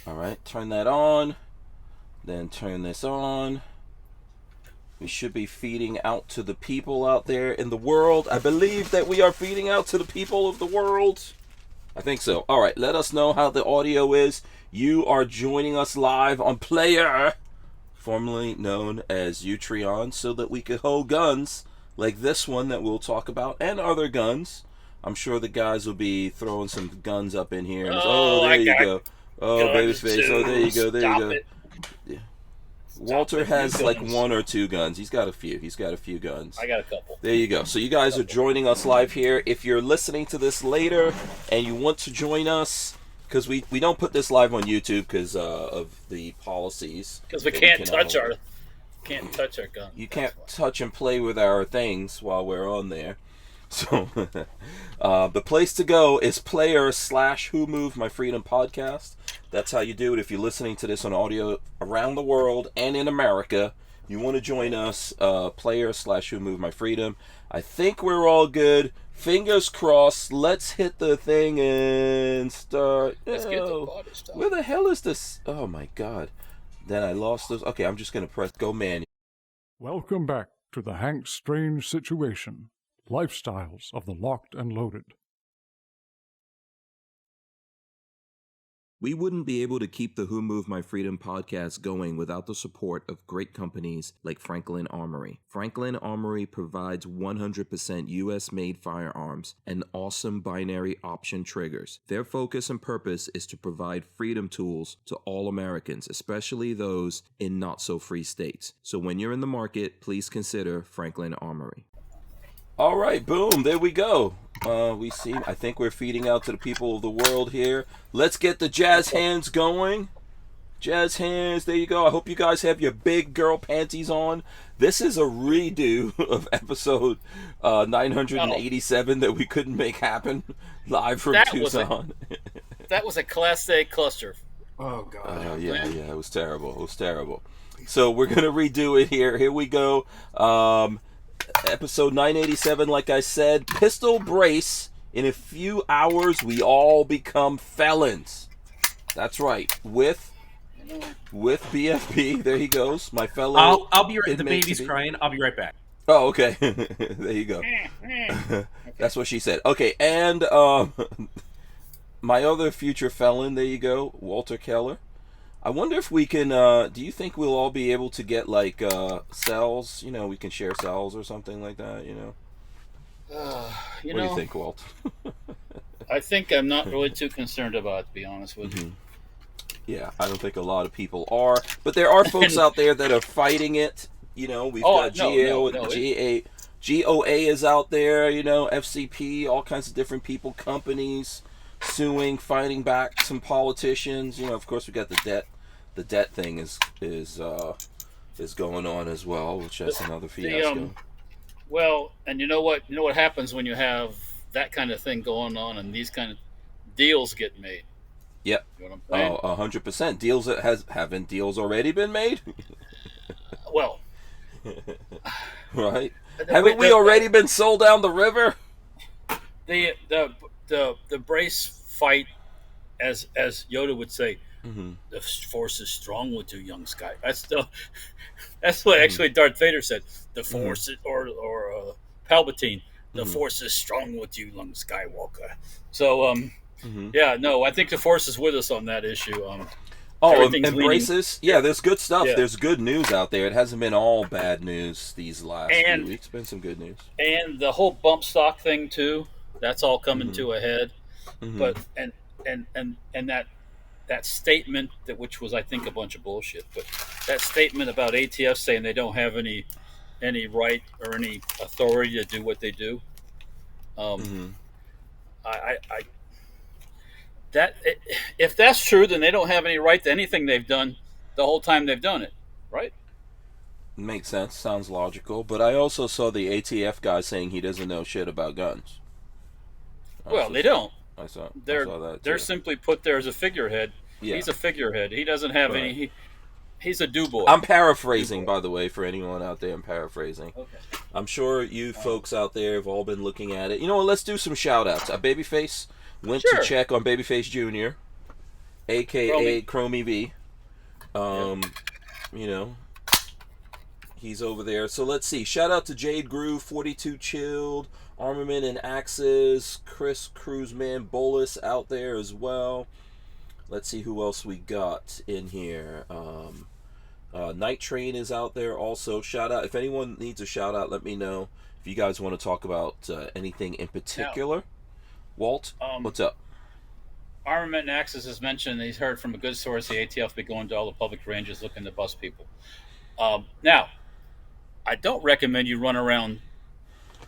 All right, turn that on. Then turn this on. We should be feeding out to the people out there in the world. I believe that we are feeding out to the people of the world. I think so. All right, let us know how the audio is. You are joining us live on Player, formerly known as Utreon, so that we could hold guns like this one that we'll talk about and other guns. I'm sure the guys will be throwing some guns up in here. Oh, Oh, there I you got go. Oh, guns BabyFace. Oh, there too. you go. There you Stop go. it. Yeah. Stop Walter it. New has like guns. one or two guns. He's got a few. He's got a few guns. I got a couple. There you go. So you guys are joining us live here. If you're listening to this later and you want to join us, because we don't put this live on YouTube because of the policies. Because we that can't cannot touch hold. our guns. You That's can't why. touch and play with our things while we're on there. So the place to go is player/Who Moved My Freedom podcast. That's how you do it if you're listening to this on audio around the world and in America. You want to join us, player/Who Moved My Freedom. I think we're all good. Fingers crossed. Let's hit the thing and start. Let's get the party started. Where the hell is this? Oh my god. Then I lost those. Okay, I'm just going to press go man. Welcome back to the Hank Strange Situation, Lifestyles of the Locked and Loaded. We wouldn't be able to keep the Who Moved My Freedom podcast going without the support of great companies like Franklin Armory. Franklin Armory provides 100% US made firearms and awesome binary option triggers. Their focus and purpose is to provide freedom tools to all Americans, especially those in not so free states. So when you're in the market, please consider Franklin Armory. All right, boom, there we go. I think we're feeding out to the people of the world here. Let's get the jazz hands going. Jazz hands, there you go. I hope you guys have your big girl panties on. This is a redo of episode 987 that we couldn't make happen live from Tucson. That was a Class A cluster. Oh God. Yeah, it was terrible. It was terrible. So we're going to redo it here. Here we go. Episode 987, like I said, pistol brace. In a few hours, we all become felons. That's right. With BFP, there he goes, my fellow. I'll be right. The inmate baby's to be. crying. I'll be right back. Oh, okay. There you go. That's what she said. Okay, and my other future felon. There you go, Walter Keller. I wonder if we can, do you think we'll all be able to get, like, cells? You know, we can share cells or something like that, you know? What do you think, Walt? I think I'm not really too concerned about it, to be honest with you. Yeah, I don't think a lot of people are. But there are folks out there that are fighting it. You know, we've got GOA is out there, you know, FCP, all kinds of different people, companies suing, fighting back some politicians. You know, of course, we got the debt. The debt thing is going on as well, which that's another fiasco. Well, and you know what? You know what happens when you have that kind of thing going on and these kind of deals get made. Yep. You know what I'm saying? 100%. Deals that haven't deals already been made? Well, right? Haven't we already been sold down the river? The brace fight, as Yoda would say, the force is strong with you, young Sky. That's what actually Darth Vader said. The force is, or Palpatine. The force is strong with you, young Skywalker. So yeah, no, I think the force is with us on that issue. Embraces. Yeah, there's good stuff. Yeah. There's good news out there. It hasn't been all bad news these last few weeks. Been some good news. And the whole bump stock thing too. That's all coming to a head. But and that statement which was, I think, a bunch of bullshit. But that statement about ATF saying they don't have any right or any authority to do what they do. If that's true, then they don't have any right to anything they've done the whole time they've done it, right? Makes sense. Sounds logical. But I also saw the ATF guy saying he doesn't know shit about guns. Well, they don't. I saw that. They're too. simply put there as a figurehead. Yeah. He's a figurehead. He doesn't have any. He's a do-boy. I'm paraphrasing, by the way, for anyone out there. I'm paraphrasing. Okay. I'm sure you folks out there have all been looking at it. You know what? Let's do some shout-outs. BabyFace went to check on BabyFace Jr. a.k.a. Chromie V. You know, he's over there. So let's see. Shout out to Jade Groove, 42 Chilled, Armament and Axes, Chris Cruiseman, Bolus out there as well. Let's see who else we got in here. Night Train is out there also. Shout out. If anyone needs a shout out, let me know. If you guys want to talk about anything in particular. Now, Walt, what's up? Armament and Axis has mentioned he's heard from a good source the ATF will be going to all the public ranges looking to bust people. Now, I don't recommend you run around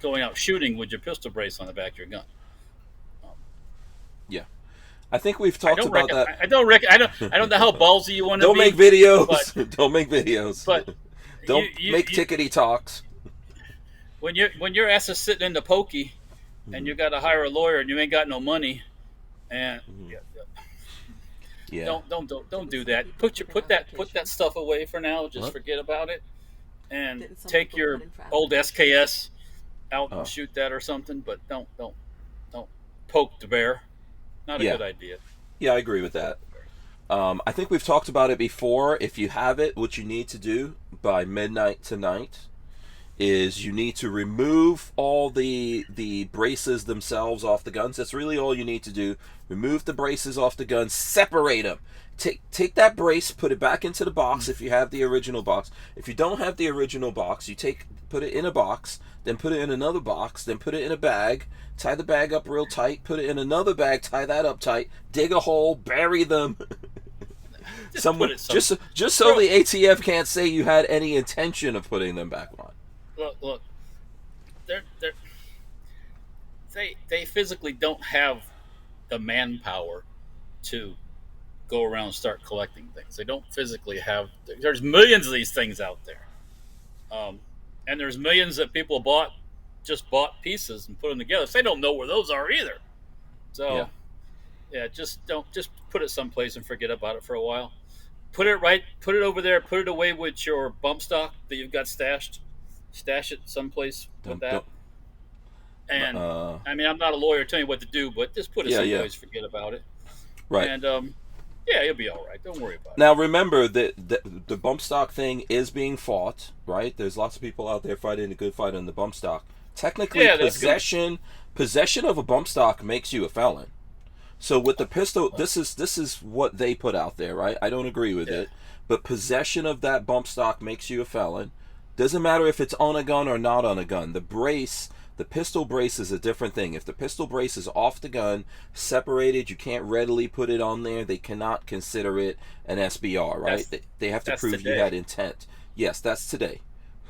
going out shooting with your pistol brace on the back of your gun. Yeah. I think we've talked about that. I don't know how ballsy you want to be. Don't make videos. Don't make videos. But don't make tickety talks. When your ass is sitting in the pokey and you got to hire a lawyer and you ain't got no money, and don't do that. Put that stuff away for now. Just forget about it, and take your old SKS out and shoot that or something. But don't poke the bear. Not a good idea. Yeah, I agree with that. I think we've talked about it before. If you have it, what you need to do by midnight tonight is you need to remove all the braces themselves off the guns. That's really all you need to do. Remove the braces off the guns, separate them. Take that brace, put it back into the box if you have the original box. If you don't have the original box, put it in a box, then put it in another box, then put it in a bag, tie the bag up real tight, put it in another bag, tie that up tight, dig a hole, bury them. Just so the ATF can't say you had any intention of putting them back on. Look, they physically don't have the manpower to go around and start collecting things. They don't physically have. There's millions of these things out there, and there's millions that people bought pieces and put them together. So they don't know where those are either. So just put it someplace and forget about it for a while. Put it over there. Put it away with your bump stock that you've got stashed. Stash it someplace with that. And I mean, I'm not a lawyer telling you what to do, but just put it someplace. Forget about it. Right. And you'll be all right. Don't worry about it. Now remember that the bump stock thing is being fought. Right. There's lots of people out there fighting a good fight on the bump stock. Technically, possession of a bump stock makes you a felon. So with the pistol, this is what they put out there. Right. I don't agree with it, but possession of that bump stock makes you a felon. Doesn't matter if it's on a gun or not on a gun. The pistol brace is a different thing. If the pistol brace is off the gun, separated, you can't readily put it on there. They cannot consider it an SBR, right? They have to prove you had intent. Yes, that's today.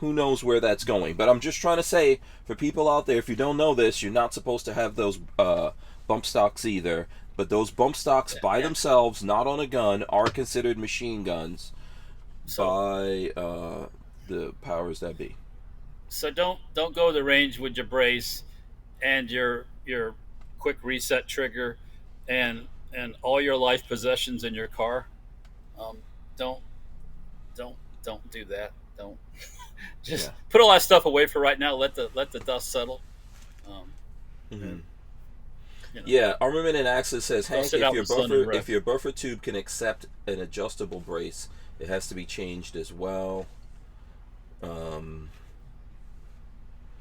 Who knows where that's going? But I'm just trying to say, for people out there, if you don't know this, you're not supposed to have those bump stocks either. But those bump stocks by themselves, not on a gun, are considered machine guns by the powers that be. So don't go to the range with your brace and your quick reset trigger and all your life possessions in your car. Don't do that. Don't just put all that stuff away for right now. Let the dust settle. Armament and Axis says, Hank, if your buffer tube can accept an adjustable brace, it has to be changed as well.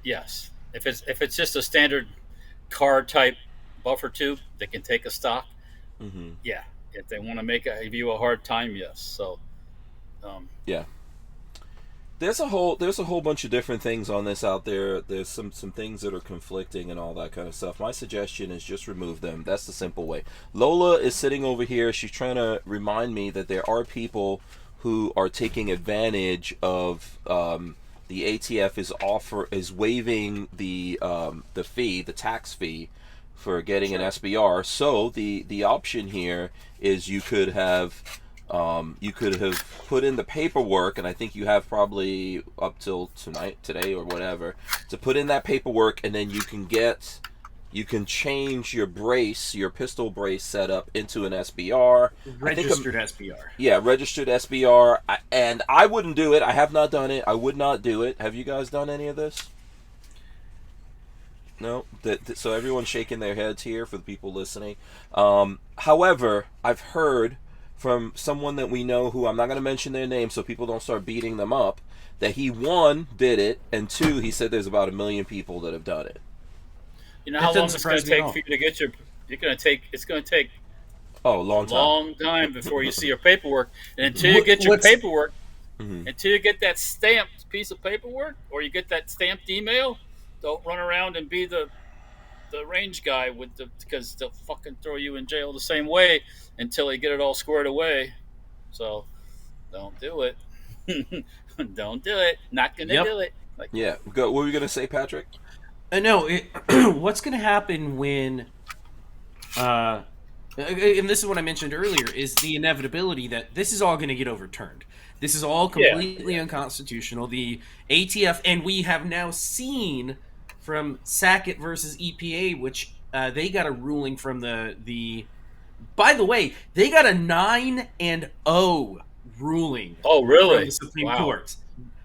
Yes, if it's just a standard car type buffer tube that can take a stock, if they want to give you a hard time, yes. So, there's a whole bunch of different things on this out there. There's some things that are conflicting and all that kind of stuff. My suggestion is just remove them. That's the simple way. Lola is sitting over here. She's trying to remind me that there are people who are taking advantage of the ATF is waiving the fee, the tax fee, for getting an SBR. So the option here is you could have put in the paperwork, and I think you have probably up till today or whatever, to put in that paperwork, and then you can change your brace, your pistol brace setup into an SBR. Registered SBR. Yeah, registered SBR. And I wouldn't do it. I have not done it. I would not do it. Have you guys done any of this? no. So everyone's shaking their heads here for the people listening. However, I've heard from someone that we know, who I'm not going to mention their name so people don't start beating them up, that he, one, did it, and two, he said there's about 1 million people that have done it. You know how long it's going to take for you to get your? It's going to take a long time before you see your paperwork. And until you get your paperwork, until you get that stamped piece of paperwork, or you get that stamped email, don't run around and be the range guy because they'll fucking throw you in jail the same way until they get it all squared away. So don't do it. Don't do it. Not gonna do it. Go. What were you gonna say, Patrick? No. What's gonna happen when? And this is what I mentioned earlier: is the inevitability that this is all going to get overturned. This is all completely unconstitutional. The ATF, and we have now seen from Sackett versus EPA, which they got a ruling from the. By the way, they got a 9-0 ruling. Oh, really? From the Supreme Court.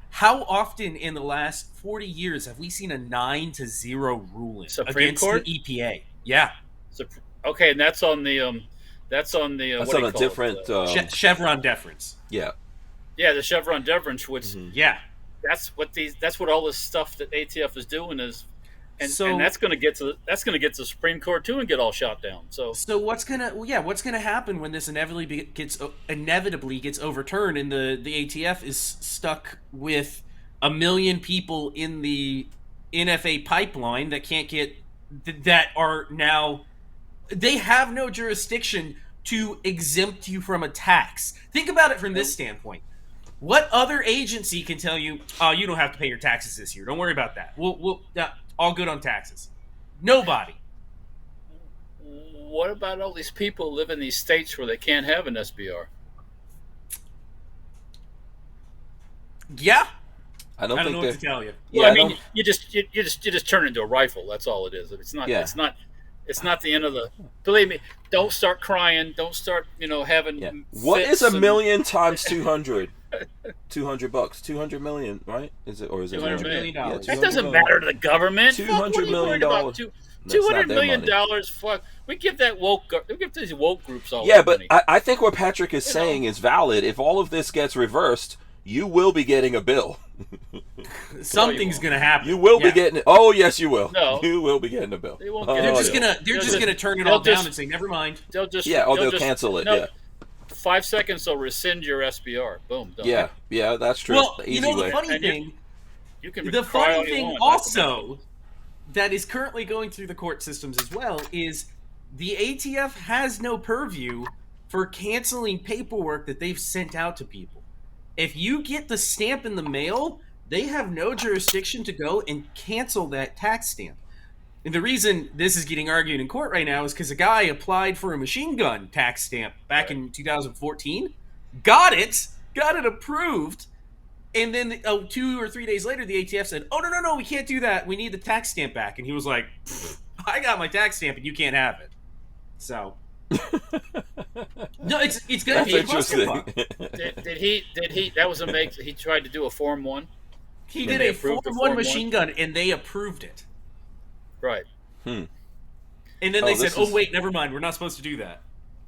How often in the last 40 years have we seen a 9-0 ruling against the EPA? Yeah. Okay, and that's on the That's on a different Chevron deference. Yeah. Yeah, the Chevron deference, which that's what all this stuff that ATF is doing is, and that's going to get to the Supreme Court too and get all shot down. So what's gonna happen when this inevitably gets overturned and the ATF is stuck with 1 million people in the NFA pipeline that are now. They have no jurisdiction to exempt you from a tax. Think about it from this standpoint. What other agency can tell you, oh, you don't have to pay your taxes this year. Don't worry about that. We'll all good on taxes. Nobody. What about all these people who live in these states where they can't have an SBR? Yeah. I don't know what to tell you. Well, I mean, you just turn it into a rifle. That's all it is. It's not. Yeah. It's not the end of the. Believe me. Don't start crying. Don't start. Having. Yeah. What is 1 million times 200? $200. 200 million, right? Is it $200 million? Yeah, that doesn't matter to the government. $200 million. $200 million. Fuck. We give that We give these woke groups all. Yeah, but I think what Patrick is saying is valid. If all of this gets reversed, you will be getting a bill. Something's gonna happen. You will be getting it. Oh yes, you will. No, you will be getting a bill. They won't they're just gonna turn it all down and say never mind. They'll cancel it. No, yeah. 5 seconds they'll rescind your SBR. Boom. Done. Yeah, that's true. Well, the funny thing. The funny thing also that is currently going through the court systems as well is the ATF has no purview for canceling paperwork that they've sent out to people. If you get the stamp in the mail, they have no jurisdiction to go and cancel that tax stamp. And the reason this is getting argued in court right now is because a guy applied for a machine gun tax stamp back in 2014, got it approved, and then 2 or 3 days later, the ATF said, "Oh no, we can't do that. We need the tax stamp back." And he was like, "I got my tax stamp, and you can't have it." So. No, it's gonna be interesting. Did he? That was he tried to do a Form 1. He did a Form 1 machine gun, and they approved it. Right. And then they said, "Oh wait, never mind. We're not supposed to do that."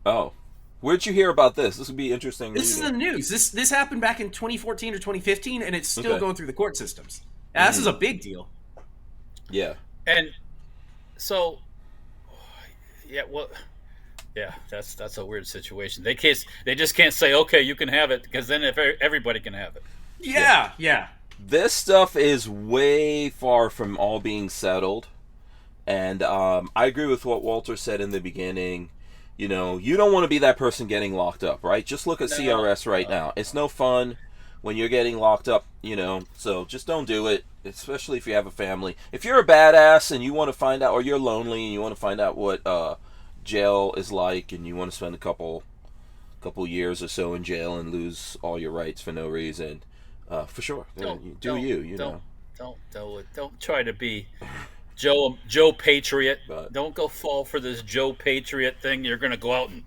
Oh, where'd you hear about this? This would be interesting. This is in the news. This happened back in 2014 or 2015, and it's still going through the court systems. This is a big deal. Yeah. And so, that's a weird situation. They just can't say, okay, you can have it, because then if everybody can have it. Yeah. This stuff is way far from all being settled, and I agree with what Walter said in the beginning. You don't want to be that person getting locked up, right? Just look at CRS right now. It's no fun when you're getting locked up, so just don't do it, especially if you have a family. If you're a badass and you want to find out, or you're lonely and you want to find out what jail is like, and you want to spend a couple years or so in jail and lose all your rights for no reason, for sure. Don't do it. Don't try to be Joe Patriot. But don't go fall for this Joe Patriot thing. You're going to go out and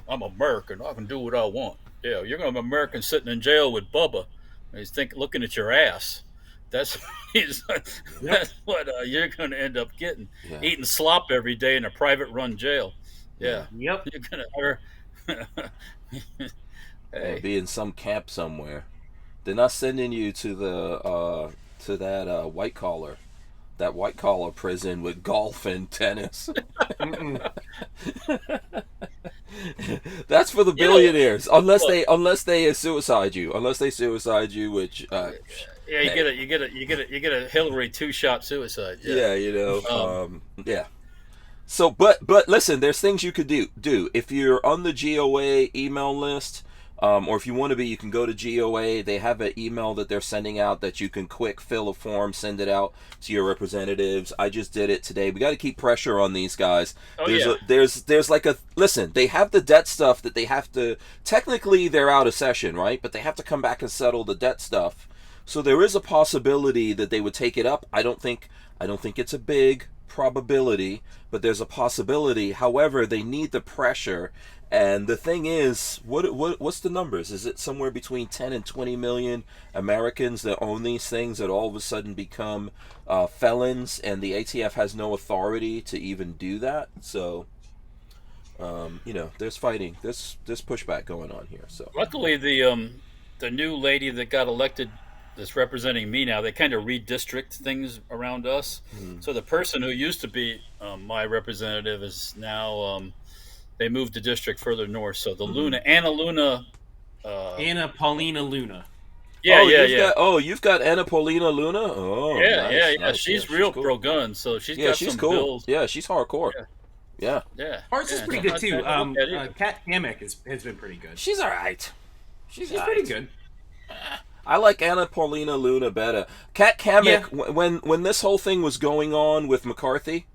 I'm American. I can do what I want. Yeah, you're going to be American sitting in jail with Bubba. And he's looking at your ass. That's that's what you're going to end up getting. Yeah. Eating slop every day in a private run jail. Yeah. Yep. You're going to hey. Be in some camp somewhere. They're not sending you to the to that white collar prison with golf and tennis. That's for the billionaires, unless they suicide you. Unless they suicide you, which you get a Hillary 2-shot suicide. Yeah, yeah. So, but listen, there's things you could do if you're on the GOA email list. Or if you want to be, you can go to GOA. They have an email that they're sending out that you can quick fill a form, send it out to your representatives. I just did it today. We got to keep pressure on these guys. There's like a listen. They have the debt stuff that they have to. Technically, they're out of session, right? But they have to come back and settle the debt stuff. So there is a possibility that they would take it up. I don't think it's a big probability, but there's a possibility. However, they need the pressure. And the thing is, what's the numbers? Is it somewhere between 10 and 20 million Americans that own these things that all of a sudden become felons, and the ATF has no authority to even do that? So, there's fighting, there's pushback going on here. So luckily, the new lady that got elected, that's representing me now, they kind of redistrict things around us. Mm-hmm. So the person who used to be my representative is now. They moved the district further north, so the Anna Paulina Luna. You've got Anna Paulina Luna. Oh, yeah. Nice. She's real pro gun, so she's got some cool. bills. Yeah, she's hardcore. Yeah. Hers is pretty good too. Kat Kamek has been pretty good. She's all right. She's pretty good. I like Anna Paulina Luna better. Kat Kamek, when this whole thing was going on with McCarthy.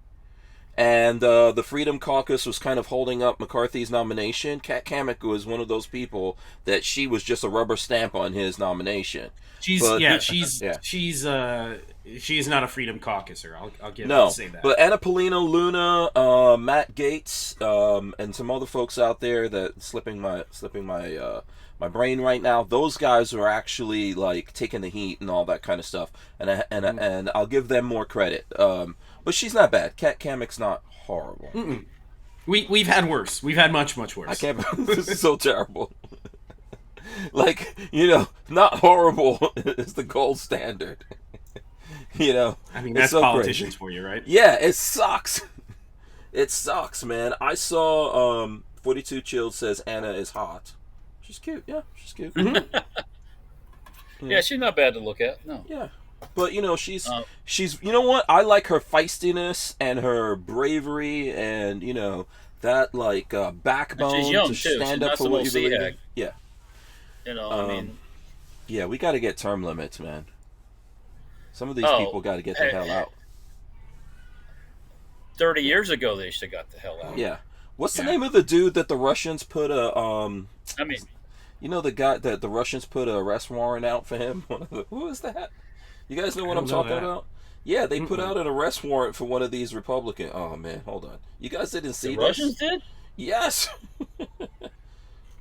And the Freedom Caucus was kind of holding up McCarthy's nomination. Kat Kamek was one of those people that she was just a rubber stamp on his nomination. She's not a Freedom Caucuser. I'll say that. But Anna Paulina Luna, Matt Gaetz, and some other folks out there that slipping my brain right now. Those guys are actually like taking the heat and all that kind of stuff. And I'll give them more credit. But she's not bad. Kat Kamek's not horrible. Mm-mm. We've had worse. We've had much worse. I can't. This is so terrible. Not horrible is the gold standard. I mean, that's so politicians crazy for you, right? Yeah, it sucks. It sucks, man. I saw 42 Chilled says Anna is hot. She's cute. Yeah, she's cute. Mm-hmm. Yeah, she's not bad to look at. No. Yeah. But she's you know what? I like her feistiness and her bravery and that like backbone she's young to too. stand she's up for what you believe in. Yeah. I mean. Yeah, we got to get term limits, man. Some of these people got to get the hell out. 30 years ago, they should have got the hell out. Yeah. What's the name of the dude that the Russians put the guy that the Russians put a arrest warrant out for him? Who is that? You guys know what I'm talking about? Yeah, they put out an arrest warrant for one of these Republicans. Oh, man, hold on. You guys didn't see this? The Russians did? Yes.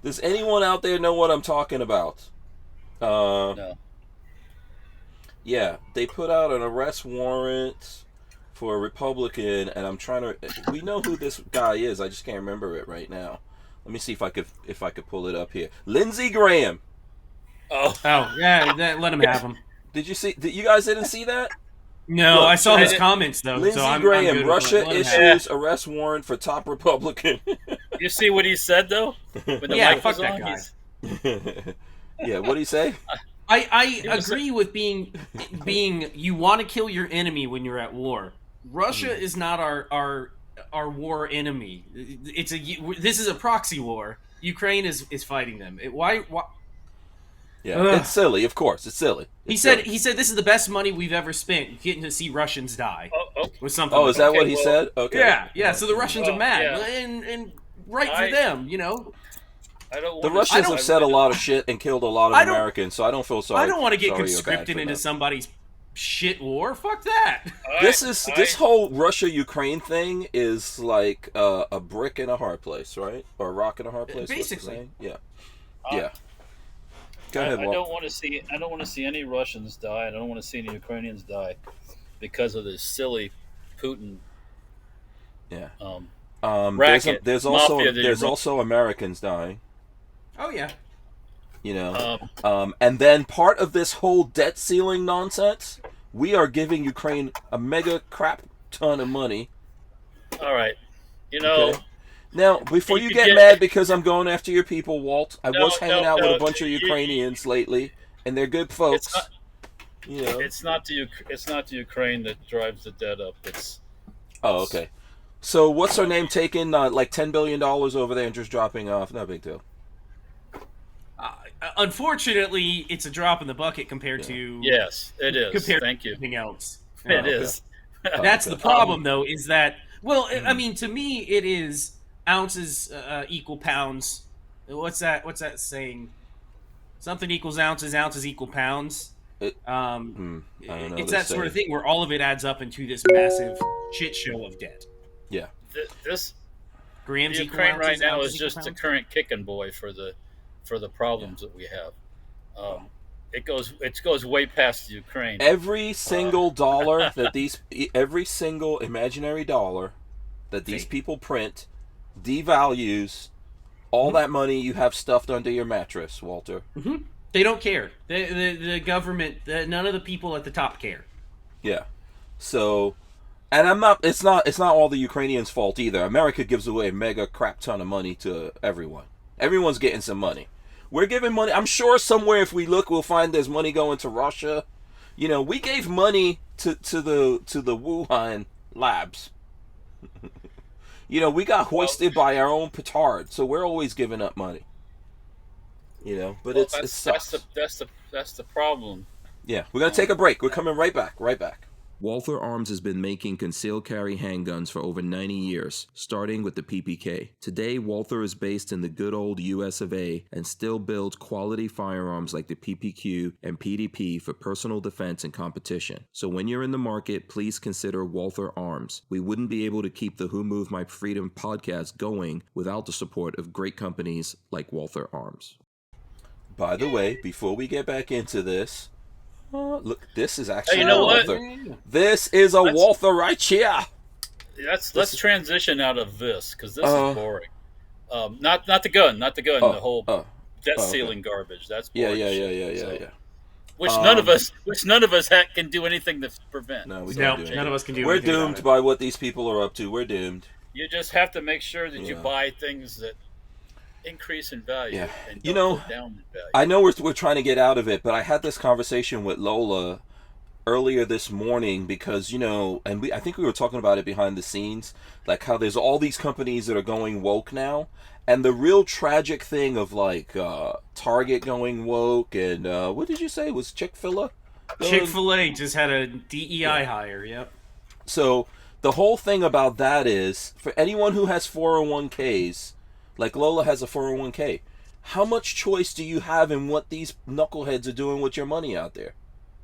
Does anyone out there know what I'm talking about? No. Yeah, they put out an arrest warrant for a Republican, and I'm trying to... We know who this guy is. I just can't remember it right now. Let me see if I could pull it up here. Lindsey Graham. Oh, yeah, let him have him. Did you see? You guys didn't see that? No, I saw his comments though. Lindsey so Graham, Russia issues arrest warrant for top Republican. You see what he said though? Fuck that guy. Yeah, what did he say? I agree with being you want to kill your enemy when you're at war. Russia is not our war enemy. This is a proxy war. Ukraine is fighting them. Why? Yeah, it's silly. Of course, it's silly. He said this is the best money we've ever spent getting to see Russians die. Or something. Oh, is that what he said? Okay. Yeah. So the Russians are mad, and right for them, The Russians have said a lot of shit and killed a lot of Americans, so I don't feel sorry. I don't want to get conscripted into somebody's shit war. Fuck that. This whole Russia-Ukraine thing is like a brick in a hard place, right? Or a rock in a hard place. Basically. Yeah. Yeah. Go ahead, I Walt. don't want to see. I don't want to see any Russians die. I don't want to see any Ukrainians die because of this silly Putin Yeah. racket. There's mafia also Americans dying. Oh yeah. And then part of this whole debt ceiling nonsense, we are giving Ukraine a mega crap ton of money. All right, okay. Now, before you get mad because I'm going after your people, Walt, I was hanging out with a bunch of Ukrainians lately, and they're good folks. It's not the Ukraine that drives the debt up. Okay. So what's her name taking like $10 billion over there and just dropping off? No big deal. Unfortunately, it's a drop in the bucket compared to. Yes, it is. Compared Thank to you. anything else. It is. That's the problem, though, is that. Well, I mean, to me, it is ounces equal pounds. What's that saying? Something equals ounces, ounces equal pounds. I don't know. It's that sort of thing where all of it adds up into this massive shit show of debt. Yeah. This grams Ukraine right now is just pounds? the current kicking boy for the problems that we have. It goes way past Ukraine. Every single dollar that every single imaginary dollar that these people print devalues all that money you have stuffed under your mattress, Walter. Mm-hmm. They don't care. The government, none of the people at the top care. Yeah. So, and it's not all the Ukrainians' fault either. America gives away a mega crap ton of money to everyone. Everyone's getting some money. We're giving money. I'm sure somewhere if we look, we'll find there's money going to Russia. We gave money to the Wuhan labs. We got hoisted by our own petard, so we're always giving up money. But it sucks. That's the problem. Yeah, we're gonna take a break. We're coming right back. Walther Arms has been making concealed carry handguns for over 90 years, starting with the PPK. Today, Walther is based in the good old US of A and still builds quality firearms like the PPQ and PDP for personal defense and competition. So when you're in the market, please consider Walther Arms. We wouldn't be able to keep the Who Moved My Freedom podcast going without the support of great companies like Walther Arms. By the way, before we get back into this, look, this is actually you know Walther. This is a Walther right here. Let's transition out of this because this is boring. Not the gun, the whole debt ceiling garbage. That's boring. Yeah. Which none of us can do anything to prevent. No, none of us can do. We're doomed by what these people are up to. We're doomed. You just have to make sure that you buy things that increase in value. Yeah. And don't go down in value. I know we're trying to get out of it, but I had this conversation with Lola earlier this morning because and I think we were talking about it behind the scenes, like how there's all these companies that are going woke now, and the real tragic thing of like Target going woke, and what did you say was Chick-fil-A? Chick-fil-A just had a DEI hire. Yep. So the whole thing about that is for anyone who has 401ks. Like Lola has a 401k. How much choice do you have in what these knuckleheads are doing with your money out there?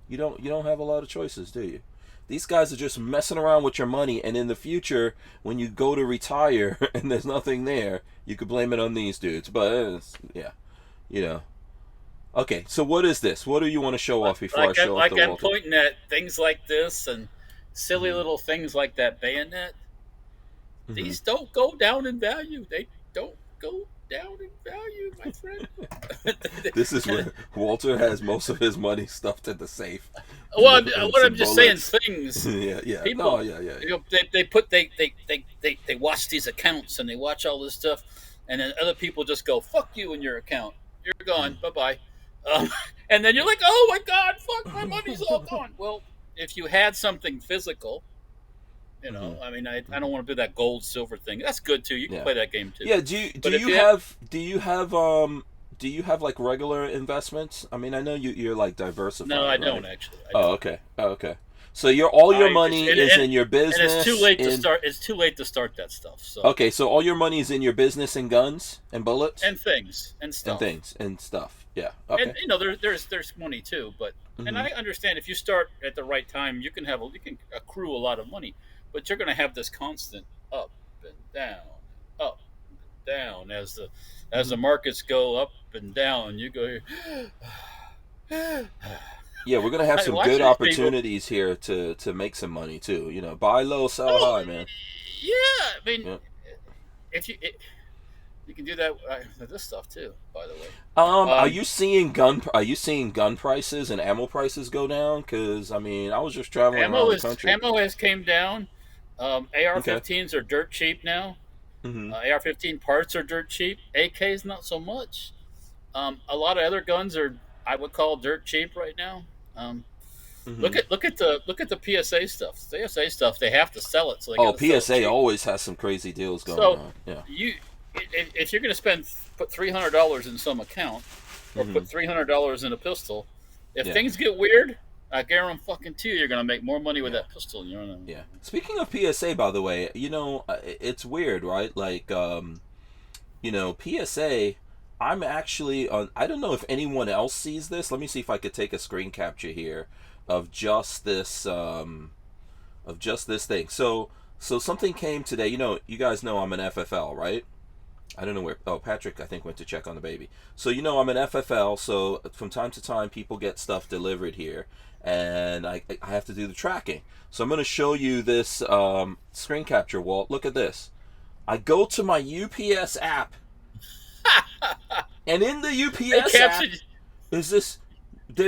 You don't have a lot of choices, do you? These guys are just messing around with your money, and in the future, when you go to retire and there's nothing there, you could blame it on these dudes. But Okay, so what is this? What do you want to show off before I show off the Walther? I'm pointing at things like this and silly little things like that bayonet. Mm-hmm. These don't go down in value. They don't go down in value, my friend. This is where Walter has most of his money stuffed in the safe. Well, what I'm just saying, things. Yeah. People, they watch these accounts and they watch all this stuff, and then other people just go, "Fuck you and your account. You're gone. Bye-bye." And then you're like, "Oh my God, fuck, my money's all gone." Well, if you had something physical. I mean, I don't want to do that gold silver thing. That's good too. You can play that game too. Yeah. Do you have like regular investments? I mean, I know you're like diversified. No, I don't right? actually. Okay. So your money is in your business. And it's too late to start. It's too late to start that stuff. So. Okay, so all your money is in your business and guns and bullets and things and stuff. Yeah. Okay. And there's money too, but and I understand if you start at the right time, you can accrue a lot of money. But you're going to have this constant up and down as the markets go up and down. You go here. Yeah, we're gonna have I some watch good these people. opportunities here to make some money too. You know, buy low, sell high, man. Yeah, I mean, Yeah. if you can do that with this stuff too. By the way, Are you seeing gun prices and ammo prices go down? Because I mean, I was just traveling around the country. ammo has came down. Okay. AR-15s are dirt cheap now. Mm-hmm. AR-15 parts are dirt cheap. AKs not so much. A lot of other guns are, I would call, dirt cheap right now. Mm-hmm. Look at the PSA stuff. PSA stuff, they have to sell it, so they Oh, gotta sell it PSA cheap. always has some crazy deals going So on. Yeah. if you're going to put $300 in some account, or put $300 in a pistol, if things get weird, I guarantee you're going to make more money with that pistol. You know. Yeah. Speaking of PSA, by the way, you know, it's weird, right? Like, you know, PSA. I'm actually on. I don't know if anyone else sees this. Let me see if I could take a screen capture here of just this thing. So something came today. You know, you guys know I'm an FFL, right? I don't know where. Oh, Patrick, I think, went to check on the baby. So you know I'm an FFL. So from time to time, people get stuff delivered here, and I have to do the tracking. So I'm going to show you this screen capture, Walt. Look at this. I go to my UPS app. And in the UPS app there's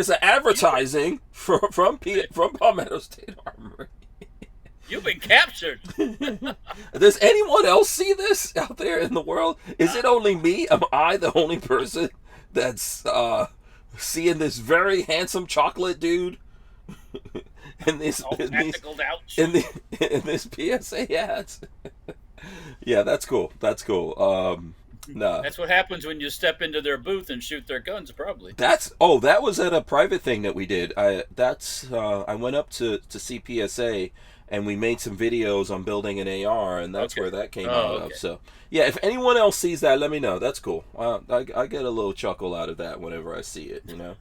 an advertising from Palmetto State Armory. You've been captured. Does anyone else see this out there in the world? Is it only me? Am I the only person that's seeing this very handsome chocolate dude in this in this PSA ads? Yeah, that's cool. That's cool. No. That's what happens when you step into their booth and shoot their guns, probably. That was at a private thing that we did. I went up to see PSA, and we made some videos on building an AR, and that's where that came out of. So yeah, if anyone else sees that, let me know. That's cool. I get a little chuckle out of that whenever I see it, you know.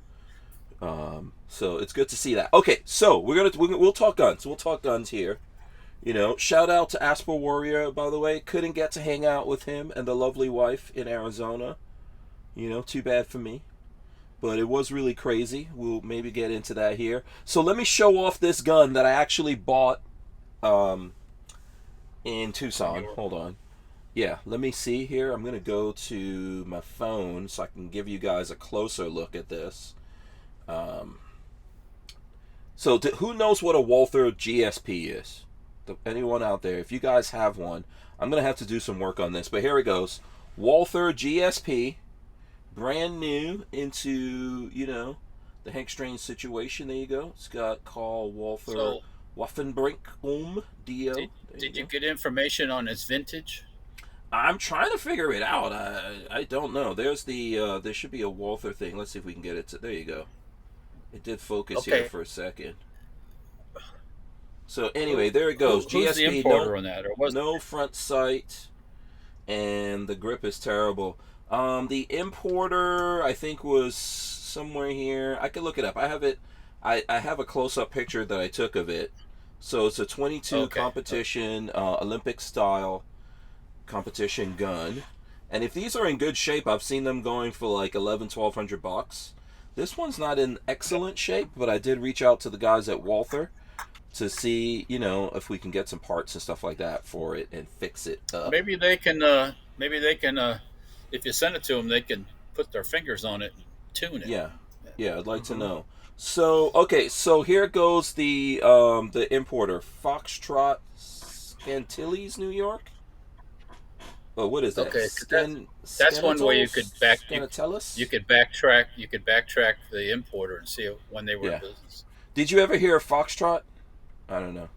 So it's good to see that. Okay, so we'll talk guns. We'll talk guns here. You know, shout out to Asper Warrior, by the way. Couldn't get to hang out with him and the lovely wife in Arizona. You know, too bad for me. But it was really crazy. We'll maybe get into that here. So let me show off this gun that I actually bought in Tucson. Hold on. Yeah, let me see here. I'm going to go to my phone so I can give you guys a closer look at this. So who knows what a Walther GSP is? Anyone out there, if you guys have one, I'm gonna have to do some work on this, but here it goes. Walther GSP, brand new into, you know, the Hank Strange situation. There you go. It's got call Walther Waffenbrink DO. Did you get information on its vintage? I'm trying to figure it out. I don't know. There's the there should be a Walther thing. Let's see if we can get it to. There you go. It did focus here for a second. So anyway, there it goes. Who's the importer on that? No front sight, and the grip is terrible. The importer, I think, was somewhere here. I can look it up. I have it. I have a close-up picture that I took of it. So it's a 22 competition, Olympic style competition gun. And if these are in good shape, I've seen them going for like $1,100-$1,200. This one's not in excellent shape, but I did reach out to the guys at Walther to see, you know, if we can get some parts and stuff like that for it and fix it up. Maybe they can, if you send it to them, they can put their fingers on it and tune it. Yeah, I'd like to know. So, okay, so here goes the importer, Foxtrot, Scantilles, New York. Oh, what is that? Okay, that's one way you could you could backtrack the importer and see when they were in business. Did you ever hear of Foxtrot? I don't know.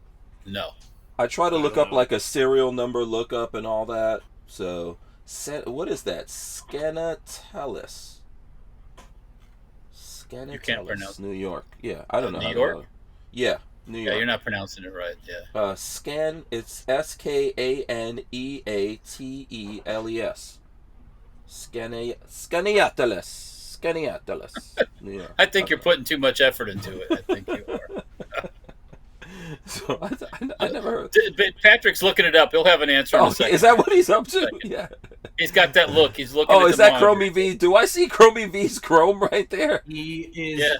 No. I try to look up like a serial number lookup and all that. So, what is that? Scanatellis. You can't pronounce New York. Yeah, I don't know. New York? Yeah, New York. Yeah, you're not pronouncing it right. Yeah. It's Skaneateles. Skaneatelis. New York. I think you're putting too much effort into it. I think you are. So I never heard. Patrick's looking it up. He'll have an answer in a second. Is that what he's up to? Yeah. He's got that look. He's looking. Oh, at is the that monitor. Chromie V? Do I see Chromie V's Chrome right there? He is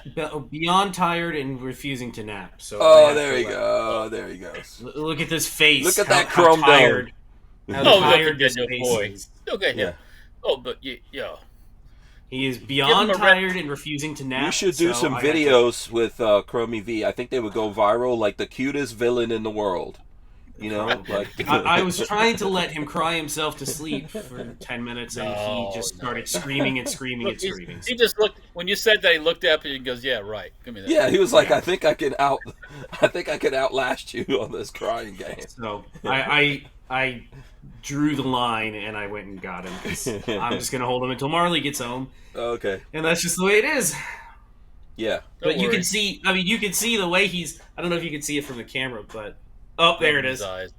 beyond tired and refusing to nap. So Oh, there you go. There he goes. Look at this face. Look at that how Chrome tired. How Oh, look tired at this your face boy. is. Look at him. Yeah. Oh, but yeah. He is beyond Give him a tired and refusing to nap. We should do so some I have to- videos with Chromie V. I think they would go viral, like the cutest villain in the world. You know, like I was trying to let him cry himself to sleep for 10 minutes, and he just started screaming and screaming and screaming. He just looked. When you said that, he looked up and he goes, "Yeah, right. Give me that." yeah, he was like, I think I can outlast you on this crying game. So I drew the line and I went and got him. 'Cause I'm just gonna hold him until Marley gets home, Okay. and that's just the way it is. Yeah. But you worry. can see. I mean, you can see the way he's. I don't know if you can see it from the camera, but there it His is. eyes.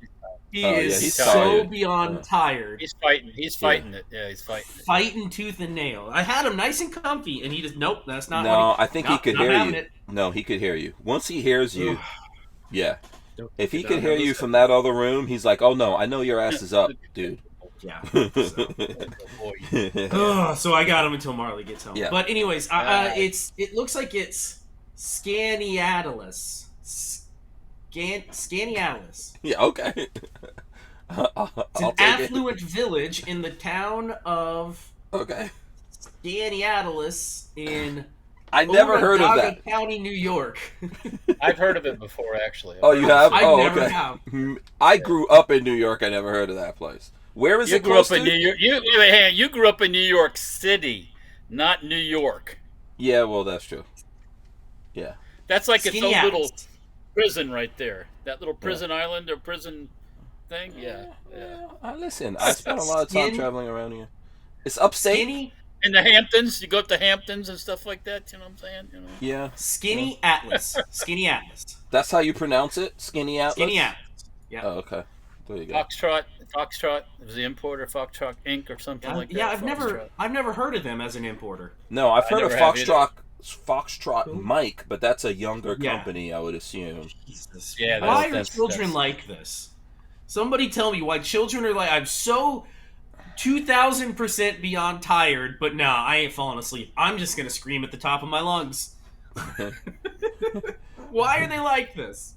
He Oh, yeah, is he's so tired. beyond tired. He's fighting. He's fighting it. Yeah, he's fighting it. Fighting tooth and nail. I had him nice and comfy, and he just nope. That's not. No, what I think he not- could not hear having you. it. No, he could hear you. Once he hears you, yeah. If he Don't could hear you from that other room, he's like, "Oh no, I know your ass is up, dude." Yeah. Boy. So I got him until Marley gets home. Yeah. But anyways, it looks like it's Scaniatalus. Scaniatalus. Yeah. Okay. I'll It's an take it. affluent village in the town of Okay. Scaniatalus in I never heard of Onondaga that. County, New York. I've heard of it before, actually. Oh, you have? I Oh, never okay. have. I grew up in New York. I never heard of that place. Where is You it grew close up in to? New York. You grew up in New York City, not New York. Yeah, well, that's true. Yeah. That's like its own Scaniatalus. little prison right there. That little prison island or prison thing. Yeah. Listen, I spent a lot of time traveling around here. It's upstate. Skinny, In the Hamptons, you go up to Hamptons and stuff like that. You know what I'm saying? You know. Yeah. Skinny Atlas. Skinny Atlas. That's how you pronounce it? Skinny Atlas? Skinny Atlas. Yeah. Oh, okay. There you go. Foxtrot. It was the importer, Foxtrot Inc. or something like that. Yeah, Foxtrot. I've never heard of them as an importer. No, I've heard of never have either. Foxtrot Mike, but that's a younger Yeah. company, I would assume. Jesus. Yeah, why that's- are children like this? Somebody tell me why children are like, I'm so 2,000% beyond tired, but nah, I ain't falling asleep. I'm just gonna scream at the top of my lungs. Why are they like this?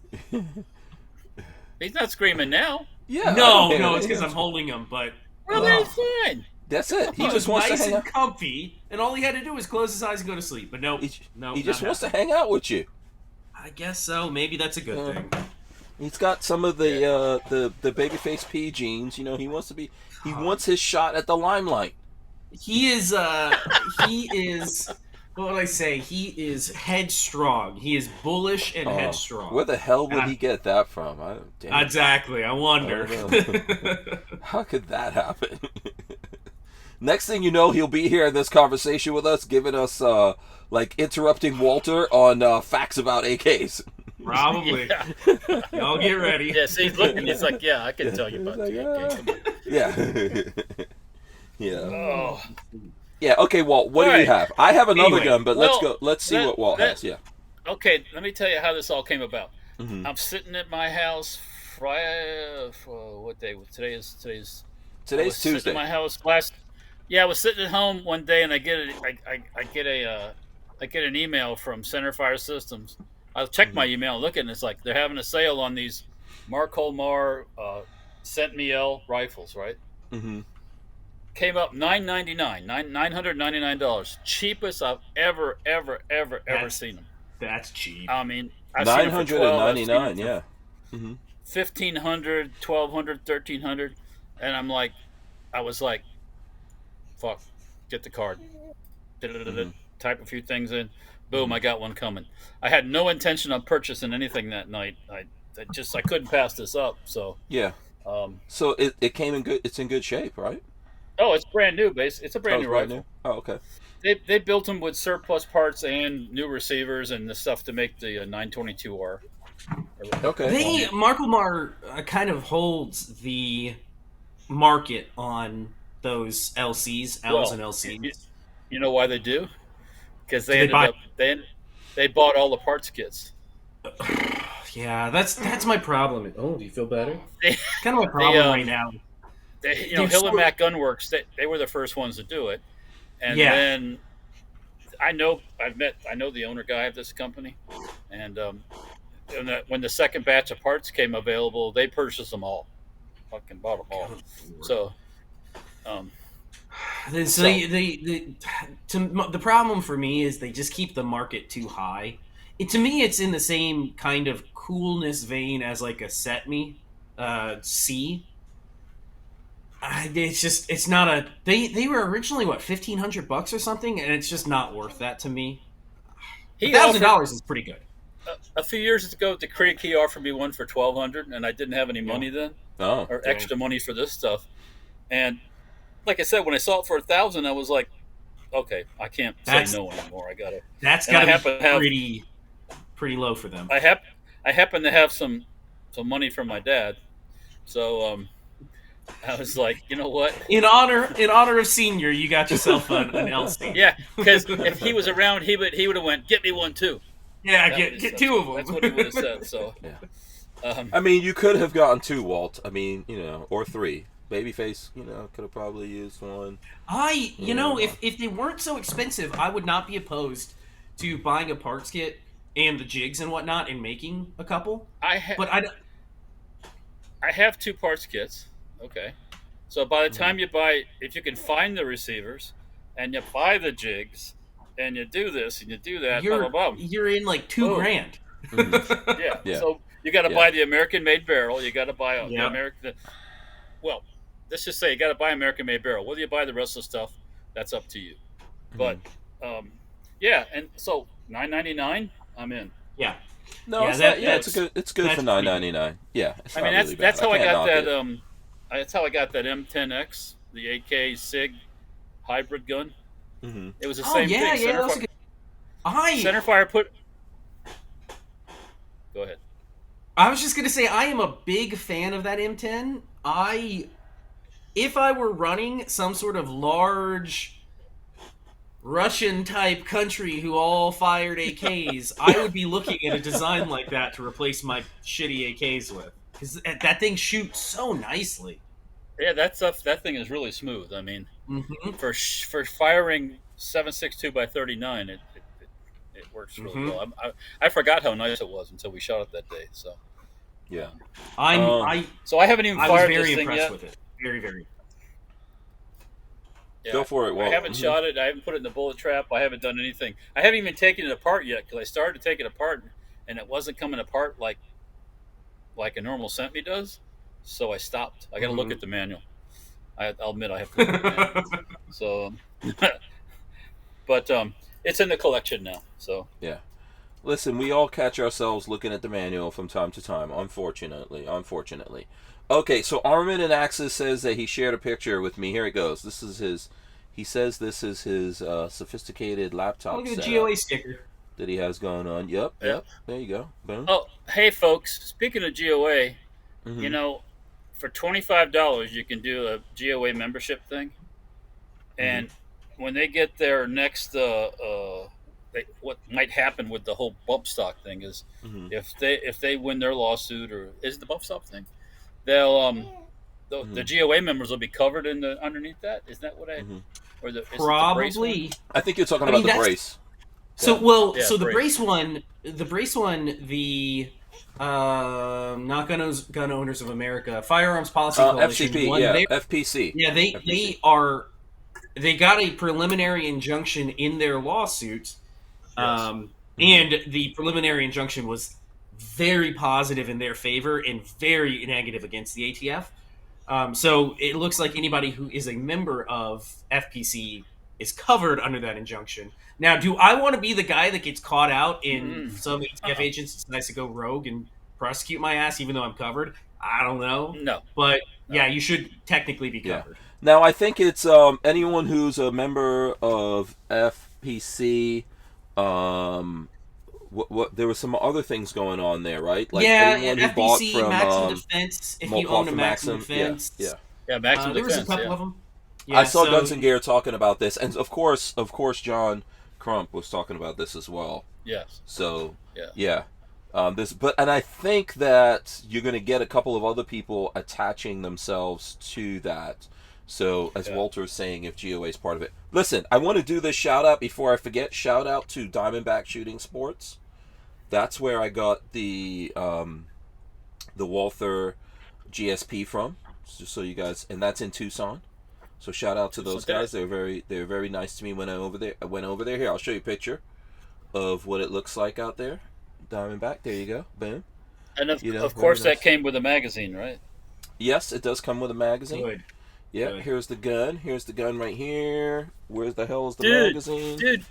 He's not screaming now. Yeah. No, it's because I'm holding him, but Well, that's fine. That's it. he He was just wants nice to hang and out. comfy, and all he had to do was close his eyes and go to sleep. But nope, He no, just wants to hang out with you. I guess so. Maybe that's a good thing. He's got some of the BabyFace P genes. You know, he wants wants his shot at the limelight. He is what would I say? He is headstrong. He is bullish and headstrong. Where the hell would he get that from? Exactly. I wonder. How could that happen? Next thing you know, he'll be here in this conversation with us, giving us like interrupting Walter on facts about AKs. Probably. Yeah. Y'all get ready. Yeah, see, he's looking. He's like, yeah, I can tell you about He's the like, AK. Come on. Yeah. Yeah. Oh, Yeah. Okay, Walt. What do you Alright. have? I have another Anyway, gun, but well, let's go. Let's see what Walt has. Yeah. okay. Let me tell you how this all came about. Mhm. I'm sitting at my house. Friday. What day? Today's I was Today's sitting Tuesday. at my house last. Yeah, I was sitting at home one day and I get an email from Center Fire Systems. I check my email, look at it, and it's like they're having a sale on these Mark Holmar Cent-Miel rifles, right? Mm-hmm. Came up $999, cheapest I've ever seen them. That's cheap. I mean, I've seen them for $12, I've seen them $999. for Yeah. Mm-hmm. $1,500, $1,200, $1,300, and I was like, fuck, get the card, type a few things in, boom, I got one coming. I had no intention of purchasing anything that night. I couldn't pass this up. So Yeah. So it came in good. It's in good shape, right? oh, it's brand new, it's a brand new brand rifle. new. Oh, okay. They built them with surplus parts and new receivers and the stuff to make the 922R. Okay. Marklemar kind of holds the market on those LCs, L's and LCs. You know why they do? Because they they bought all the parts kits. Yeah, that's my problem. Oh, do you feel better? They- Kind of my problem they, right now. Hill and Mac Gunworks, they were the first ones to do it, and then I know the owner guy of this company, and when the second batch of parts came available, they purchased them all, fucking bought them all. So, the problem for me is they just keep the market too high. To me, it's in the same kind of coolness vein as like a Setme C. It's not a. They were originally what, $1,500 or something, and it's just not worth that to me. $1,000 is pretty good. A few years ago, the Creek, he offered me one for $1,200, and I didn't have any money then, or extra money for this stuff. And like I said, when I saw it for $1,000, I was like, okay, I can't say no anymore. I gotta. That's gotta be pretty low for them. I happen to have some money from my dad, so I was like, you know what? In honor of Senior, you got yourself an LC. Yeah, because if he was around, he would have went, get me one too. Yeah, get two of them. That's what he would have said. So, yeah. I mean, you could have gotten 2, Walt. I mean, or 3. BabyFace, could have probably used one. If they weren't so expensive, I would not be opposed to buying a parts kit and the jigs and whatnot and making a couple. I have 2 parts kits. Okay. So by the time you buy, if you can find the receivers and you buy the jigs and you do this and you do that, blah, blah, blah. You're in like $2,000. Yeah. So you got to buy the American-made barrel. You got to buy the American. Well, let's just say you got to buy American-made barrel. Whether you buy the rest of the stuff, that's up to you. But and so $9.99, I'm in. Yeah. No, it's good. It's good for $9.99. Yeah. I mean, that's how I got that. That's how I got that M10X, the AK SIG hybrid gun. Mm-hmm. It was the same thing. Centerfire put. Go ahead. I was just gonna say I am a big fan of that M10. If I were running some sort of large Russian type country who all fired AKs, I would be looking at a design like that to replace my shitty AKs with. Because that thing shoots so nicely. Yeah, that thing is really smooth. I mean, for firing 7.62 by 39, it works really well. I forgot how nice it was until we shot it that day. So, yeah, so I haven't even fired this thing yet. I was very impressed with it. Very, very. Yeah, go for it, Walt. I haven't shot it. I haven't put it in the bullet trap. I haven't done anything. I haven't even taken it apart yet because I started to take it apart and it wasn't coming apart like a normal Sentme does. So I stopped. I got to look at the manual. I'll admit I have to look at the manual. So, but it's in the collection now. So yeah. Listen, we all catch ourselves looking at the manual from time to time. Unfortunately. Okay, so Armin and Axis says that he shared a picture with me. Here it goes. This is his. He says this is his sophisticated laptop. Look at the GOA sticker that he has going on. Yep. There you go. Boom. Oh, hey folks. Speaking of GOA, for $25 you can do a GOA membership thing, and when they get their next, what might happen with the whole bump stock thing is, if they win their lawsuit, or is it the bump stock thing, they'll the GOA members will be covered underneath that. Isn't that what or the probably? I think you're talking about the brace. So the brace one, not Gun Owners of America, Firearms Policy Coalition. FCP, FPC. Yeah, they got a preliminary injunction in their lawsuit, and the preliminary injunction was very positive in their favor and very negative against the ATF. So it looks like anybody who is a member of FPC is covered under that injunction. Now, do I want to be the guy that gets caught out in some ATF agents decides to go rogue and prosecute my ass even though I'm covered? I don't know. No. But, yeah, you should technically be covered. Yeah. Now, I think it's anyone who's a member of FPC. What there were some other things going on there, right? Like anyone who FPC, bought from, Maximum Defense, if you own a Maximum Defense. Yeah, Maximum Defense. There was a couple of them. Yeah, I saw Guns and Gear talking about this, and of course, John Crump was talking about this as well. Yes. So, yeah. And I think that you're going to get a couple of other people attaching themselves to that. So, as Walter is saying, if GOA is part of it. Listen, I want to do this shout out before I forget. Shout out to Diamondback Shooting Sports. That's where I got the Walther GSP from. Just so you guys, and that's in Tucson. So shout out to those guys. They were very nice to me when I went over there. Here, I'll show you a picture of what it looks like out there. Diamondback. There you go. Boom. And of course, that came with a magazine, right? Yes, it does come with a magazine. Good. Yeah, Good. Here's the gun. Here's the gun right here. Where the hell is the magazine? Dude,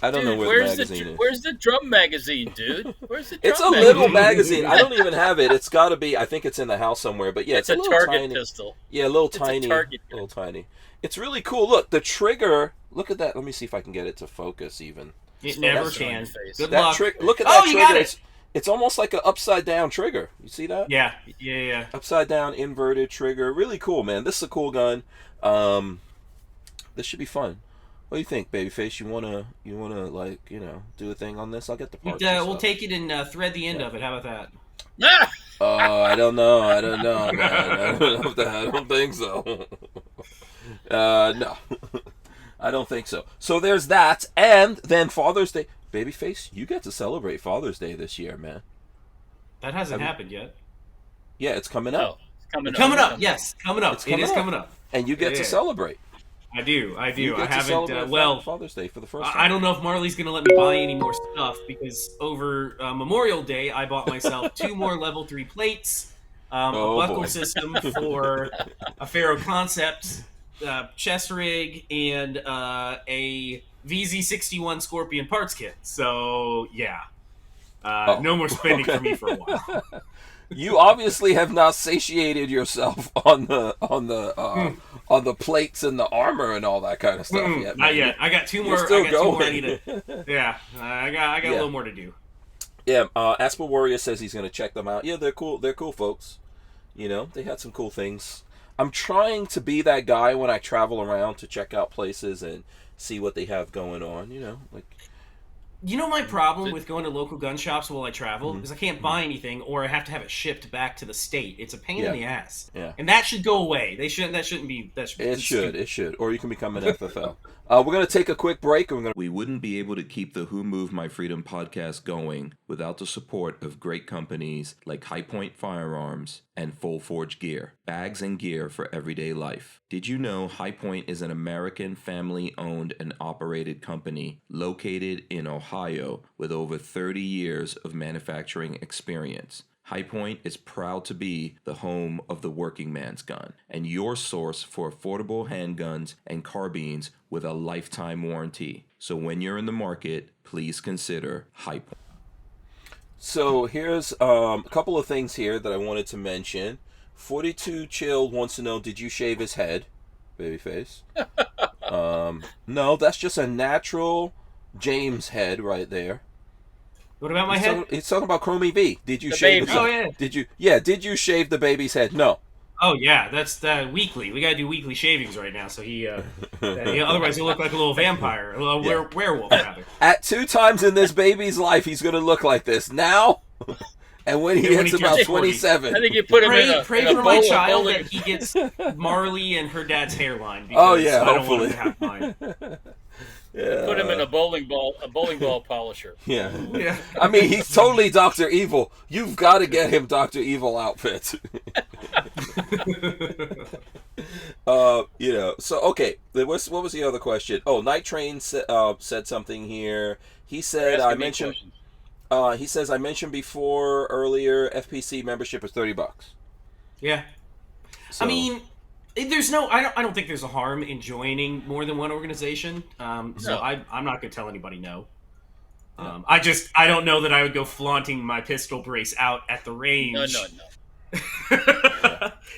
I don't know where the magazine is. Where's the drum magazine, dude? Where's the drum It's a little magazine. I don't even have it. It's got to be. I think it's in the house somewhere. But yeah, it's a little target tiny pistol. Yeah, a little It's tiny. a target gun. Little tiny. It's really cool. Look, the trigger. Look at that. Let me see if I can get it to focus even. It never can. Good That luck. look at that you trigger. got it. It's almost like an upside down trigger. You see that? Yeah. Upside down inverted trigger. Really cool, man. This is a cool gun. This should be fun. What do you think, Babyface? You wanna like, do a thing on this? I'll get the parts. We'll take it and thread the end of it. How about that? I don't know. I don't know, man. I don't think so. No. I don't think so. So there's that, and then Father's Day. Babyface, you get to celebrate Father's Day this year, man. That hasn't happened yet. Yeah, it's coming up. It's coming up. Yes, coming up. It is coming up. And you get to celebrate. I do. I You haven't. Father's Day for the first time. I don't know if Marley's going to let me buy any more stuff because over Memorial Day, I bought myself 2 more level 3 plates, a buckle system for a Faro Concept chest rig, and a VZ61 Scorpion parts kit. So yeah, no more spending for me for a while. You obviously have not satiated yourself on the plates and the armor and all that kind of stuff yet. Not yet. I got 2 more. You're still going. 2 more I need to. Yeah, I got a little more to do. Yeah, Asper Warrior says he's going to check them out. Yeah, they're cool. They're cool folks. They had some cool things. I'm trying to be that guy when I travel around to check out places and see what they have going on. My problem with going to local gun shops while I travel is I can't buy anything, or I have to have it shipped back to the state. It's a pain in the ass. Yeah. And that should go away. That shouldn't be. It should. Or you can become an FFL. We're going to take a quick break. We wouldn't be able to keep the Who Moved My Freedom podcast going without the support of great companies like High Point Firearms and Full Forge Gear, bags and gear for everyday life. Did you know High Point is an American family-owned and operated company located in Ohio with over 30 years of manufacturing experience? High Point is proud to be the home of the working man's gun and your source for affordable handguns and carbines with a lifetime warranty. So when you're in the market, please consider High Point. So here's a couple of things here that I wanted to mention. 42 Chill wants to know, did you shave his head, Babyface? No, that's just a natural James head right there. What about my head? He's talking about Chromie V. Did you shave? Oh yeah. Did you shave the baby's head? No. Oh yeah, that's weekly. We gotta do weekly shavings right now, so otherwise he'll look like a little vampire, a little werewolf rather. At 2 times in this baby's life, he's gonna look like this now, and when he hits about 27. I think you put him in a pray in a for my bowl- child bowling- that he gets Marley and her dad's hairline. Because I don't want him to have mine. Yeah. Put him in a bowling ball polisher. Yeah. Yeah. I mean, he's totally Dr. Evil. You've got to get him Dr. Evil outfit. So, okay. What was the other question? Oh, Night Train said something here. He said, I mentioned before earlier, FPC membership is $30. Yeah. So, I mean, I don't think there's a harm in joining more than one organization. So I'm not going to tell anybody no. I don't know that I would go flaunting my pistol brace out at the range. No.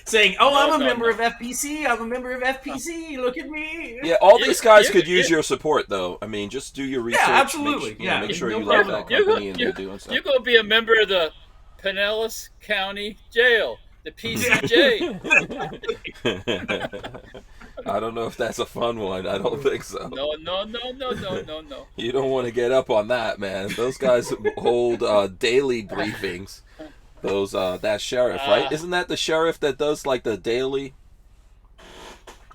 Saying, I'm a member of FPC. I'm a member of FPC. Look at me. Yeah, all these guys could use your support, though. I mean, just do your research. Yeah, absolutely. Make sure no you love problem. that company and they're doing stuff. You're going to be a member of the Pinellas County Jail, the PCJ. I don't know if that's a fun one. I don't think so. No. You don't want to get up on that, man. Those guys hold daily briefings. That sheriff, right? Isn't that the sheriff that does like the daily?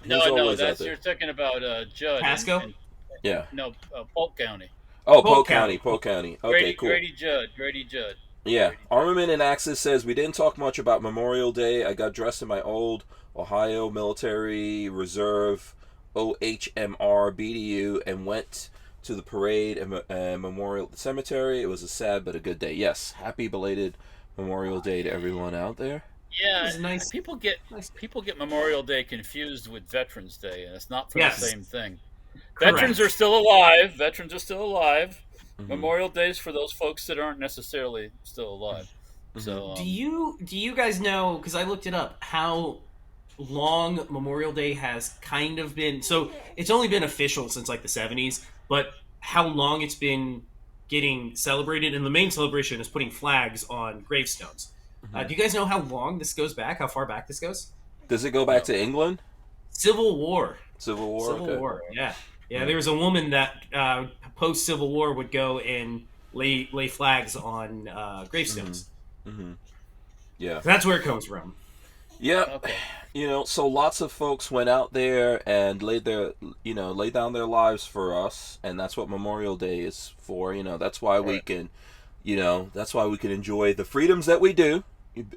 No, you're talking about Judd. Pasco? Yeah. No, Polk County. Oh, Polk County. Okay, Grady, cool. Grady Judd. Yeah. Armament and Axis says, we didn't talk much about Memorial Day. I got dressed in my old Ohio Military Reserve OHMR BDU and went to the parade and Memorial Cemetery. It was a sad but a good day. Yes. Happy belated Memorial Day to everyone out there. Yeah, nice. People get Memorial Day confused with Veterans Day, and it's not for the same thing. Correct. Veterans are still alive. Mm-hmm. Memorial Day is for those folks that aren't necessarily still alive. Mm-hmm. So, do you guys know? Because I looked it up. How long Memorial Day has kind of been? So it's only been official since like the 70s, but how long it's been getting celebrated? And the main celebration is putting flags on gravestones. Mm-hmm. Do you guys know how long this goes back? How far back this goes? Does it go back to England? Civil War. Civil War. Civil Okay. War. Yeah. There was a woman that post Civil War would go and lay flags on gravestones. Mm-hmm. Yeah. That's where it comes from. Yeah. Okay. So lots of folks went out there and laid down their lives for us, and that's what Memorial Day is for. That's why we can, that's why we can enjoy the freedoms that we do.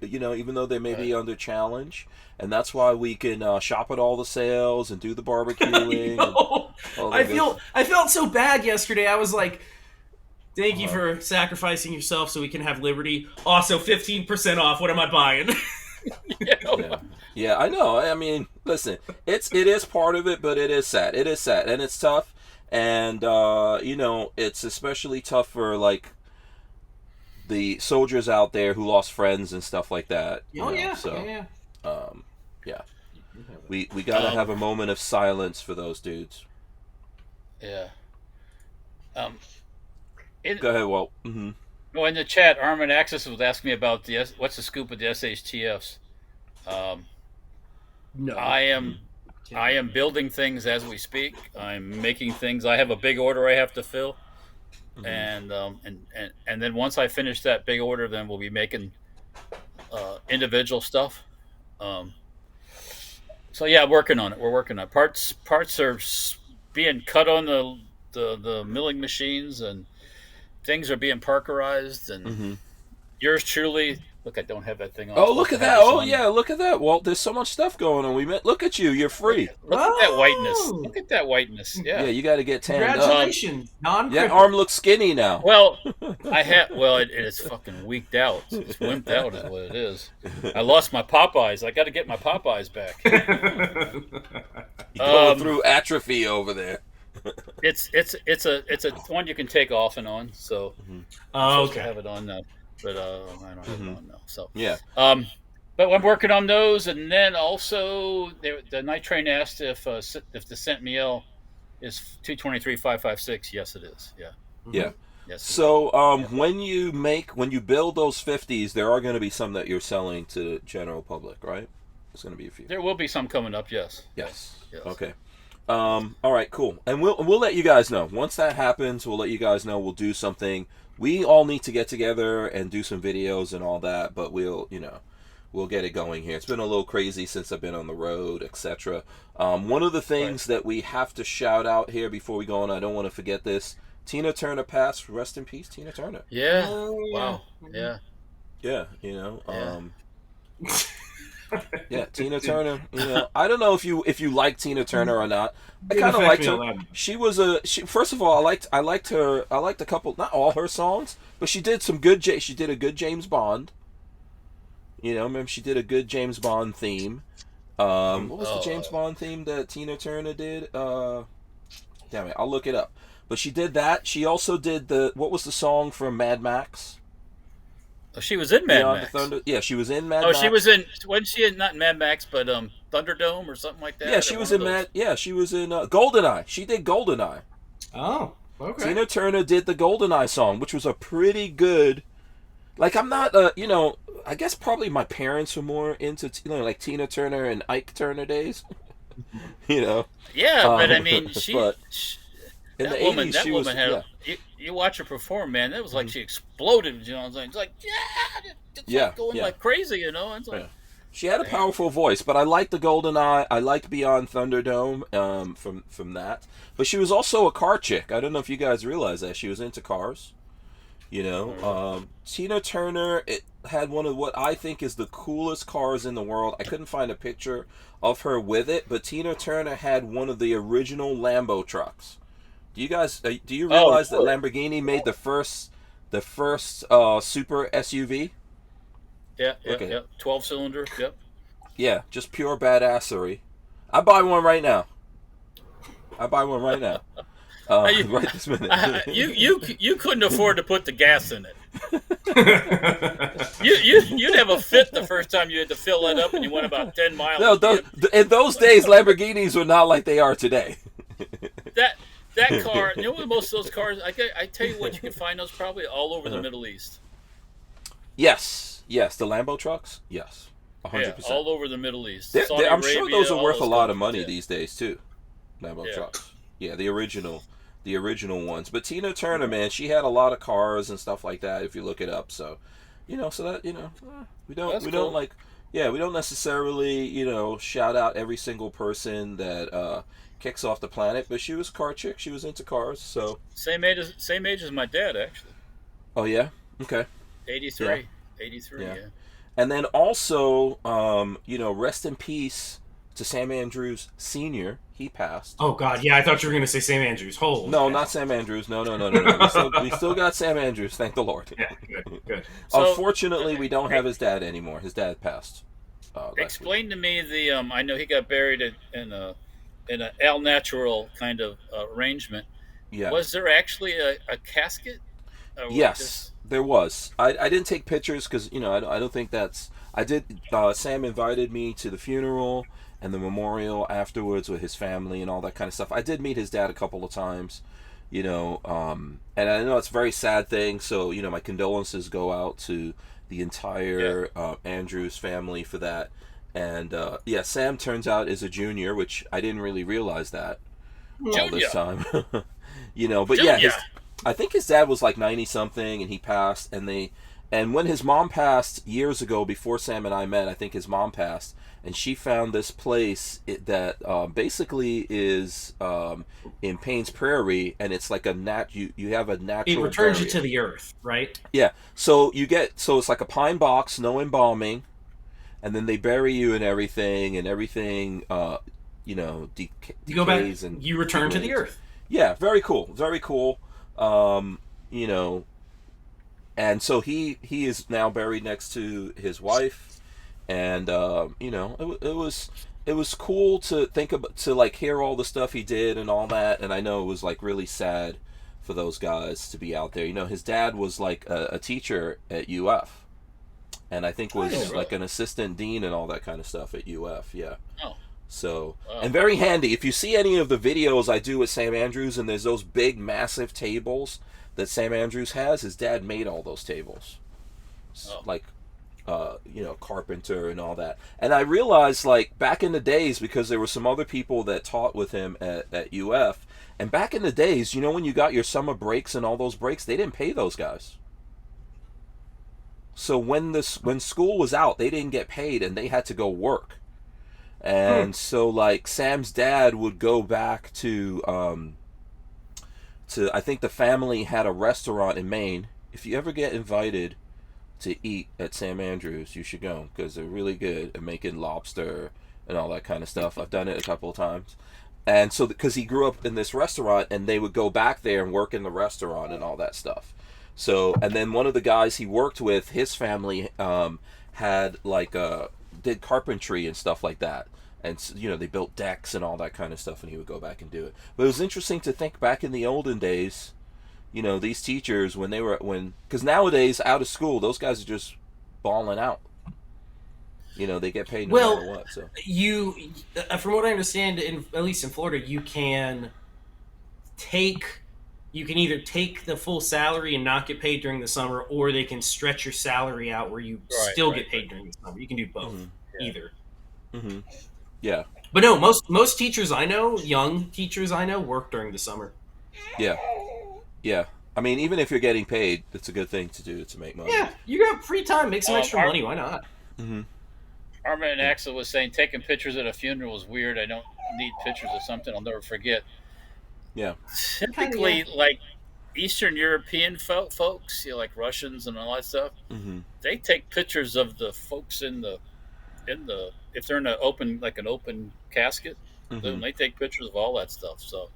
Even though they may be under challenge, and that's why we can shop at all the sales and do the barbecuing. I felt so bad yesterday. I was like, "Thank you for sacrificing yourself so we can have liberty." Also, 15% off. What am I buying? Yeah, I know. I mean, listen, it is part of it, but it is sad. It is sad, and it's tough, and it's especially tough for like the soldiers out there who lost friends and stuff like that. We gotta have a moment of silence for those dudes. Yeah. Go ahead, Walt. Mm-hmm. Well, in the chat, Armament Axis was asking me about what's the scoop with the SHTFs. No. I am building things as we speak. I'm making things. I have a big order I have to fill. Mm-hmm. And then once I finish that big order, then we'll be making individual stuff. So yeah, working on it. We're working on it. Parts are being cut on the milling machines, and things are being parkerized. And yours truly. Look, I don't have that thing on. Oh, look at that! Oh, yeah, look at that, Walt. There's so much stuff going on. Look at you. You're free. Look at that whiteness. Look at that whiteness. Yeah. Yeah, you got to get tanned up. Congratulations, That arm looks skinny now. Well, it is fucking weaked out. It's wimped out, is what it is. I lost my Popeyes. I got to get my Popeyes back. You're going through atrophy over there. It's a one you can take off and on. So, I'm supposed to have it on now. But I don't have it on now. So yeah. But I'm working on those, and then also the night train asked if the Centmiel is 223.556. Yes, it is. Yeah. Yeah. Yes. So when you build those 50s, there are going to be some that you're selling to general public, right? There's going to be a few. There will be some coming up. Yes. Yes. Okay. All right. Cool. And we'll let you guys know once that happens. We'll let you guys know. We'll do something. We all need to get together and do some videos and all that, but we'll get it going here. It's been a little crazy since I've been on the road, etc. One of the things that we have to shout out here before we go on, I don't want to forget this. Tina Turner passed. Rest in peace, Tina Turner. Yeah. Wow. Yeah. Yeah. Yeah, Tina Turner. I don't know if you like Tina Turner or not. I kind of liked her. First of all, I liked her. I liked a couple, not all her songs, but she did some good. She did a good James Bond. Remember she did a good James Bond theme. What was the James Bond theme that Tina Turner did? Damn it, I'll look it up. But she did that. She also did what was the song from Mad Max? Oh, she was in Mad Max. Yeah, she was in Mad Max. Oh, she was in. Wasn't she in not Mad Max, but Thunderdome or something like that? Yeah, she was in Mad. Yeah, she was in GoldenEye. She did GoldenEye. Oh, okay. Tina Turner did the GoldenEye song, which was a pretty good. Like, I'm not, I guess probably my parents were more into like Tina Turner and Ike Turner days. you know. Yeah, but I mean, But in the 80s, that she woman was, had. yeah. You watch her perform, man. That was like she exploded. You know, it's like it's Yeah, like going yeah. like crazy. You know, it's like. Yeah. She had a powerful voice, but I liked the Golden Eye. I liked Beyond Thunderdome from that. But she was also a car chick. I don't know if you guys realize that. She was into cars. You know, Tina Turner had one of what I think is the coolest cars in the world. I couldn't find a picture of her with it, but Tina Turner had one of the original Lambo trucks. Do you guys do you realize that Lamborghini made the first super SUV? Yeah, Okay. yeah. 12-cylinder. Yep. Yeah, just pure badassery. I buy one right now. Right this minute. You couldn't afford to put the gas in it. You'd have a fit the first time you had to fill it up, and you went about 10 miles. No, in those days, Lamborghinis were not like they are today. That car, you know what most of those cars, I tell you what, you can find those probably all over the Middle East. Yes, the Lambo trucks, yes, 100%. Yeah, all over the Middle East. I'm sure those are worth a lot of money yeah. these days too. Lambo trucks, yeah, the original ones. But Tina Turner, man, she had a lot of cars and stuff like that. If you look it up, so we don't necessarily shout out every single person that kicks off the planet, but she was a car chick. She was into cars, so same age as my dad, actually. Oh yeah, okay. 83, yeah. 83, yeah. And then also, rest in peace to Sam Andrews Sr. He passed. Oh God, yeah, I thought you were going to say Sam Andrews. Holy no, not Sam Andrews. No. We still got Sam Andrews. Thank the Lord. Yeah, good. So, unfortunately, we don't have his dad anymore. His dad passed. Explain to me the. I know he got buried in an al natural kind of arrangement. Yeah. Was there actually a casket? Yes, there was. I didn't take pictures because I don't think that's. I did. Sam invited me to the funeral and the memorial afterwards with his family and all that kind of stuff. I did meet his dad a couple of times, and I know it's a very sad thing. So my condolences go out to the entire Andrews family for that. And Sam turns out is a junior, which I didn't really realize that all this time. But Junior. I think his dad was like 90 something, and he passed. And when his mom passed years ago, before Sam and I met, I think his mom passed, and she found this place that basically is in Payne's Prairie, and it's like you have a natural. It returns barrier. you to the earth, right? Yeah. So it's like a pine box, no embalming. And then they bury you and everything, you go back, and you return to the earth. Yeah, very cool, very cool. And so he is now buried next to his wife, and it was cool to think about, to like hear all the stuff he did and all that, and I know it was like really sad for those guys to be out there. His dad was like a teacher at UF. And I think was like an assistant dean and all that kind of stuff at UF, yeah. Oh. So, and very handy. If you see any of the videos I do with Sam Andrews, and there's those big, massive tables that Sam Andrews has, his dad made all those tables. Like, carpenter and all that. And I realized, like, back in the days, because there were some other people that taught with him at UF, and back in the days, when you got your summer breaks and all those breaks, they didn't pay those guys. So when school was out, they didn't get paid and they had to go work. And so like Sam's dad would go back to I think the family had a restaurant in Maine. If you ever get invited to eat at Sam Andrews, you should go because they're really good at making lobster and all that kind of stuff. I've done it a couple of times. And so because he grew up in this restaurant, and they would go back there and work in the restaurant and all that stuff. So, and then one of the guys he worked with, his family had like did carpentry and stuff like that, and they built decks and all that kind of stuff, and he would go back and do it. But it was interesting to think back in the olden days, these teachers because nowadays out of school, those guys are just balling out. They get paid no matter what. So from what I understand, at least in Florida, you can either take the full salary and not get paid during the summer, or they can stretch your salary out where you still get paid during the summer. You can do both, either. Mm-hmm. Yeah. But no, most teachers I know, young teachers I know, work during the summer. Yeah. Yeah. I mean, even if you're getting paid, it's a good thing to do to make money. Yeah, you got free time, make some extra money. Why not? Mm-hmm. Armin and Axel was saying taking pictures at a funeral is weird. I don't need pictures of something I'll never forget. Yeah. Typically, like Eastern European folks, like Russians and all that stuff, they take pictures of the folks in the if they're in an open casket, then they take pictures of all that stuff. So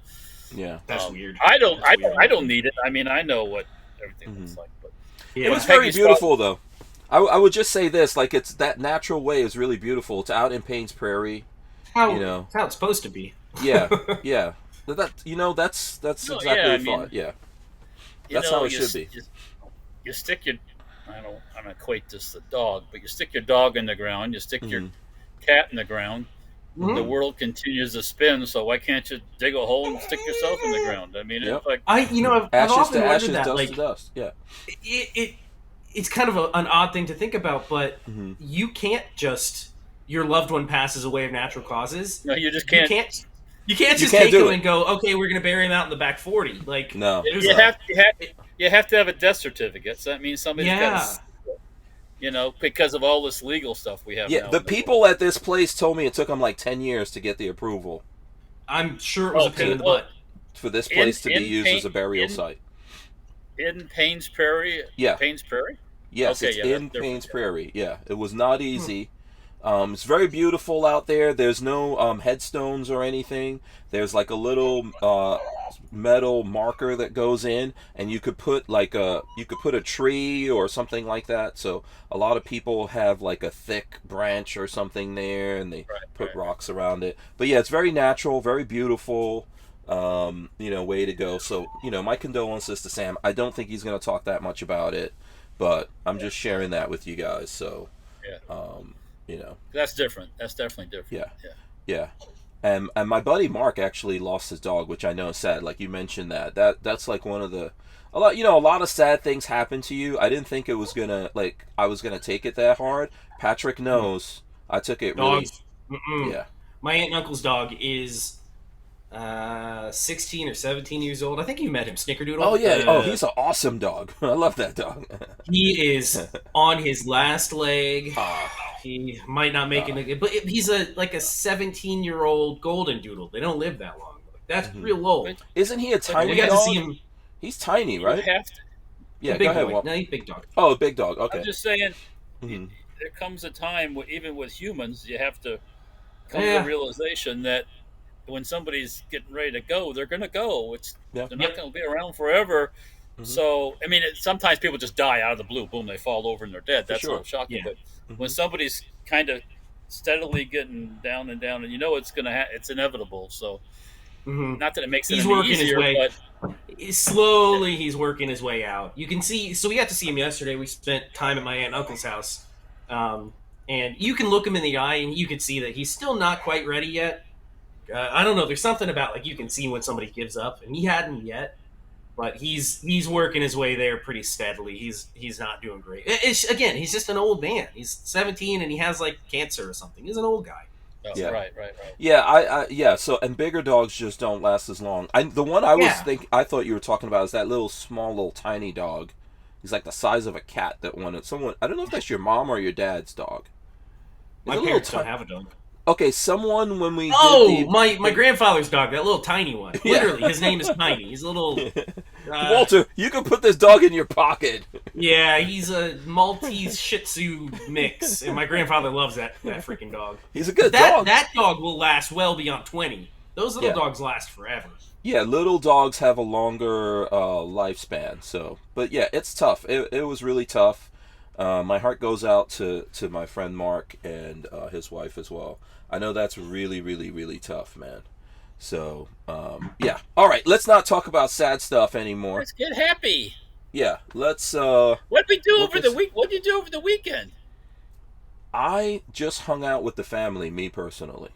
yeah, that's weird. I don't need it. I mean, I know what everything looks like, but it was very beautiful though. I would just say this, like, it's that natural way is really beautiful. It's out in Payne's Prairie. It's how it's supposed to be. Yeah, yeah. That's exactly the thought. Yeah, that's how it should be. You stick your, I don't equate this to dog, but you stick your dog in the ground, you stick your cat in the ground. The world continues to spin, so why can't you dig a hole and stick yourself in the ground? I mean, it's like I've ashes often to wondered ashes, that, dust like, to dust. Yeah, it's kind of an odd thing to think about, but you can't just your loved one passes away of natural causes. No, you just can't. You can't just take him and go, okay, we're going to bury him out in the back 40. Like, no, you have to have a death certificate. So that means somebody's got to, because of all this legal stuff we have. Yeah, now the people at this place told me it took them like 10 years to get the approval. I'm sure it was a pain in the butt for this place to be used as a burial site. In Payne's Prairie? Yeah. Payne's Prairie? Yes, it's in Payne's Prairie. Yeah, it was not easy. It's very beautiful out there. There's no headstones or anything. There's like a little metal marker that goes in, and you could put a tree or something like that. So a lot of people have like a thick branch or something there, and they put rocks around it. But yeah, it's very natural, very beautiful. Way to go. So my condolences to Sam. I don't think he's going to talk that much about it, but I'm just sharing that with you guys. So that's different. That's definitely different. Yeah. And my buddy Mark actually lost his dog, which I know is sad. Like you mentioned that's like one of the a lot of sad things happen to you. I didn't think it was gonna I was gonna take it that hard. Patrick knows I took it really. Yeah. My aunt and uncle's dog is 16 or 17 years old. I think you met him, Snickerdoodle. Oh yeah. He's an awesome dog. I love that dog. He is on his last leg. He might not make it, but he's a 17-year-old golden doodle. They don't live that long. That's real old. Isn't he a tiny dog? We got to see him. He's tiny, right? You have to. Yeah, big go ahead, boy. Walt. No, he's a big dog. Oh, a big dog. Okay. I'm just saying, there comes a time, even with humans, you have to come to the realization that when somebody's getting ready to go, they're going to go. They're not going to be around forever. So, I mean, sometimes people just die out of the blue. Boom, they fall over and they're dead. That's a little shocking. Yeah. But when somebody's kind of steadily getting down and down, and it's inevitable. So, not that it makes it easier, but slowly he's working his way out. You can see. So we got to see him yesterday. We spent time at my aunt and uncle's house, and you can look him in the eye, and you can see that he's still not quite ready yet. I don't know. There's something about you can see when somebody gives up, and he hadn't yet. But he's working his way there pretty steadily. He's not doing great. He's just an old man. He's 17 and he has cancer or something. He's an old guy. Oh, yeah. Right. Yeah, So and bigger dogs just don't last as long. The one I thought you were talking about is that little tiny dog. He's like the size of a cat that wanted someone. I don't know if that's your mom or your dad's dog. My parents don't have a dog. Okay, someone when we my grandfather's dog, that little tiny one. Literally, his name is Tiny. He's a little Walter, you can put this dog in your pocket. Yeah, he's a Maltese Shih Tzu mix, and my grandfather loves that freaking dog. He's a good dog. That dog will last well beyond 20. Those little dogs last forever. Yeah, little dogs have a longer lifespan. So, but yeah, it's tough. It was really tough. My heart goes out to my friend Mark and his wife as well. I know that's really, really, really tough, man. So, yeah. All right, let's not talk about sad stuff anymore. Let's get happy. Yeah, let's. What did we do over the week? What did you do over the weekend? I just hung out with the family, me personally,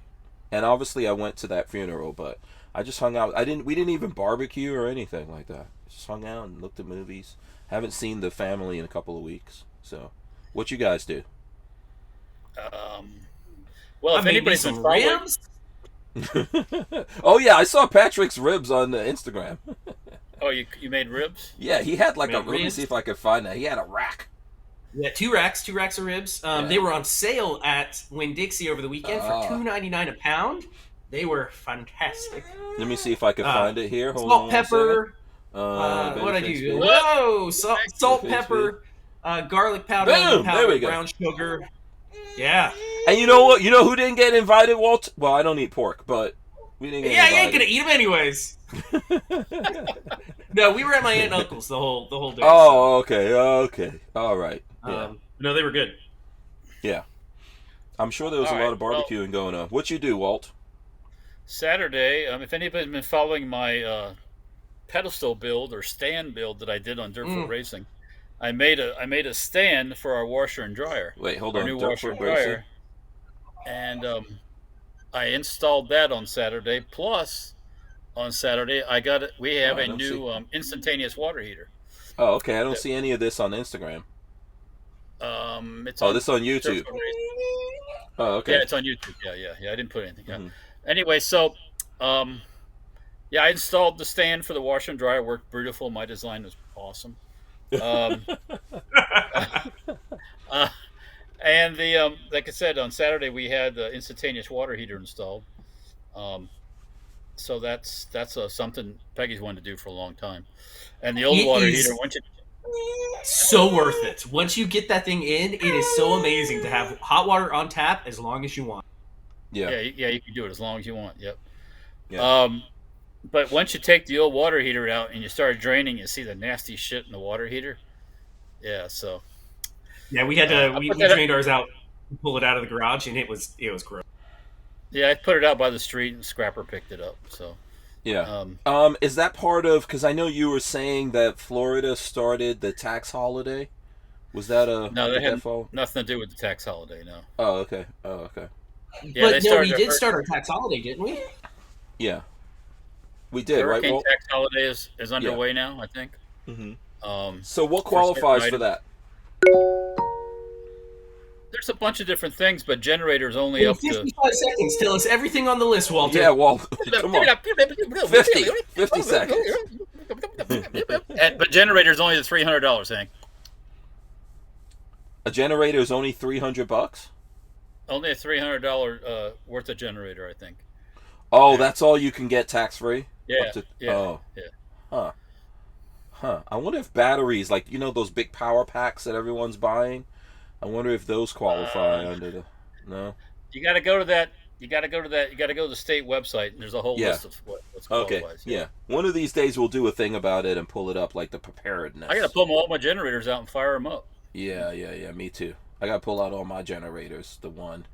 and obviously I went to that funeral, but I just hung out. We didn't even barbecue or anything like that. Just hung out and looked at movies. Haven't seen the family in a couple of weeks. So, what you guys do? Well, if anybody's been following, ribs, Oh yeah, I saw Patrick's ribs on Instagram. Oh, you made ribs? Yeah, he had like Man, let me ribs? see if I can find that. He had a rack. Yeah, two racks of ribs. They were on sale at Winn-Dixie over the weekend for $2.99 a pound. They were fantastic. Let me see if I can find it here. Hold Salt, on pepper. one What I second. do? Whoa! Salt, BabyFace, pepper, garlic powder, Boom! There we go. brown sugar. Yeah. And you know what? You know who didn't get invited, Walt? Well, I don't eat pork, but we didn't get Yeah, you invited. ain't gonna eat them anyways. No, we were at my aunt and uncle's the whole day. Oh, okay. All right. Yeah. No, they were good. Yeah. I'm sure there was a All lot right, of barbecuing going on. What you do, Walt? Saturday, if anybody's been following my pedestal build or stand build that I did on Dirtfoot Racing, I made a stand for our washer and dryer. Wait, hold Our on. new Dirtfoot washer and Racing? dryer. And I installed that on Saturday. Plus, on Saturday, we have a new instantaneous water heater. Oh, okay. I don't see any of this on Instagram. It's this on YouTube. Dirtfoot Racing. Oh, okay. Yeah, it's on YouTube. Yeah. I didn't put anything. Yeah. Anyway, so I installed the stand for the washer and dryer. Worked beautiful. My design was awesome. And the like I said, on Saturday we had the instantaneous water heater installed. So that's something Peggy's wanted to do for a long time. And the old water heater, once you so worth it. Once you get that thing in, it is so amazing to have hot water on tap as long as you want. Yeah. you can do it as long as you want. Yep. Yeah. But once you take the old water heater out and you start draining, you see the nasty shit in the water heater. Yeah, so. Yeah, we had to we drained ours out, pull it out of the garage, and it was gross. Yeah, I put it out by the street and Scrapper picked it up. So. Yeah. Is that part of? Because I know you were saying that Florida started the tax holiday. Was that no? That had fall? nothing to do with the tax holiday. No. Oh, okay. Yeah, but no, we did start our tax holiday, didn't we? Yeah. We did, the right? Hurricane Walt? tax holiday is underway now, I think. Mm-hmm. So what qualifies for that? There's a bunch of different things, but generators only up 55 to seconds. Tell us everything on the list, Walter. Yeah, Walt. Come on. 50 seconds. But generators only the $300, Hank. A generator is only $300. Only a $300 worth of generator, I think. Oh, that's all you can get tax free. Yeah. Oh. Yeah. Huh. I wonder if batteries, like those big power packs that everyone's buying. I wonder if those qualify under the. No. You got to go to that. You got to go to the state website, and there's a whole list of what's qualifies. Okay. Yeah. One of these days we'll do a thing about it and pull it up, like the preparedness. I got to pull all my generators out and fire them up. Yeah. Me too. I got to pull out all my generators. The one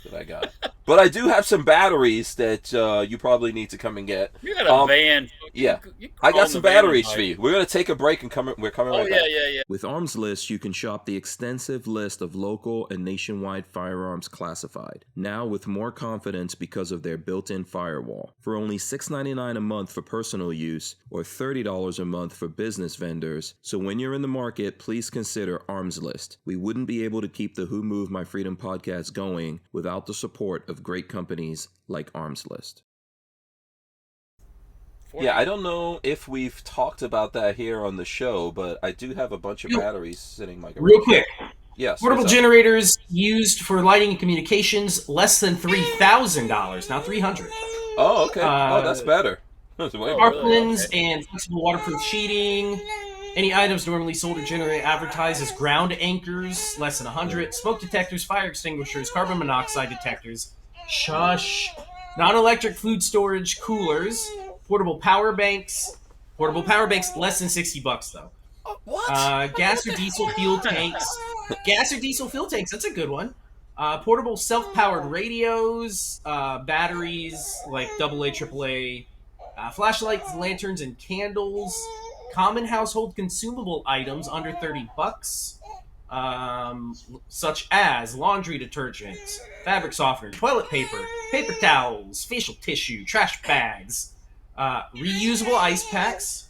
that I got. But I do have some batteries that you probably need to come and get. You got a van. Yeah. I got some batteries for you. We're going to take a break and we're coming right back. Yeah. With Armslist, you can shop the extensive list of local and nationwide firearms classified, now with more confidence because of their built-in firewall. For only $6.99 a month for personal use, or $30 a month for business vendors. So when you're in the market, please consider Armslist. We wouldn't be able to keep the Who Moved My Freedom podcast going without the support of great companies like Armslist. Yeah, I don't know if we've talked about that here on the show, but I do have a bunch of batteries sitting in my garage. Real quick. Yes. Portable generators used for lighting and communications, less than $3,000, not $300. Oh, okay. That's better. Tarpaulins and flexible waterproof sheeting. Any items normally sold or generally advertised as ground anchors, less than $100. Smoke detectors, fire extinguishers, carbon monoxide detectors. Shush. Non-electric food storage coolers. Portable power banks, less than $60 though. What? Gas or diesel fuel tanks. That's a good one. Portable self-powered radios, batteries like AA, AAA, flashlights, lanterns, and candles. Common household consumable items under $30, such as laundry detergent, fabric softener, toilet paper, paper towels, facial tissue, trash bags. Reusable ice packs,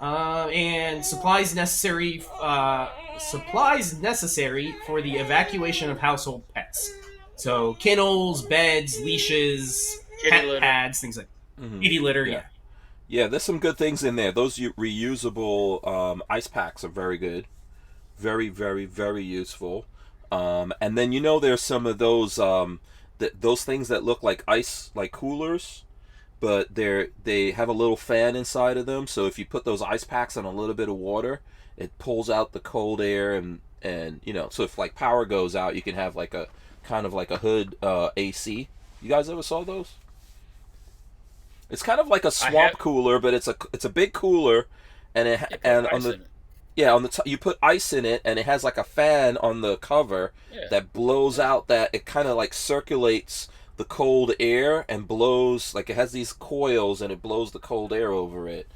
and supplies necessary for the evacuation of household pets. So kennels, beds, leashes, pet litter. pads, things like kitty litter. Yeah. Yeah, there's some good things in there. Those reusable ice packs are very good. Very, very, very useful. And then there's some of those those things that look like ice, like coolers, but they have a little fan inside of them. So if you put those ice packs on a little bit of water, it pulls out the cold air, and so if like power goes out, you can have like a kind of like a hood AC. You guys ever saw those? It's kind of like a swamp cooler, but it's a big cooler, and on the top you put ice in it, and it has like a fan on the cover that blows out that it kind of like circulates the cold air and blows, like it has these coils and it blows the cold air over it,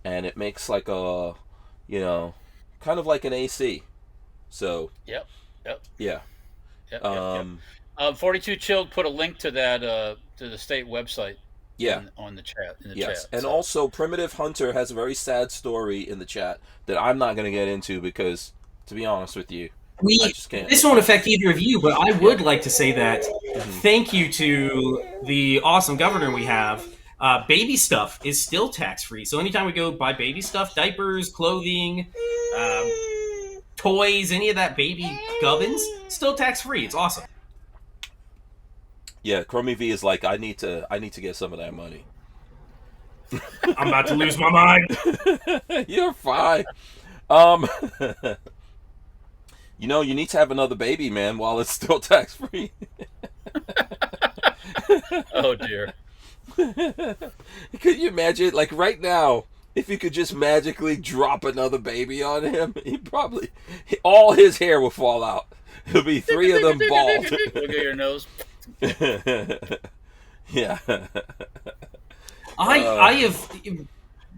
and it makes like a kind of like an AC. So Yep. Yeah. Yep. 42 Chilled put a link to that to the state website. Yeah. On the chat. In the yes. chat. And also, Primitive Hunter has a very sad story in the chat that I'm not going to get into because, to be honest with you, I just can't. This won't affect either of you, but I would like to say that thank you to the awesome governor we have. Baby stuff is still tax-free. So anytime we go buy baby stuff, diapers, clothing, toys, any of that baby gubbins, still tax-free. It's awesome. Yeah, Chromie V is like, I need to get some of that money. I'm about to lose my mind. You're fine. You need to have another baby, man, while it's still tax free. Oh dear. Could you imagine, like right now, if you could just magically drop another baby on him, all his hair will fall out. It'll be 3 of them bald. Look at your nose. Yeah. I have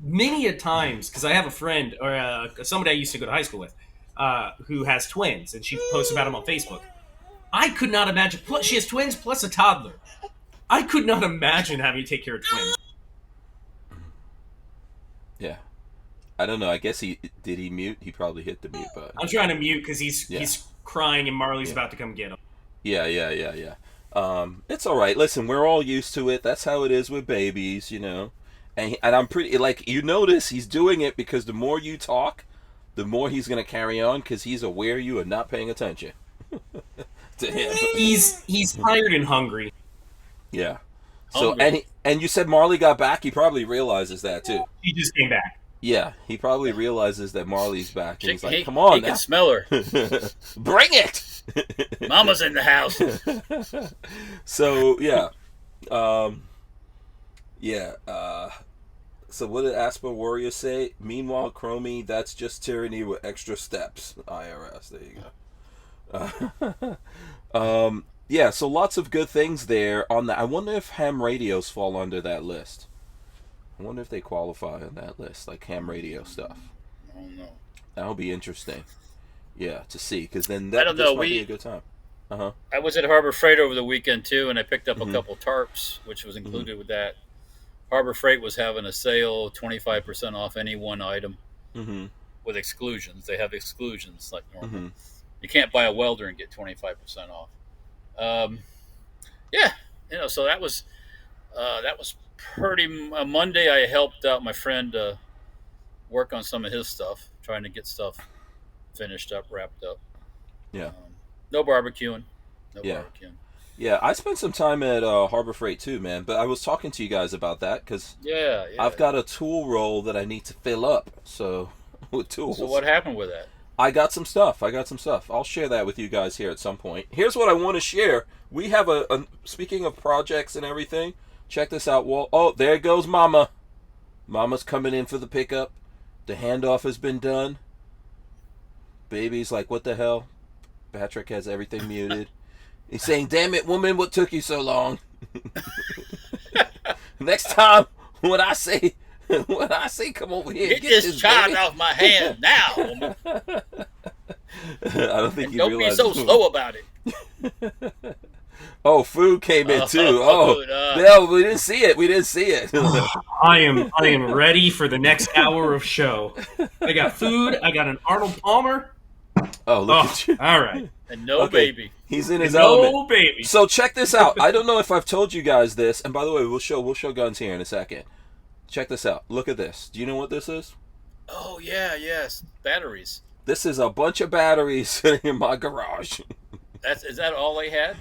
many a times, because I have a friend or somebody I used to go to high school with who has twins, and she posts about them on Facebook. I could not imagine. Plus, she has twins plus a toddler. I could not imagine having to take care of twins. Yeah. I don't know. I guess did he mute? He probably hit the mute button. I'm trying to mute because he's crying and Marley's about to come get him. Yeah. It's all right. Listen, we're all used to it. That's how it is with babies, And I'm pretty you notice he's doing it because the more you talk, the more he's gonna carry on because he's aware you are not paying attention to him. He's tired and hungry. Yeah. So and you said Marley got back. He probably realizes that too. He just came back. Yeah, he probably realizes that Marley's back, and he's like, "Come on, he can smell her. Bring it." Mama's in the house. So so what did Asper Warrior say? Meanwhile, Chromie, that's just tyranny with extra steps. IRS. There you go. So lots of good things there on that. I wonder if ham radios fall under that list. I wonder if they qualify on that list, like ham radio stuff. I don't know. That'll be interesting. Yeah, to see, because then I don't know. might be a good time. I was at Harbor Freight over the weekend too, and I picked up a couple tarps, which was included with that. Harbor Freight was having a sale, 25% off any one item, with exclusions. They have exclusions like normal. You can't buy a welder and get 25% off. So that was pretty. Monday, I helped out my friend work on some of his stuff, trying to get stuff finished up, wrapped up. Yeah. No barbecuing. Yeah, I spent some time at Harbor Freight too, man. But I was talking to you guys about that because I've got a tool roll that I need to fill up. So with tools. So what happened with that? I got some stuff. I'll share that with you guys here at some point. Here's what I want to share. We have a speaking of projects and everything. Check this out, Walt. Oh, there goes Mama. Mama's coming in for the pickup. The handoff has been done. Baby's like, what the hell? Patrick has everything muted. He's saying, damn it, woman, what took you so long? Next time, when I say, come over here. Get this child off my hand now, woman. I don't think don't be so slow about it. Oh, food came in too. No, we didn't see it. I am ready for the next hour of show. I got food. I got an Arnold Palmer. Oh, look at you. All right. And no baby. He's in his no element. baby. So check this out. I don't know if I've told you guys this, and by the way, we'll show guns here in a second. Check this out. Look at this. Do you know what this is? Oh yeah, yes, batteries. This is a bunch of batteries sitting in my garage. Is that all they had?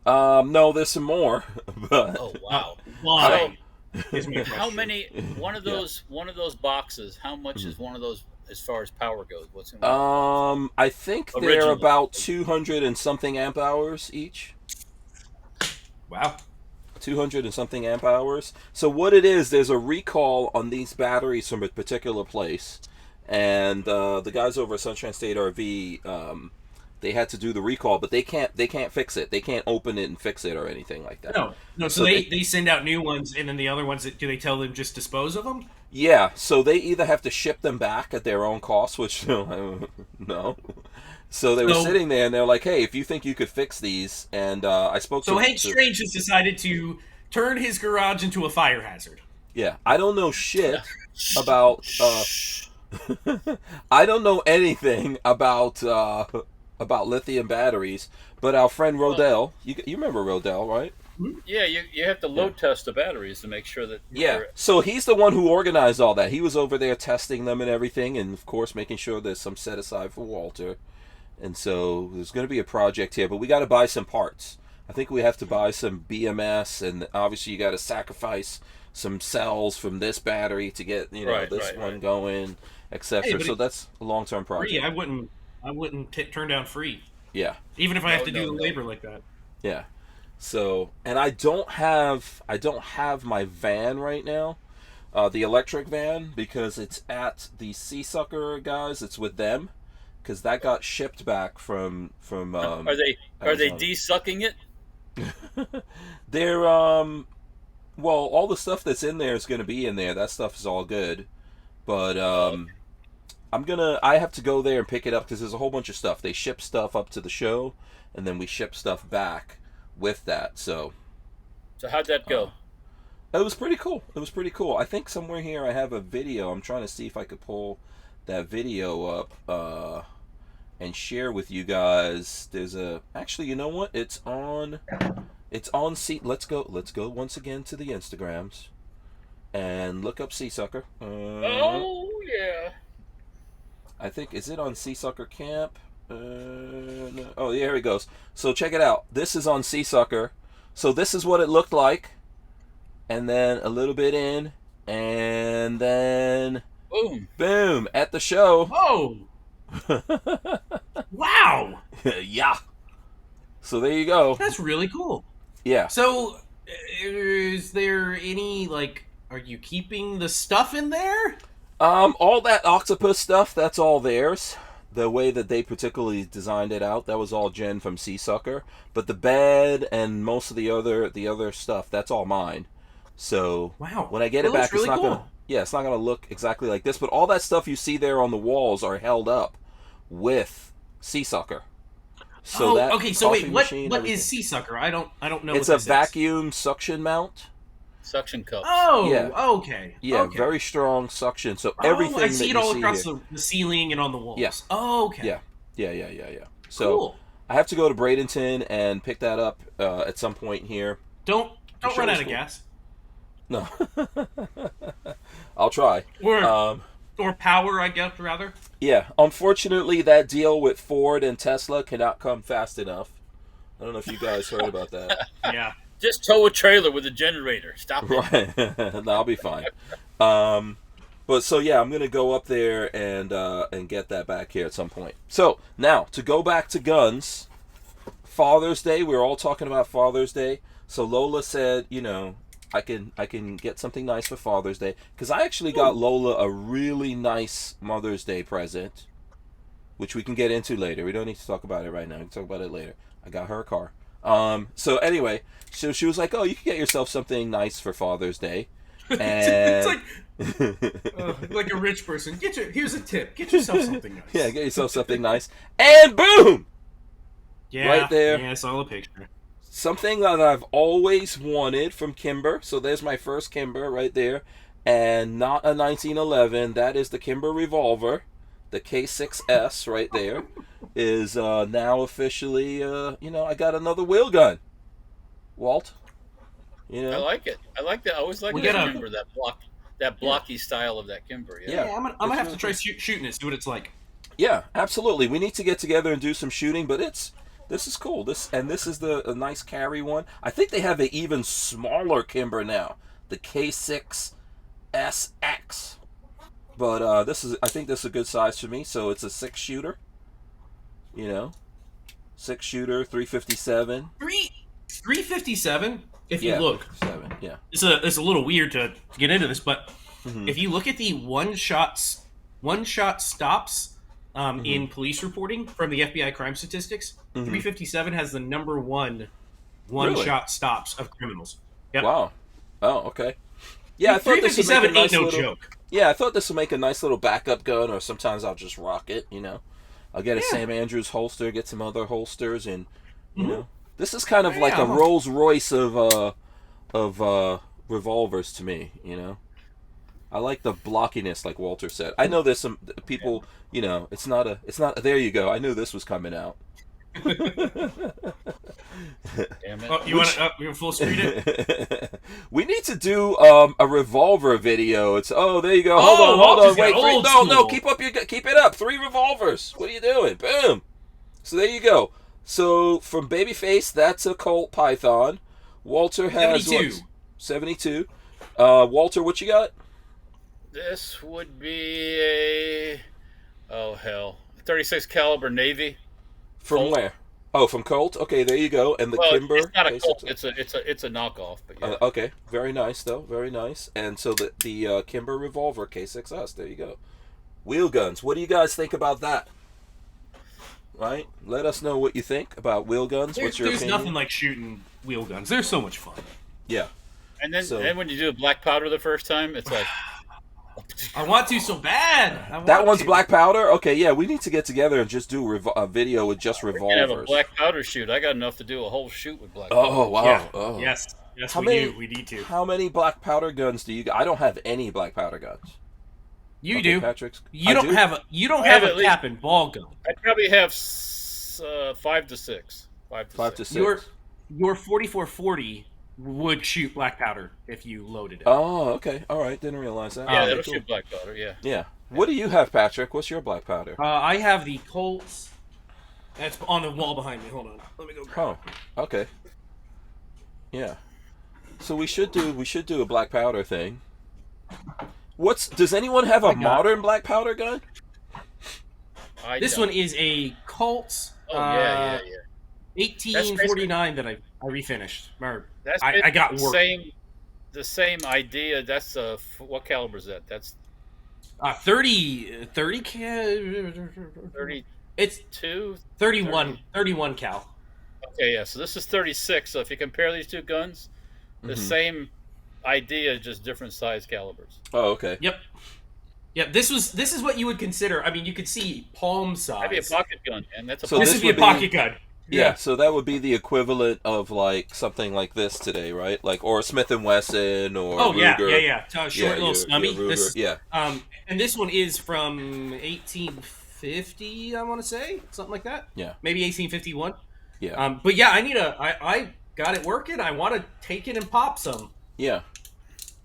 No, there's some more. But Oh wow. Why? How many? One of those boxes. How much is one of those as far as power goes? What's in one? I think they're Originally. about 200 and something amp hours each. Wow. 200 and something amp hours. So what it is, there's a recall on these batteries from a particular place, and the guys over at Sunshine State RV, they had to do the recall, but they can't fix it. They can't open it and fix it or anything like that. No. So they send out new ones, and then the other ones, do they tell them just dispose of them? Yeah, so they either have to ship them back at their own cost, which no. So they were sitting there, and they're like, "Hey, if you think you could fix these," and I spoke to. So Hank Strange has decided to turn his garage into a fire hazard. Yeah, I don't know shit about. I don't know anything about lithium batteries, but our friend Rodell, you remember Rodell, right? Yeah, you have to load test the batteries to make sure that. Yeah, so he's the one who organized all that. He was over there testing them and everything, and of course making sure there's some set aside for Walter. And so there's going to be a project here, but we got to buy some parts. I think we have to buy some BMS, and obviously you got to sacrifice some cells from this battery to get this one going, etc. Hey, so that's a long-term project. Free, I wouldn't turn down free. Yeah. Even if I have to do the labor like that. Yeah. So, and I don't have my van right now, the electric van, because it's at the Seasucker guys. It's with them, because that got shipped back from. Are they de-sucking it? They're well, all the stuff that's in there is going to be in there. That stuff is all good, but I have to go there and pick it up because there's a whole bunch of stuff. They ship stuff up to the show, and then we ship stuff back with that. So how'd that go? It was pretty cool. I think somewhere here I have a video. I'm trying to see if I could pull that video up and share with you guys. Actually, you know what? It's on Let's go once again to the Instagrams and look up Seasucker. Oh yeah. I think, is it on Seasucker Camp? No. Oh, yeah, here it goes. So check it out. This is on Seasucker. So this is what it looked like. And then a little bit in. And then... Boom. At the show. Oh! Wow! Yeah. So there you go. That's really cool. Yeah. So, is there any, are you keeping the stuff in there? All that octopus stuff, that's all theirs. The way that they particularly designed it out, that was all Jen from Seasucker. But the bed and most of the other stuff, that's all mine. So wow, when I get it back, it's not gonna look exactly like this. But all that stuff you see there on the walls are held up with Seasucker. So okay. So wait, what everything. is Seasucker? I don't know. It's what a this vacuum suction mount. Suction cups. Oh, yeah. Okay. Yeah, okay. Very strong suction. So everything I see it all across here, the ceiling and on the walls. Yes. Oh, okay. Yeah. So cool. I have to go to Bradenton and pick that up at some point here. Don't run out of gas. No. I'll try. Or power, I guess, rather. Yeah. Unfortunately, that deal with Ford and Tesla cannot come fast enough. I don't know if you guys heard about that. Yeah. Just tow a trailer with a generator. Stop it. Right. I'll be fine. But so yeah, I'm gonna go up there and get that back here at some point. So now to go back to guns, Father's Day. We were all talking about Father's Day. So Lola said, I can get something nice for Father's Day, because I actually got Lola a really nice Mother's Day present, which we can get into later. We don't need to talk about it right now. We can talk about it later. I got her a car. So anyway, so she was like, "Oh, you can get yourself something nice for Father's Day," and it's like a rich person. Here's a tip. Get yourself something nice. Yeah, get yourself something nice, and boom, right there. Yeah, I saw the picture. Something that I've always wanted from Kimber. So there's my first Kimber right there, and not a 1911. That is the Kimber revolver. The K6S right there is now officially, I got another wheel gun. Walt, I like it. I like that. I always like that Kimber, that blocky style of that Kimber. Yeah, I'm gonna have to try shooting it, see what it's like. Yeah, absolutely. We need to get together and do some shooting, but this is cool. This is a nice carry one. I think they have an even smaller Kimber now, the K6SX. But I think this is a good size for me. So it's a 6-shooter. 6-shooter, 357. 357. If you look, 7, yeah. It's a little weird to get into this, but if you look at the one shot stops in police reporting from the FBI crime statistics, 357 has the number one shot stops of criminals. Yep. Wow. Oh, okay. Yeah, I thought this would make a nice ain't no joke. Yeah, I thought this would make a nice little backup gun, or sometimes I'll just rock it. I'll get a Sam Andrews holster, get some other holsters, and this is kind of like a Rolls Royce of revolvers to me. I like the blockiness, like Walter said. I know there's some people. It's not. There you go. I knew this was coming out. Damn it. Oh, you want full screen it? We need to do a revolver video. It's there you go. Hold on. Wait, no, keep it up. 3 revolvers. What are you doing? Boom. So there you go. So from BabyFace, that's a Colt Python. Walter has 72. Walter, what you got? This would be a 36 caliber Navy. From Colt. where? Oh, from Colt. Okay, there you go. And the Kimber. It's not a Colt. It's a knockoff. But yeah. Okay, very nice though. Very nice. And so the Kimber revolver K6S. There you go. Wheel guns. What do you guys think about that? Right. Let us know what you think about wheel guns. What's your opinion? There's nothing like shooting wheel guns. They're so much fun. Yeah. And then when you do a black powder the first time, it's like. I want to so bad. That one's black powder? Okay, yeah, we need to get together and just do a video with just revolvers. We can have a black powder shoot. I got enough to do a whole shoot with black powder. Oh, wow. Yeah. Oh. Yes, we need to. How many black powder guns do you got? I don't have any black powder guns. You do. Patrick's. You don't have a cap and ball gun. I probably have 5 to 6. 5 to 6. Your 4440 would shoot black powder if you loaded it. Oh, okay. All right. Didn't realize that. Yeah, that'll shoot black powder, yeah. Yeah. What do you have, Patrick? What's your black powder? I have the Colts. That's on the wall behind me. Hold on. Let me go grab it. Okay. Yeah. So we should do a black powder thing. Does anyone have a modern black powder gun? This one is a Colt. Yeah. 1849 that I refinished. That's I got work. The same idea. That's what caliber is that? That's 30 It's 31 cal. Okay, yeah. So this is 36. So if you compare these two guns, the same idea, just different size calibers. Oh, okay. Yep. This is what you would consider. I mean, you could see palm size. That'd be a pocket gun, and that's a. So this would be a pocket gun. Yeah, so that would be the equivalent of like something like this today, right? Like or a Smith & Wesson or Ruger. Yeah. Short little snubby. Ruger, and this one is from 1850, I want to say, something like that. Yeah. Maybe 1851. Yeah. But yeah, I got it working. I want to take it and pop some. Yeah.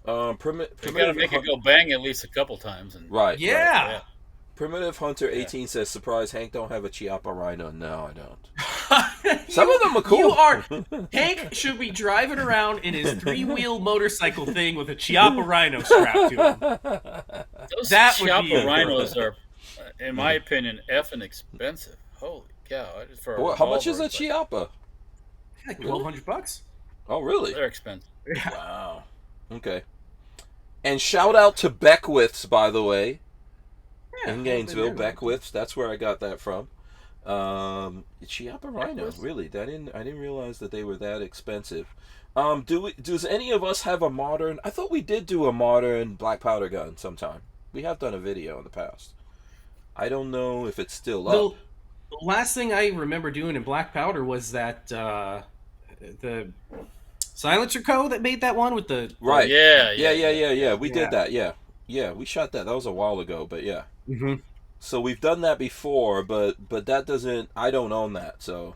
You gotta make it go bang at least a couple times. Right. Yeah. Right. Primitive Hunter 18 says, surprise, Hank don't have a Chiappa Rhino. No, I don't. Some of them are cool. Hank should be driving around in his 3-wheel motorcycle thing with a Chiappa Rhino strapped to him. Those Chiappa Rhinos are, in my opinion, effing expensive. Holy cow. How much is a Chiappa? Like $1,200. Oh, really? They're expensive. Wow. Okay. And shout out to Beckwiths, by the way. In Gainesville, Beckwiths. That's where I got that from. Chiappa Rhino, really? I didn't realize that they were that expensive. Does any of us have a modern? I thought we did do a modern black powder gun sometime. We have done a video in the past. I don't know if it's still up. The last thing I remember doing in black powder was that the Silencer Co. that made that one with the right. Yeah. We did that. Yeah, we shot that. That was a while ago, but yeah. Mm-hmm. So we've done that before, but that doesn't. I don't own that. So,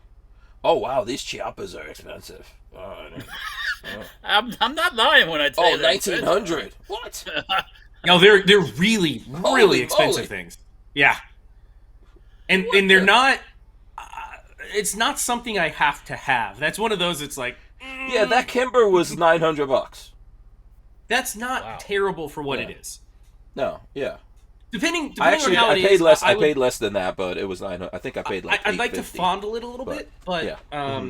oh wow, these Chiappas are expensive. I'm not lying when I tell you that. 1900. What? No, they're really Holy expensive moly. things. Yeah, and they're not. It's not something I have to have. That's one of those. It's like Yeah, that Kimber was $900. that's not terrible for what it is. No, yeah. Depending I on how it paid is, less. I I would- paid less than that, but it was 900. I think I paid like I'd like to $850. fondle it a little bit, but yeah.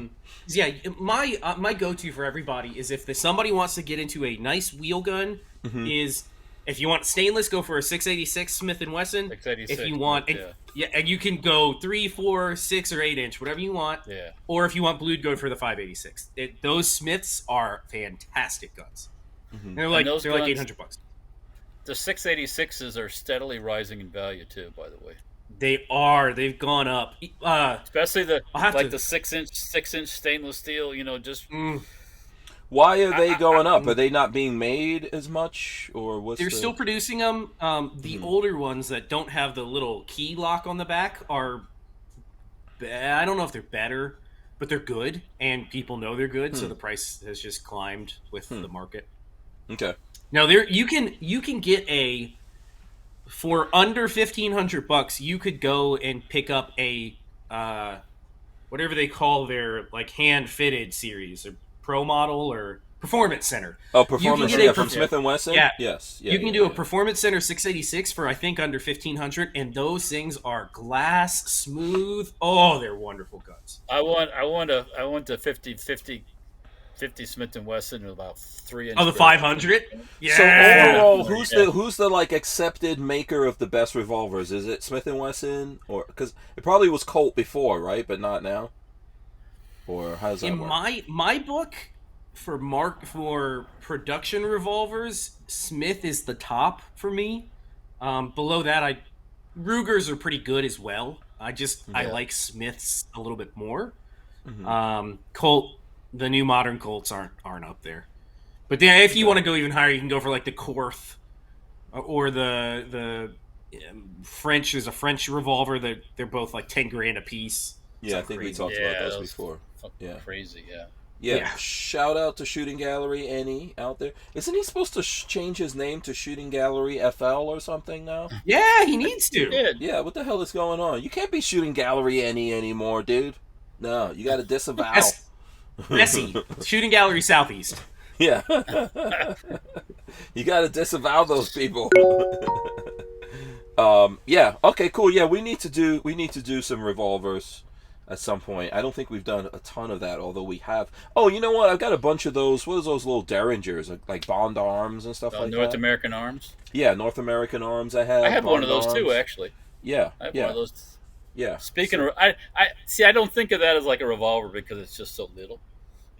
yeah, my go-to for everybody is if somebody wants to get into a nice wheel gun, is if you want stainless, go for a 686 Smith & Wesson. 686, If you want, yeah. and you can go 3, 4, 6, or 8 inch, whatever you want. Yeah. Or if you want blued, go for the 586. Those Smiths are fantastic guns. And they're like those like guns- $800. The 686s are steadily rising in value too. By the way, They are. They've gone up. especially the I'll have like to- the 6-inch stainless steel. You know, just Why are they going up? Are they not being made as much, or what's? They're still producing them. The older ones that don't have the little key lock on the back are. I don't know if they're better, but they're good, and people know they're good, so the price has just climbed with the market. Okay. Now you can get for under $1,500. You could go and pick up a whatever they call their like hand fitted series, or Pro Model or Performance Center. Oh, Performance, get a from Smith & Wesson? Yeah. Yes. You can do a Performance Center 686 for I think under $1,500, and those things are glass smooth. Oh, they're wonderful guns. I want the 50 Smith & Wesson with about 3 inch. Oh, the 500. Yeah. So overall, who's the like accepted maker of the best revolvers? Is it Smith & Wesson, or because it probably was Colt before, right? But not now. Or how does that In work? my book, for production revolvers, Smith is the top for me. Below that, Rugers are pretty good as well. I like Smiths a little bit more. Colt, the new modern Colts aren't up there. But then if you want to go even higher, you can go for like the Korth or the French. There's a French revolver that they're both like $10,000 a piece. Yeah, I think we talked about those before. Yeah. Crazy, yeah. Yeah, shout out to Shooting Gallery Annie out there. Isn't he supposed to change his name to Shooting Gallery FL or something now? Yeah, he needs to. Yeah, what the hell is going on? You can't be Shooting Gallery Annie anymore, dude. No, you got to disavow. Messy. Shooting Gallery Southeast. Yeah. You got to disavow those people. Yeah, okay, cool. Yeah, we need to do some revolvers at some point. I don't think we've done a ton of that, although we have. Oh, you know what? I've got a bunch of those. What are those little Derringers, like Bond Arms and stuff like North that? American Arms. Yeah, North American Arms. I have one of Bond those too, Arms. actually. Yeah, I have yeah, one of those. yeah. Speaking of, I see. I don't think of that as like a revolver because it's just so little.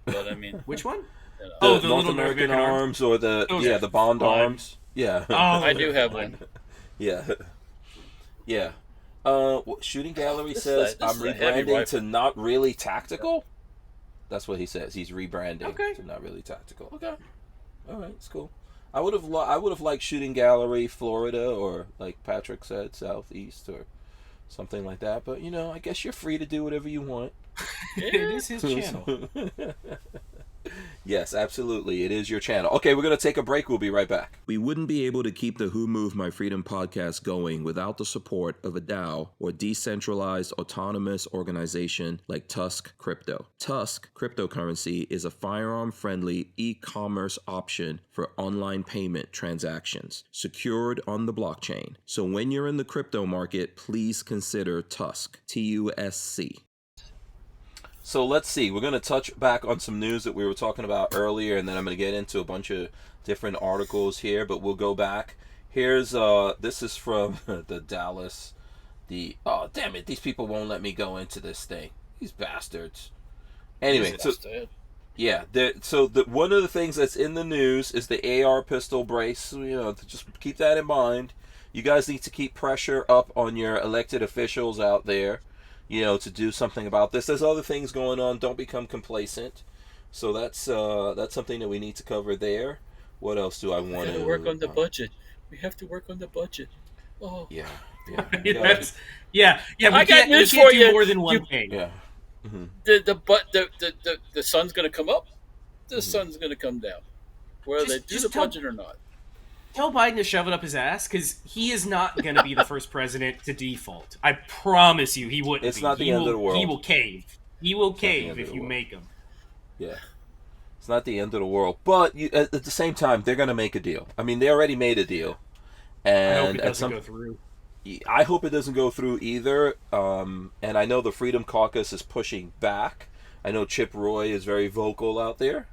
But I mean, Which one? you know, The the North little American Arms or the the Bond fun. Arms. Yeah. Oh, I do have one. Yeah. Yeah. Shooting Gallery This says, is a I'm heavy rebranding rifle. to Not Really Tactical. That's what he says. He's rebranding Okay. to Not Really Tactical. Okay. All right, it's cool. I would have liked Shooting Gallery Florida, or like Patrick said, Southeast or something like that. But you know, I guess you're free to do whatever you want. It is his channel. Yes, absolutely. It is your channel. Okay, we're going to take a break. We'll be right back. We wouldn't be able to keep the Who Moved My Freedom podcast going without the support of a DAO, or decentralized autonomous organization like TUSC Crypto. TUSC cryptocurrency is a firearm-friendly e-commerce option for online payment transactions, secured on the blockchain. So when you're in the crypto market, please consider TUSC, TUSC. So let's see. We're going to touch back on some news that we were talking about earlier, and then I'm going to get into a bunch of different articles here, but we'll go back. Here's, this is from the Dallas, oh, damn it, these people won't let me go into this thing. These bastards. Anyway, so, yeah, one of the things that's in the news is the AR pistol brace. You know, just keep that in mind. You guys need to keep pressure up on your elected officials out there, you know, to do something about this. There's other things going on. Don't become complacent. So that's something that we need to cover there. What else do I want to work on the budget? We have to work on the budget. Oh. Yeah. Yeah. We I got can't, news we can't for do you. more than one thing. Yeah. Mm-hmm. The sun's going to come up. The sun's going to come down, whether they do the budget or not. Tell Biden to shove it up his ass, because he is not going to be the first president to default. I promise you, he wouldn't. It's not the end of the world. He will cave. He will cave if you make him. Yeah. It's not the end of the world, but at the same time, they're going to make a deal. I mean, they already made a deal, and I hope it doesn't go through. I hope it doesn't go through either. And I know the Freedom Caucus is pushing back. I know Chip Roy is very vocal out there.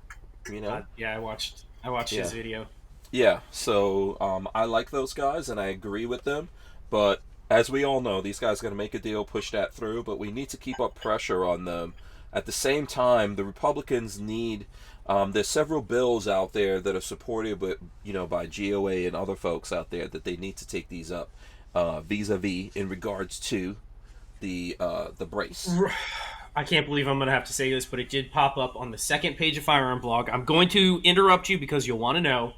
You know. Yeah, I watched his video. Yeah, so I like those guys and I agree with them, but as we all know, these guys are going to make a deal, push that through, but we need to keep up pressure on them. At the same time, the Republicans need. There's several bills out there that are supported, but by GOA and other folks out there that they need to take these up, vis-a-vis in regards to the brace. I can't believe I'm going to have to say this, but it did pop up on the second page of Firearm Blog. I'm going to interrupt you because you'll want to know.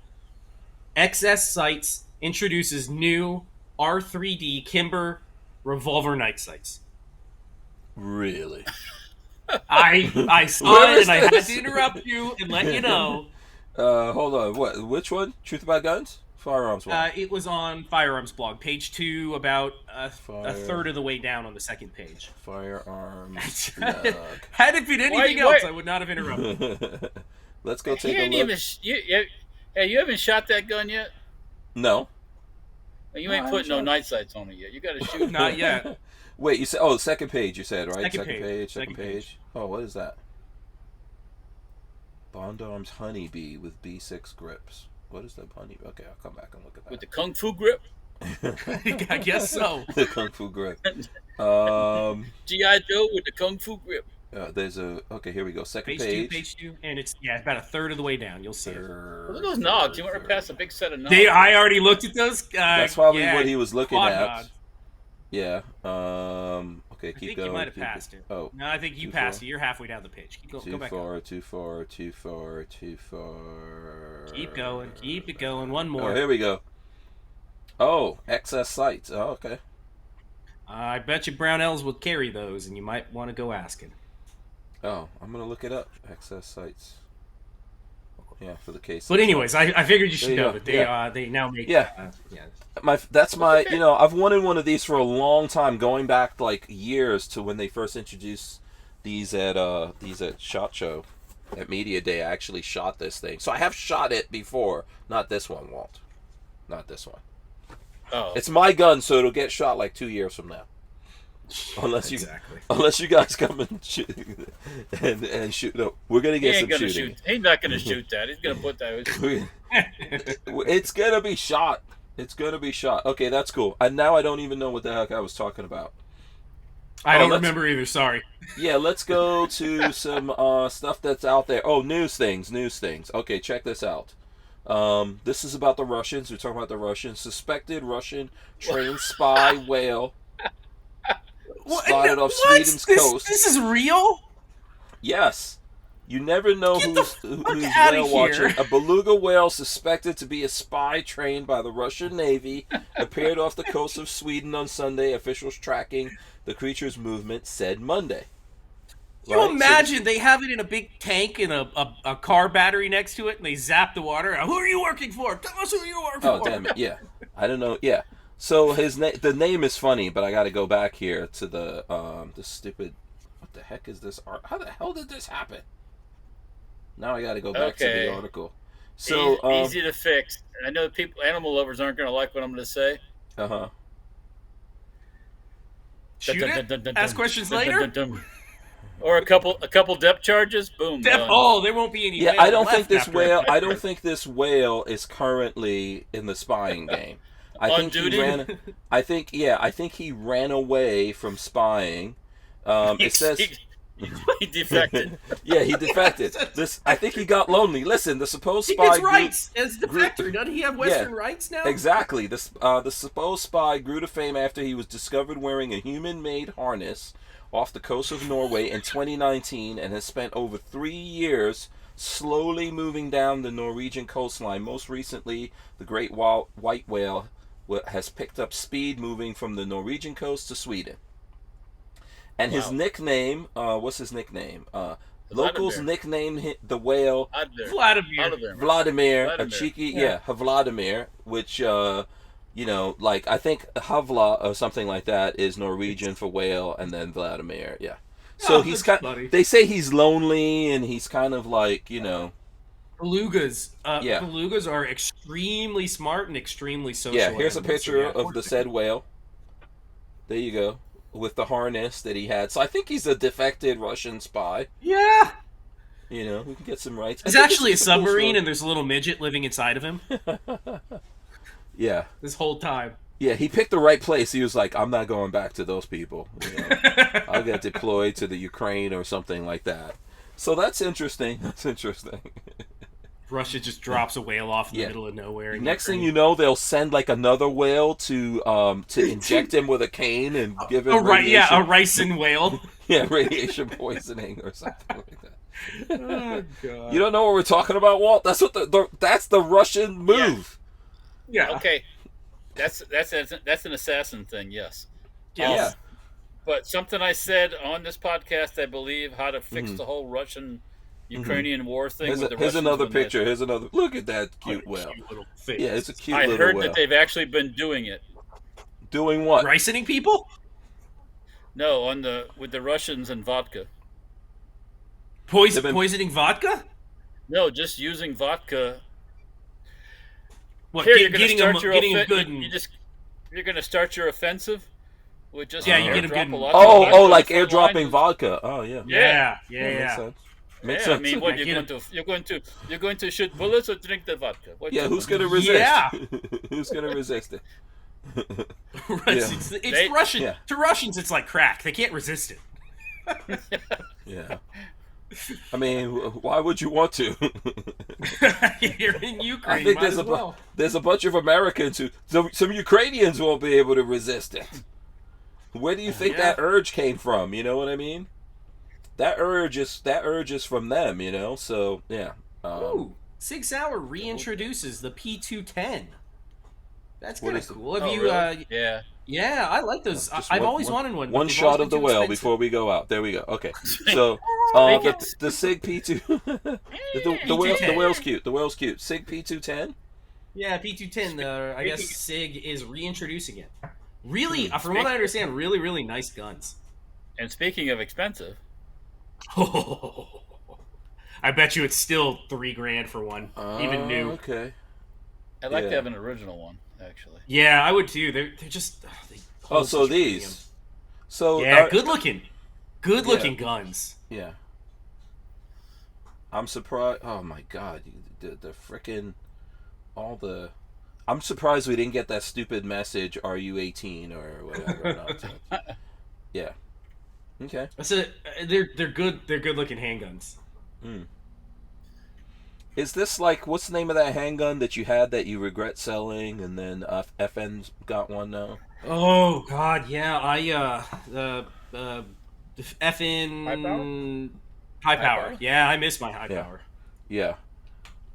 XS Sights introduces new R3D Kimber revolver night sights. Really? I saw it and I had to interrupt you and let you know. Hold on. What? Which one? Truth About Guns? Firearms Blog. It was on Firearms Blog, page 2, about a third of the way down on the second page. Firearms Blog. Had it been anything else, I would not have interrupted. Let's go take a look. You haven't shot that gun yet? No. You ain't putting no night sights on it yet. You got to shoot. Not yet. Wait, you said? Oh, second page. You said right? Second page. Oh, what is that? Barnauls Honeybee with B6 grips. What is that honeybee? Okay, I'll come back and look at that. With the Kung Fu grip? I guess so. The Kung Fu grip. G.I. Joe with the Kung Fu grip. Okay, here we go. Second page 2, and it's about a third of the way down. You'll see it. Look at those nods. You want to pass a big set of nods? I already looked at those. That's probably what he was looking at. Nod. Yeah. Okay, keep going. You might have passed it. Oh. No, I think you passed it. You're halfway down the page. Go back up. Too far. Keep going. Keep it going. One more. Oh, here we go. Oh, XS Sights. Oh, okay. I bet you Barnauls will carry those, and you might want to go asking. Oh, I'm going to look it up. XS Sights. Yeah, for the case. But anyways, I figured you should know that they now make... That's my... I've wanted one of these for a long time, going back like years to when they first introduced these at SHOT Show, at Media Day. I actually shot this thing. So I have shot it before. Not this one, Walt. Not this one. Oh. It's my gun, so it'll get shot like 2 years from now. Unless you guys come and shoot and shoot. No, we're gonna get some shooting. He's not gonna shoot that. He's gonna put that. It's gonna be shot. It's gonna be shot. Okay, that's cool. And now I don't even know what the heck I was talking about. I don't remember either. Sorry. Yeah, let's go to some stuff that's out there. Oh, news things. Okay, check this out. This is about the Russians. We're talking about the Russians. Suspected Russian trained spy whale spotted off Sweden's coast. This is real? Yes. You never know who's whale watching. A beluga whale suspected to be a spy trained by the Russian Navy appeared off the coast of Sweden on Sunday. Officials tracking the creature's movement said Monday. Can you imagine they have it in a big tank and a car battery next to it, and they zap the water? Who are you working for? Tell us who you work for. Oh, damn it, yeah. I don't know, yeah. So the name is funny, but I got to go back here to the stupid. What the heck is this art? How the hell did this happen? Now I got to go back to the article. So easy to fix. I know animal lovers aren't going to like what I'm going to say. Shoot it. Ask questions later. Or a couple depth charges. Boom. There won't be any. Yeah, I don't think this whale. I don't think this whale is currently in the spying game. I think he ran away from spying. It says he defected. Yeah, he defected. I think he got lonely. Listen, the supposed spy. He gets rights as defector. Doesn't he have Western rights now? Exactly. The supposed spy grew to fame after he was discovered wearing a human-made harness off the coast of Norway in 2019 and has spent over 3 years slowly moving down the Norwegian coastline. Most recently, the great white whale has picked up speed moving from the Norwegian coast to Sweden. And his Wow. nickname, what's his nickname? Locals nicknamed the whale Vladimir, a cheeky, Vladimir, which, you know, like, I think Havla or something like that is Norwegian for whale, and then Vladimir, yeah. So he's kind. They say he's lonely, and he's kind of like, you know. Belugas. Belugas are extremely smart and extremely social. Yeah, here's a animals, picture of the said whale. There you go. With the harness that he had. So I think he's a defected Russian spy. Yeah. You know, we can get some rights. It's actually a submarine, and there's a little midget living inside of him. Yeah. This whole time. Yeah, he picked the right place. He was like, I'm not going back to those people. You know, I'll get deployed to the Ukraine or something like that. So that's interesting. That's interesting. Russia just drops a whale off in the middle of nowhere. Next thing you know, they'll send like another whale to inject him with a cane and give him radiation. a ricin whale. Yeah, radiation poisoning or something like that. Oh God! You don't know what we're talking about, Walt? That's what that's the Russian move. Yeah. Okay. That's an assassin thing. Yes. Yeah. But something I said on this podcast, I believe, how to fix the whole Russian-Ukrainian war thing. Here's another picture. Here's another. Look at that cute whale. Cute little face. Yeah, it's a cute I little heard whale. that they've actually been doing it. Doing what? Ricening people? No, with the Russians and vodka. Poisoning vodka? No, just using vodka. What? Here, you're getting going a good. You're going to start your offensive with just you get a good. Like airdropping vodka. Oh yeah. Yeah. Makes sense. Makes I sense. mean, what you're going to shoot bullets or drink the vodka? Who's going to resist? Yeah. Who's going to resist it? It's Russian. Yeah. To Russians, it's like crack. They can't resist it. Yeah. I mean, why would you want to? You're in Ukraine. I think there's a bunch of Americans who some Ukrainians won't be able to resist it. Where do you think that urge came from? You know what I mean? That urge is from them. You know. So yeah. Sig Sauer reintroduces the P210. That's kind of cool. Have you? Really? Yeah. Yeah, I like those. I've always wanted one. One shot of the whale before we go out. There we go. Okay. So the Sig P2, the whale's cute. The whale's cute. Sig P210. Yeah, P210. I guess Sig is reintroducing it. Really, from what I understand, really, really nice guns. And speaking of expensive, I bet you it's still $3,000 for one, even new. Okay. I'd like to have an original one, actually. Yeah, I would too. They're just. So these. Premium. So good looking guns. Yeah. I'm surprised. Oh my God, the frickin' I'm surprised we didn't get that stupid message. Are you 18 or whatever? Yeah. Okay. So they're good. They're good looking handguns. Is this like, what's the name of that handgun that you had that you regret selling, and then FN's got one now? Oh God, yeah. The FN high power. Yeah, I miss my high power. Yeah.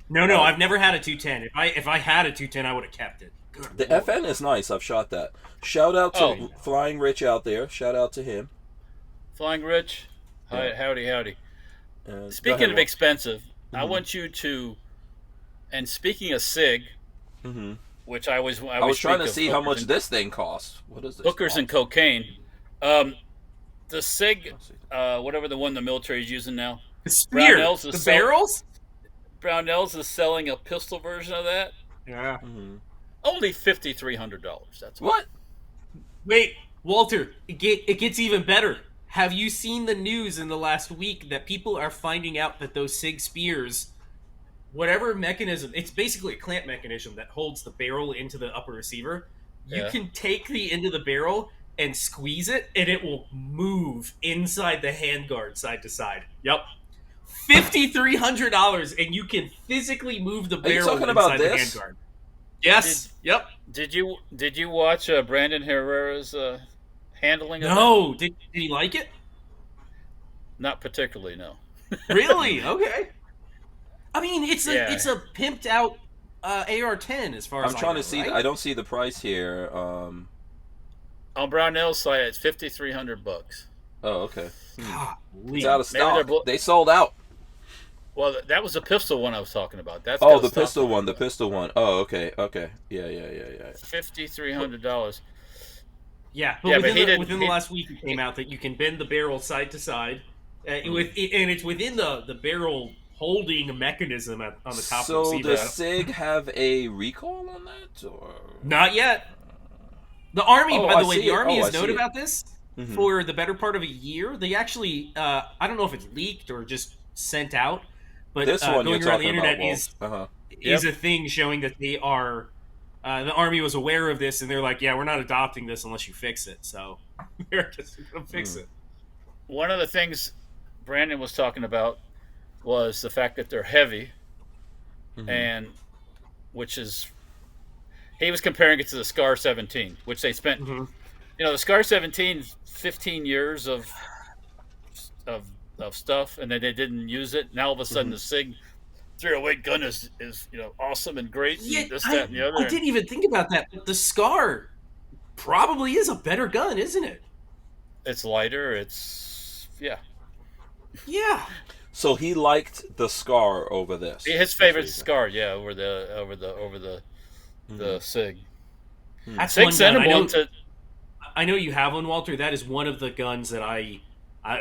No, I've never had a 210. If I had a 210, I would have kept it. Good the Lord. FN is nice. I've shot that. Shout out to Flying Rich out there. Shout out to him. Flying Rich. Howdy. Speaking of expensive, I want you to, and speaking of SIG, which I was trying to see how much this thing costs. What is this? Hookers and cocaine. The SIG, whatever the one the military is using now. The spear. The barrels? Brownells is selling a pistol version of that. Yeah. Only $5,300. That's what? Wait, Walter, it gets even better. Have you seen the news in the last week that people are finding out that those SIG spears, whatever mechanism, it's basically a clamp mechanism that holds the barrel into the upper receiver. You can take the end of the barrel and squeeze it, and it will move inside the handguard side to side. Yep. $5,300, and you can physically move the barrel inside the handguard. Yes. Yep. Did you watch Brandon Herrera's handling of No. Did he like it? Not particularly, no. Really? Okay. I mean, it's a pimped out AR-10 as far as I'm trying know, to see. right? I don't see the price here. On Barnauls site, it's $5,300. Oh, okay. Golly. It's out of Maybe they're stock. They sold out. Well, that was the pistol one I was talking about. That's Oh, the pistol one. The pistol one. Oh, okay. Okay. Yeah. $5,300. Yeah, Yeah, but within the last week, it came out that you can bend the barrel side to side, and it's within the barrel holding mechanism on the top of the receiver. So does SIG have a recall on that, or not yet? The Army, by the way, the Army has known about this for the better part of a year. They actually, I don't know if it's leaked or just sent out, but this one going you're around the talking internet about, is a thing showing that they are. The Army was aware of this, and they're like, "Yeah, we're not adopting this unless you fix it." So we're just gonna fix it. One of the things Brandon was talking about was the fact that they're heavy, and which is he was comparing it to the Scar 17, which they spent. The Scar 17, 15 years of stuff, and then they didn't use it. Now all of a sudden, the SIG 308 gun is awesome and great. And Yeah, this, that, and the other. I didn't even think about that. But the Scar probably is a better gun, isn't it? It's lighter. It's Yeah. So he liked the Scar over this. his favorite Scar, over the SIG. That's SIG one sent gun. him one to. I know you have one, Walter. That is one of the guns that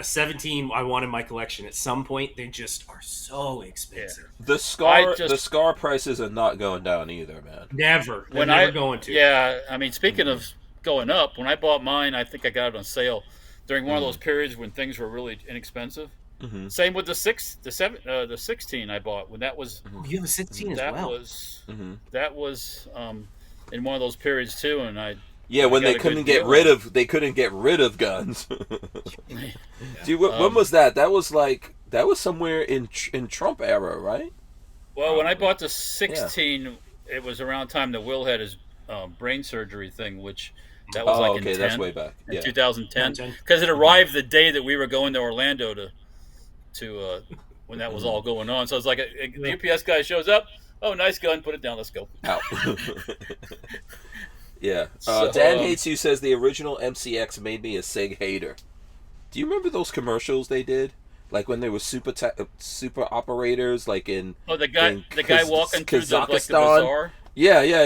17 I want in my collection. At some point, they just are so expensive. The Scar prices are not going down either, man. Never. They're never going to. Yeah, I mean, speaking of going up, when I bought mine, I think I got it on sale during one of those periods when things were really inexpensive. Same with the 16 I bought when that was. You have a 16 as well. That was in one of those periods too, and when they couldn't get rid of guns. Dude, when was that? That was somewhere in Trump era, right? Well, when I bought the 16, it was around the time that Will had his brain surgery thing, which that was in 10, that's way back. In 2010, because it arrived the day that we were going to Orlando to when that was all going on. So it's like the UPS guy shows up. Oh, nice gun. Put it down. Let's go. Out. Yeah. Dan Hates You says the original MCX made me a SIG hater. Do you remember those commercials they did? Like when they were super operators, like in the guy walking through the bazaar. Yeah. You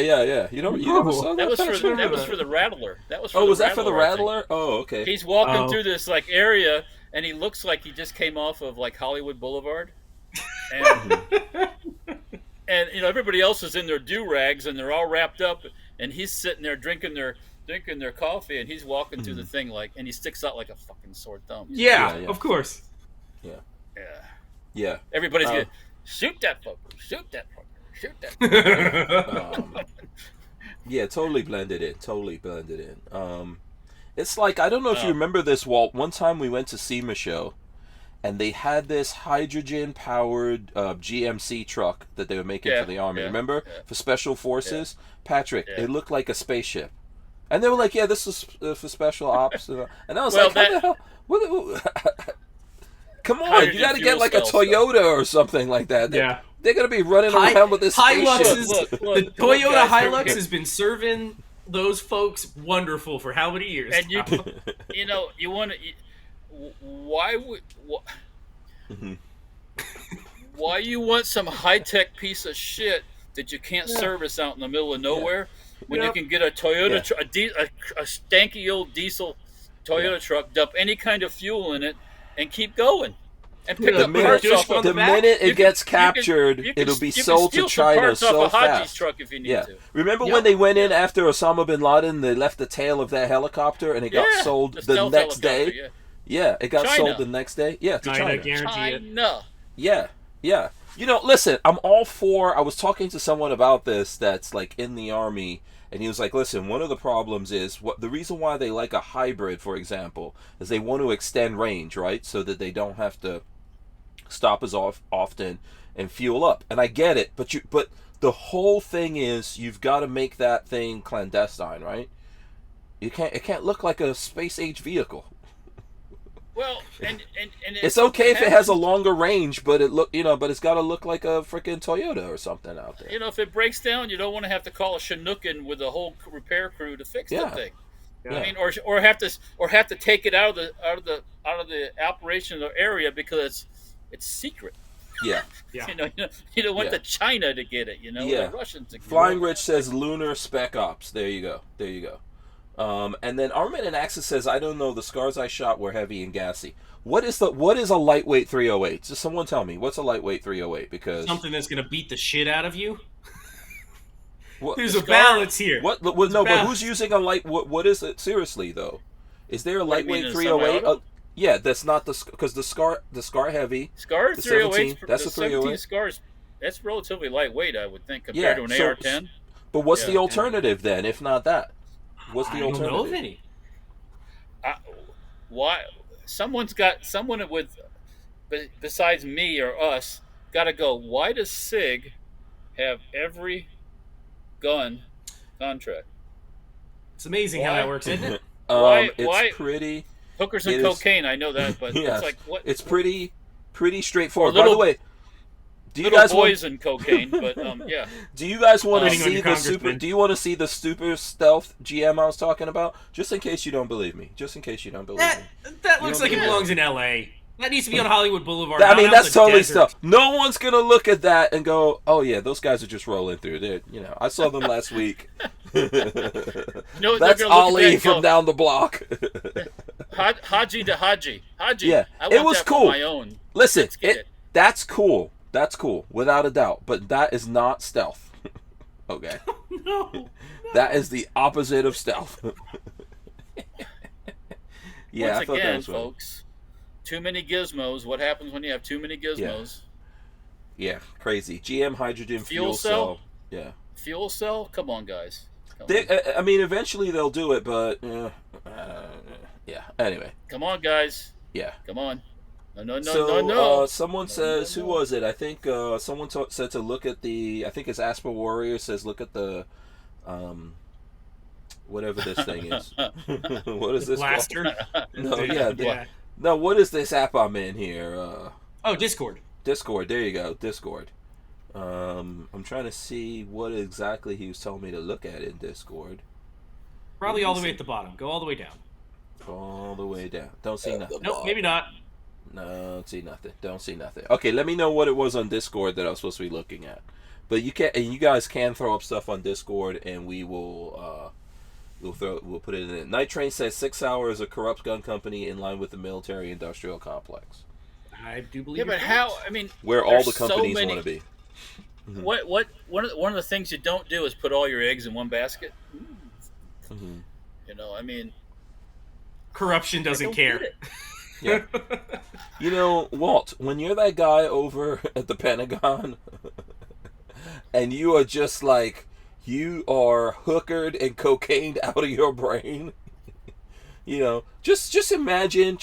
never saw that? That was for the Rattler. That was. Was that for the Rattler? Oh, okay. He's walking through this area, and he looks like he just came off of Hollywood Boulevard, and and everybody else is in their do-rags and they're all wrapped up, and he's sitting there drinking their coffee, and he's walking through the thing and he sticks out like a fucking sore thumb. Yeah, of course. Yeah. Everybody's gonna shoot that fucker. Shoot that fucker. Yeah, totally blended in. It's like, I don't know if you remember this, Walt. One time we went to SEMA show, and they had this hydrogen-powered GMC truck that they were making for the Army. Remember? For Special Forces? Yeah. Patrick, it looked like a spaceship. And they were like, this is for Special Ops. And I was how the hell? Come on, you got to get like a Toyota or something like that. They're going to be running around with this spaceship. The Toyota Hilux has been serving those folks wonderful for how many years? And you want to... Why you want some high-tech piece of shit that you can't service out in the middle of nowhere when you can get a Toyota a stanky old diesel Toyota truck, dump any kind of fuel in it, and keep going. And pick up parts off of the minute it gets captured, it'll be sold to China so fast. Truck if you need to. Remember when they went in after Osama bin Laden? They left the tail of that helicopter, and it got sold the next day. Yeah, it got sold the next day. Yeah, to China. Guarantee it. Yeah. Listen, I'm all for... I was talking to someone about this that's in the Army, and he was like, listen, one of the problems is... the reason why they like a hybrid, for example, is they want to extend range, right? So that they don't have to stop as often and fuel up. And I get it, but the whole thing is you've got to make that thing clandestine, right? It can't look like a space-age vehicle. Well, and It's okay if it has a longer range, but but it's got to look like a freaking Toyota or something out there. If it breaks down, you don't want to have to call a Chinookin with a whole repair crew to fix the thing. Yeah. I mean, or have to take it out of the operational area because it's secret. Yeah. You don't want the China to get it. The Russians. To get Flying it. Rich says Lunar Spec Ops. There you go. And then Armament and Axis says, I don't know, the scars I shot were heavy and gassy. What is a lightweight 308? Just someone tell me, what's a lightweight 308? Because something that's going to beat the shit out of you. What, There's a balance here. What? But who's using a light? What is it? Seriously though, is there a lightweight 308? Yeah, that's not because the scar heavy. Scar 308. That's a 308. Scars. That's relatively lightweight, I would think, compared to an AR-10. But what's the alternative then, if not that? What's the alternative? I don't know of any. Why? Someone with, besides me or us, got to go. Why does SIG have every gun contract? It's amazing how that works, isn't it? It's pretty. Hookers and cocaine, I know that, but yes, it's like what? It's pretty straightforward. By the way, do you guys boys and cocaine? But yeah. Do you guys want to see the super? Do you want to see the super stealth GM I was talking about? Just in case you don't believe me. That looks like it belongs in L.A. That needs to be on Hollywood Boulevard. I mean, that's totally stealth. No one's gonna look at that and go, "Oh yeah, those guys are just rolling through." I saw them last week. That's Ali from down the block. Haji to Haji. Yeah, it was cool. My own. Listen, that's cool. That's cool, without a doubt. But that is not stealth. Okay. No. That is the opposite of stealth. Yeah. Once again, folks. Too many gizmos. What happens when you have too many gizmos? Yeah, crazy. GM hydrogen fuel cell. Yeah. Fuel cell? Come on, guys. I mean, eventually they'll do it, but yeah. Anyway. Come on, guys. Yeah. Come on. No. Someone says, who was it? I think someone said to look at the. I think it's Asper Warrior says look at the, whatever this thing is. What is this? Blaster. No, yeah. No, what is this app I'm in here? Discord. Discord. There you go. Discord. I'm trying to see what exactly he was telling me to look at in Discord. Probably all the way at the bottom. Go all the way down. All the way down. Don't see nothing. Nope, maybe not. No, don't see nothing. Don't see nothing. Okay, let me know what it was on Discord that I was supposed to be looking at. But you guys can throw up stuff on Discord, and we will we'll put it in. Night Train says 6 Hour a corrupt gun company in line with the military-industrial complex. I do believe. Yeah, but how? I mean, where all the companies want to be. Mm-hmm. What one of the things you don't do is put all your eggs in one basket. Mm-hmm. I mean, corruption doesn't care. Yeah. Walt, when you're that guy over at the Pentagon, and you are just like, you are hookered and cocained out of your brain, just imagine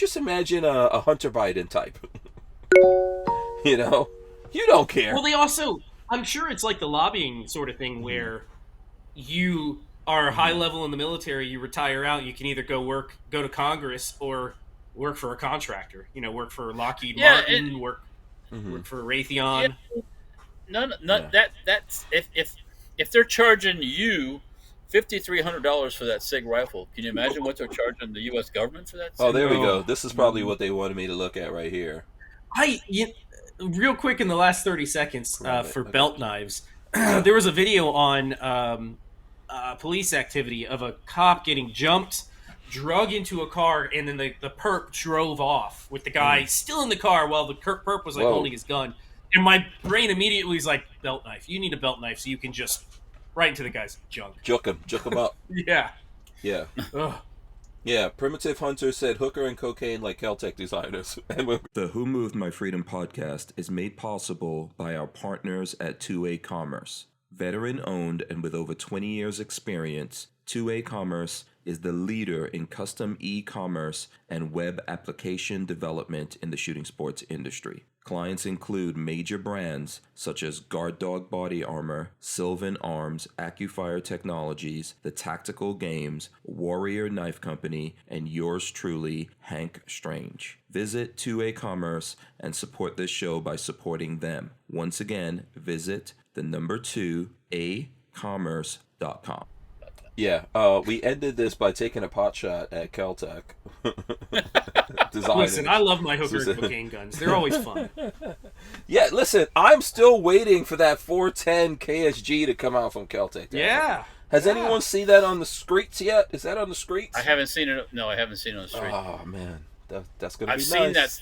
a Hunter Biden type. You don't care. Well, they also, I'm sure it's like the lobbying sort of thing where you are high level in the military, you retire out, you can either go to Congress or work for a contractor. Work for Lockheed Martin, work for Raytheon. Yeah. That's if they're charging you $5,300 for that SIG rifle, can you imagine what they're charging the U.S. government for that? Oh, there we go. This is probably what they wanted me to look at right here. Real quick in the last 30 seconds for belt knives, there was a video on police activity of a cop getting jumped, drug into a car, and then the perp drove off with the guy still in the car while the perp was holding his gun. And my brain immediately was like, belt knife. You need a belt knife so you can just right into the guy's junk. Juke him up. Yeah. Yeah. Yeah, Primitive Hunter said hooker and cocaine like Caltech designers. The Who Moved My Freedom podcast is made possible by our partners at 2A Commerce. Veteran-owned and with over 20 years experience, 2A Commerce is the leader in custom e-commerce and web application development in the shooting sports industry. Clients include major brands such as Guard Dog Body Armor, Sylvan Arms, AccuFire Technologies, The Tactical Games, Warrior Knife Company, and yours truly, Hank Strange. Visit 2A Commerce and support this show by supporting them. Once again, visit the number 2acommerce.com. Yeah, we ended this by taking a pot shot at Caltech. Listen, I love my Hooker cocaine guns. They're always fun. Yeah, listen, I'm still waiting for that 410 KSG to come out from Caltech. Yeah. Has anyone seen that on the streets yet? Is that on the streets? I haven't seen it. No, I haven't seen it on the street. Oh man, that's gonna be nice.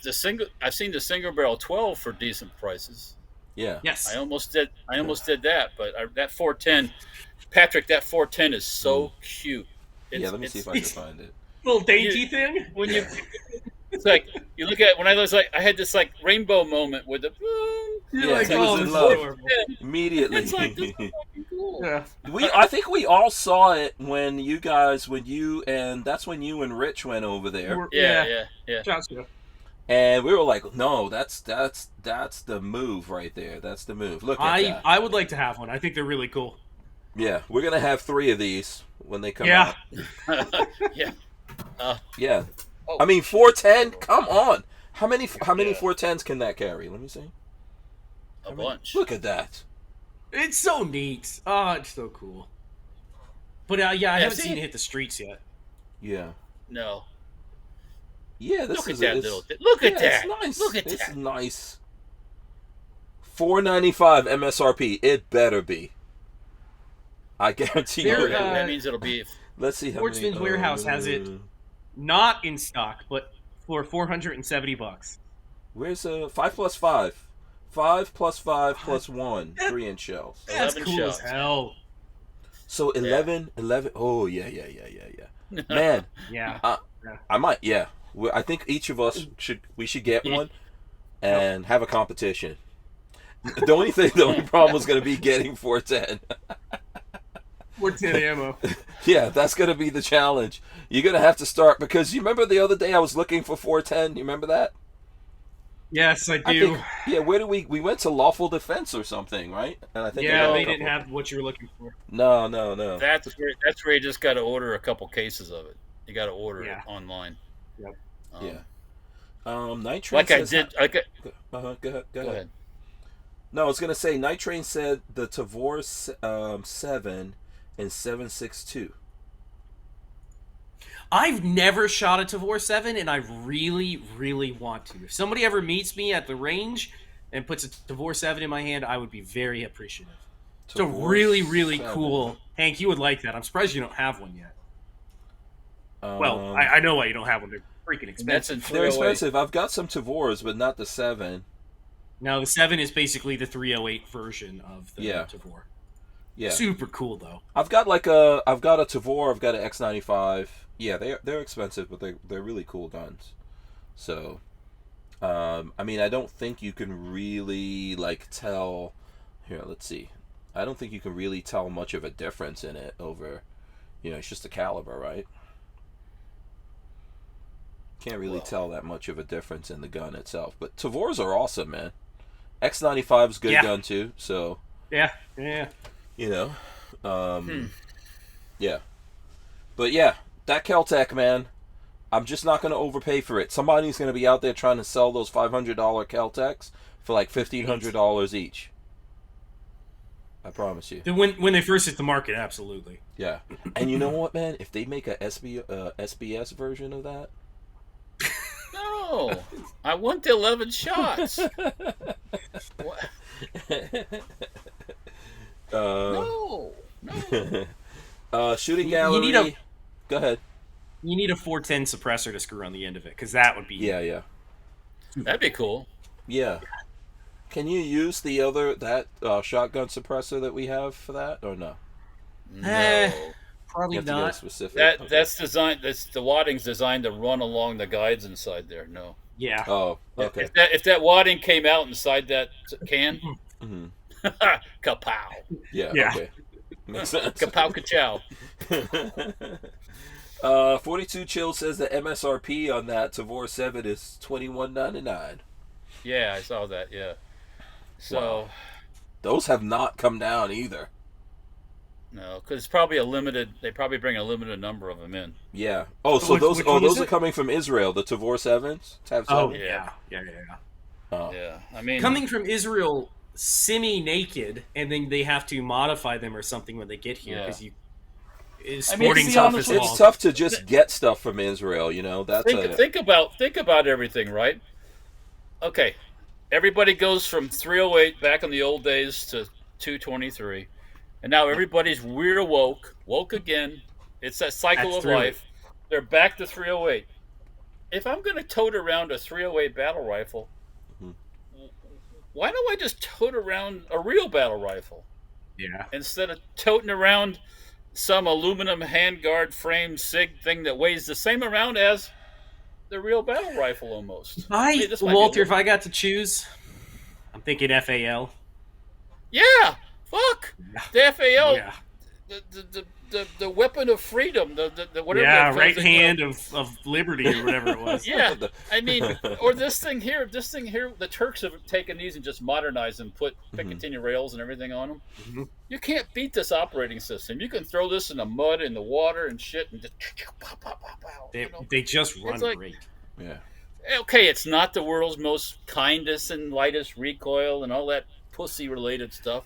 I've seen the single barrel 12 for decent prices. Yeah. Yes. I almost did that, but that 410, Patrick, that 410 is so cute. Let me see if I can find it. Little dainty thing. When it's like you look at when I was like I had this like rainbow moment with the You're like, it oh, was this in is love. adorable. Immediately. It's like this is fucking cool. Yeah. I think we all saw it when you and you and Rich went over there. Yeah. Gotcha. And we were like, no, that's the move right there. That's the move. Look at that. I would like to have one. I think they're really cool. Yeah, we're gonna have 3 of these when they come out. Yeah. Yeah. Oh. I mean, 410. Come on. How many 410s can that carry? Let me see. A bunch. Look at that. It's so neat. Oh, it's so cool. But I haven't seen it hit the streets yet. Yeah. No. Yeah, Look at that little thing. Look at that. It's nice. Look at that. It's nice. $495 MSRP. It better be. I guarantee you. That means it'll be. Let's see how Sportsman's many. Warehouse has it not in stock, but for $470. Where's 5+5? 5 plus 5 plus 1, 3-inch shells. That's 11 cool shells. as hell. So 11. Oh yeah. Man, Yeah. I might. Yeah, I think each of us should get one and have a competition. The only problem is going to be getting 410. 410 ammo. Yeah, that's going to be the challenge. You're going to have to start because you remember the other day I was looking for 410. You remember that? Yes, I do. Where do we went to Lawful Defense or something, right? And I think they didn't have what you were looking for. No. That's where you just got to order a couple cases of it. You got to order it online. Yep. Night Train Like I says did. Go Go ahead. No, I was gonna say Night Train said the Tavor 7 and 7.62. I've never shot a Tavor 7, and I really, really want to. If somebody ever meets me at the range and puts a Tavor 7 in my hand, I would be very appreciative. It's a really, really cool. Hank, you would like that. I'm surprised you don't have one yet. Well, I know why you don't have one. They're freaking expensive. They're expensive. I've got some Tavors, but not the 7. No, the 7 is basically the 308 version of the Tavor. Yeah. Super cool, though. I've got a Tavor, I've got an X95. Yeah, they're expensive, but they're really cool guns. So, I mean, I don't think you can really tell. Here, let's see. I don't think you can really tell much of a difference in it over. It's just a caliber, right? Can't really tell that much of a difference in the gun itself. But Tavors are awesome, man. X95 is a good gun too. So yeah. Yeah. But yeah, that Kel-Tec, man, I'm just not going to overpay for it. Somebody's going to be out there trying to sell those $500 Kel-Tecs for like $1,500 each. I promise you. When they first hit the market, absolutely. Yeah. And you know what, man? If they make a SBS version of that. No, I want the 11 shots. What? No. Shooting gallery. Go ahead. You need a 410 suppressor to screw on the end of it, because that would be... Yeah. That'd be cool. Yeah. Can you use that shotgun suppressor that we have for that, or no? No. Probably not. Specific. That's designed. That's the wadding's designed to run along the guides inside there. No. Yeah. Oh, okay. If that wadding came out inside that can, kapow. Yeah. Okay. Makes sense. Kapow kachow. 42 Chill says the MSRP on that Tavor 7 is $21.99. Yeah, I saw that. Yeah. So Wow. Those have not come down either. no, because it's probably a limited. They probably bring a limited number of them in. Yeah. Oh, so Which those one is are it? coming from Israel. The Tavor Sevens, Tav Oh, Seven. Yeah. yeah. Oh. Yeah, I mean, Coming from Israel, semi-naked, and then they have to modify them or something when they get here Yeah. because I mean, sporting to be stuff honest is with It's tough to just get stuff from Israel. You know, that's think about everything, right? Okay, everybody goes from 308 back in the old days to 223, and now everybody's weird woke again. It's that cycle That's of life. They're back to 308. If I'm going to tote around a 308 battle rifle, why don't I just tote around a real battle rifle yeah. instead of toting around some aluminum handguard frame SIG thing that weighs the same amount as the real battle rifle almost? This might be Walter, a if I got to choose, I'm thinking FAL. yeah, fuck the FAL, Yeah, the weapon of freedom, the whatever. yeah, that right thing, hand of liberty or whatever it was. Yeah, I mean, or this thing here. The Turks have taken these and just modernized them, put Picatinny rails and everything on them. Mhm. You can't beat this operating system. You can throw this in the mud, in the water, and shit, and just pow, pow, pow, pow, you know? They just run like- great. yeah. Okay, it's not the world's most kindest and lightest recoil and all that pussy-related stuff.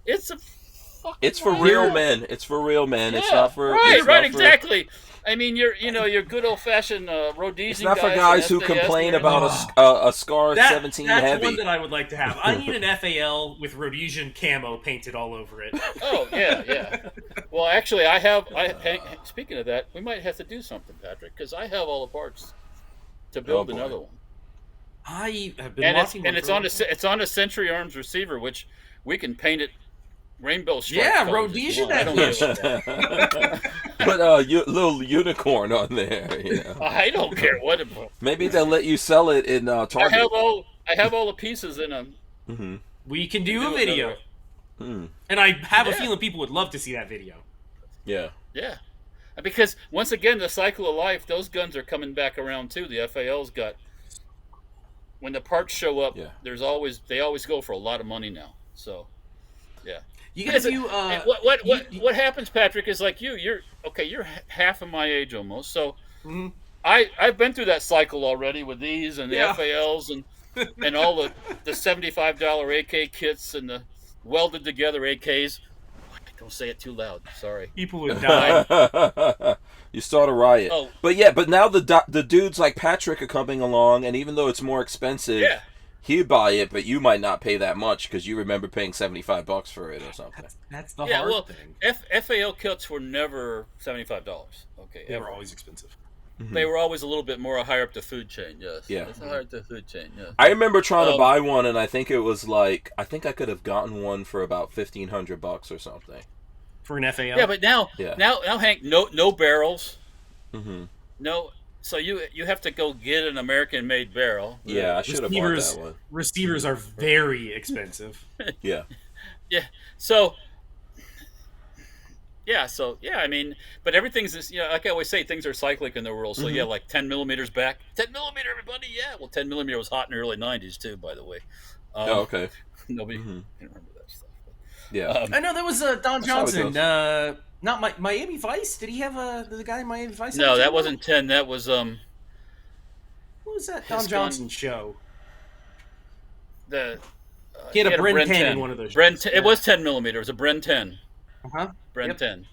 It's a fucking It's for rifle. real men. It's for real men. It's not for right, it's not for- exactly. I mean, your good old-fashioned Rhodesian. It's not for guys guys who in SAS, complain they're- about a Scar That's 17 one heavy. that I would like to have. I need an FAL with Rhodesian camo painted all over it. Oh yeah. Well, actually, speaking of that, we might have to do something, Patrick, because I have all the parts to build boy. another one, I have been and watching. it's on a Century Arms receiver, which we can paint it rainbow stripes. Yeah, colors if you Rhodesian want. I don't that give a fuck. Put little unicorn on there. You know. I don't care what it. Maybe they'll let you sell it in Target. I have all the pieces in them. Mm-hmm. We can do Do a it video, another way. and I have a Yeah. feeling people would love to see that video. Yeah. Yeah, because once again, the cycle of life, those guns are coming back around too. The FAL's got. When the parts show up, Yeah. they always go for a lot of money now. So, yeah. You guys Because do. What happens, Patrick, is like you're half of my age almost. So Mhm. I've been through that cycle already with these and the Yeah. FALs and all the $75 AK kits and the welded together AKs. Don't say it too loud. Sorry. People would die. You start a riot. Oh. But now the dudes like Patrick are coming along, and even though it's more expensive, Yeah. he'd buy it, but you might not pay that much because you remember paying $75 for it or something. That's the Yeah. hard Well, thing. FAL kits were never $75. Okay. They Ever. were always expensive. They were always a little bit more higher up the food chain. Yes. Yeah. It's higher up the food chain. Yes. I remember trying to Oh. buy one, and I think it was like I could have gotten one for about $1,500 or something. For an FAL. Yeah, but now, Yeah. now, Hank, no barrels, Mm-hmm. no. So you have to go get an American-made barrel. Yeah, I should have bought that one. Receivers are very expensive. Yeah. Yeah. So. I mean, but everything's just, like I always say, things are cyclic in the world. So yeah, like 10 millimeters back, 10 millimeter, everybody. Yeah, well, 10 millimeter was hot in the early '90s too, by the way. Oh, okay. Nobody can remember that stuff. Yeah. I know that was Don how it Johnson. goes. Not Miami Vice. Did he have the guy in Miami Vice? No, that wasn't 10. That was What was that Don his Johnson show? the. He had a Bren 10 in one of those shows. 10. It was 10 millimeter. It was a Bren 10. Uh-huh. Bren Yep. 10.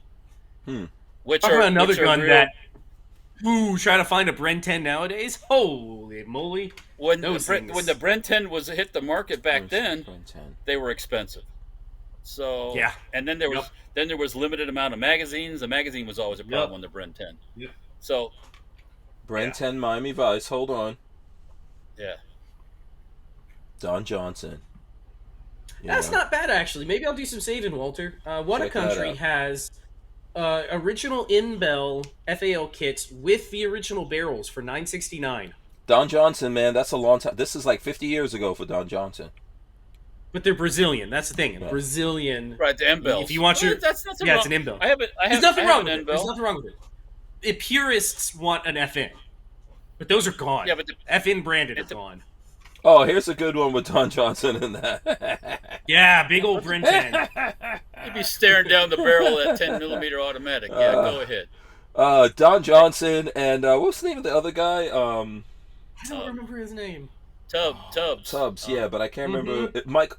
Hmm. Which Talk are about another which are gun real- that. Ooh, try to find a Bren 10 nowadays. Holy moly! when the those things. when the Bren 10 was hit the market back then, Bren 10. they were expensive. So Yeah. and then there was limited amount of magazines. The magazine was always a problem on the Bren 10. Yep. So Bren Yeah. 10 Miami Vice. Hold on. yeah, Don Johnson. That's Yeah. not bad, actually. Maybe I'll do some saving, Walter. What a Check that Country out. has original in-bell FAL kits with the original barrels for $9.69. Don Johnson, man, that's a long time. This is like 50 years ago for Don Johnson. But they're Brazilian. That's the thing. Yeah. Brazilian. right. The M bells. If you want your- that's nothing Yeah, wrong. it's an M-bell. I have it. There's nothing wrong with an it. There's M-bell. nothing wrong with it. If purists want an FN, but those are gone. Yeah, but FN branded are it de- gone. Oh, here's a good one with Don Johnson in that. Yeah, big old Bren 10. You'd be staring down the barrel of that 10mm automatic. Yeah, go ahead. Don Johnson and what's the name of the other guy? I don't remember his name. Tubbs. Yeah, but I can't remember. Mike.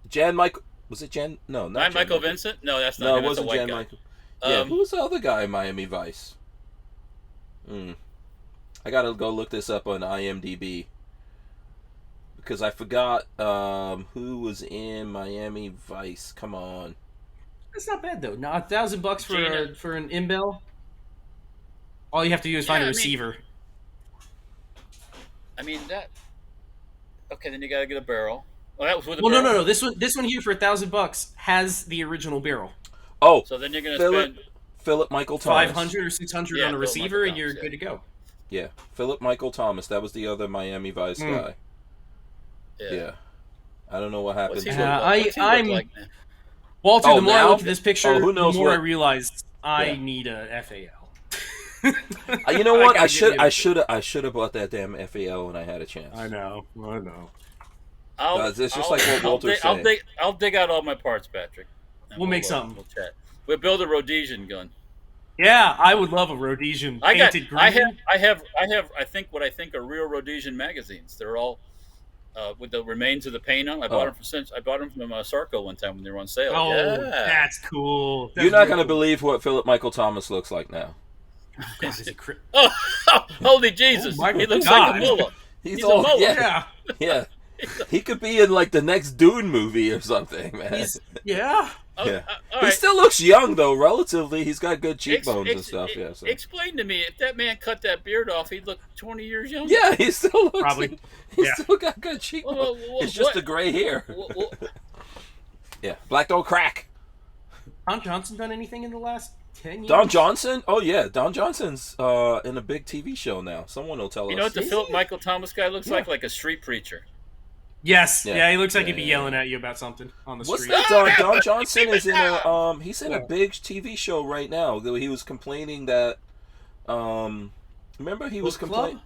Jan Michael. Was it Jan? No, not Jan Michael Vincent. No, that's not. No, him. it That's a wasn't white Jan guy. Michael. Yeah, who was the other guy in Miami Vice? I gotta go look this up on IMDb because I forgot who was in Miami Vice. Come on. That's not bad though. Now $1,000 for an imbel. All you have to do is find a receiver. I mean that. Okay, then you gotta get a barrel. Oh, that was with a Well, barrel? no. This one here for $1,000 has the original barrel. Oh, So then you're gonna spend. Philip Michael Thomas. 500 or 600 on a Philip receiver, Michael and you're Thomas, good to go. Yeah, Philip Michael Thomas. That was the other Miami Vice guy. Yeah. I don't know what happened. What's he to look him. like? What's he look like now? Walter, Oh, the more I now? look at this picture, Oh, who knows the more I what- realized I Yeah. need a FAL. You know what? gotta I should have bought that damn FAL when I had a chance. I know. It's just like what Walter's saying. I'll dig out all my parts, Patrick. And We'll make something. We'll chat. We'll build a Rhodesian gun. Yeah, I would love a Rhodesian painted green. I have. I think what I think are real Rhodesian magazines. They're all with the remains of the paint on. I bought them from Sarco one time when they were on sale. Oh, yeah. that's cool. You're not going to believe what Philip Michael Thomas looks like now. God, is it Oh, holy Jesus! Oh, my he looks God. like a mullah. He's a all mullah. yeah. Yeah. He could be in like the next Dune movie or something, man. Yeah. Yeah. All He right. still looks young though, relatively. He's got good cheekbones and stuff. Yeah. So. Explain to me, if that man cut that beard off, he'd look 20 years younger. Yeah, he still looks. Probably. He's still got good cheekbones. Well, it's just the gray hair. Well, Yeah, black don't crack. Don Johnson done anything in the last 10 years? Don Johnson? Oh yeah, Don Johnson's in a big TV show now. Someone will tell us. you know what the Philip Michael Thomas guy looks like? Like a street preacher. Yes. Yeah. Yeah, he looks like he'd be Yeah. yelling at you about something on the What's street. that? Don Johnson is in a he's in a big TV show right now. He was complaining that remember he was complaining.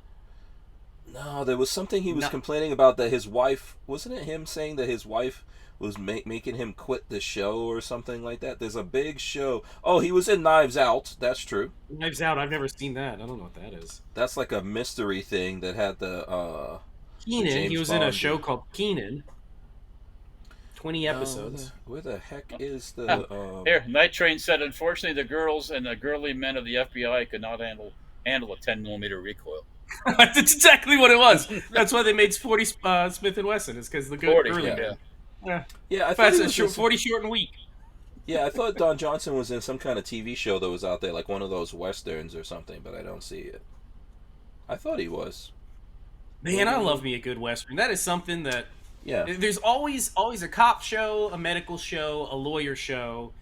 No, there was something he was complaining about that his wife, wasn't it him saying that his wife was making him quit the show or something like that? There's a big show. Oh, he was in Knives Out. That's true. Knives Out, I've never seen that. I don't know what that is. That's like a mystery thing that had the Keenan, James he was in a Bond. show called Keenan. 20 episodes. Where the heck is the Here, Night Train said, unfortunately, the girls and the girly men of the FBI could not handle a 10mm recoil. That's exactly what it was. That's why they made 40 Smith & Wesson. It's because the good 40, early yeah. men. Yeah. Yeah, I thought That's he a was short, in 40 short and weak. Yeah, I thought Don Johnson was in some kind of TV show that was out there, like one of those westerns or something, but I don't see it. I thought he was. Man, I love me a good Western. That is something that... Yeah. There's always a cop show, a medical show, a lawyer show.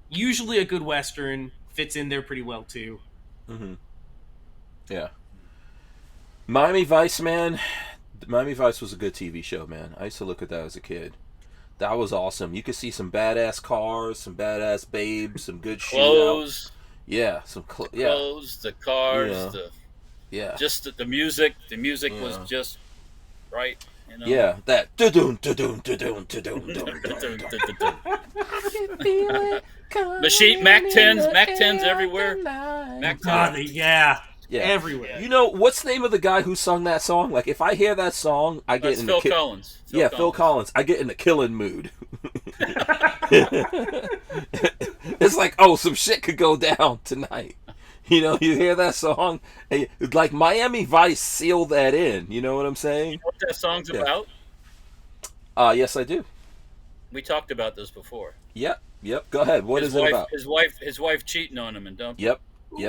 Usually a good Western fits in there pretty well, too. Mm-hmm. Yeah. Miami Vice, man. Miami Vice was a good TV show, man. I used to look at that as a kid. That was awesome. You could see some badass cars, some badass babes, some good Clothes. shootouts. Yeah, some Clothes, the cars, yeah. just the music. The music was just right. You know? Yeah, that da-doon, da-doon, da-doon, da-doon, da-doon. Machine Mac 10s everywhere. Mac 10s. Yeah. Yeah. Everywhere. You know, what's the name of the guy who sung that song? Like, if I hear that song, I get It's in Phil the Collins. Phil Collins. I get in the killing mood. It's like, oh, some shit could go down tonight. You know, you hear that song, and like Miami Vice sealed that in. You know what I'm saying? You know what that song's about? Yes, I do. We talked about this before. Yep. Go ahead. What is it about? His wife cheating on him and dumping. Yep.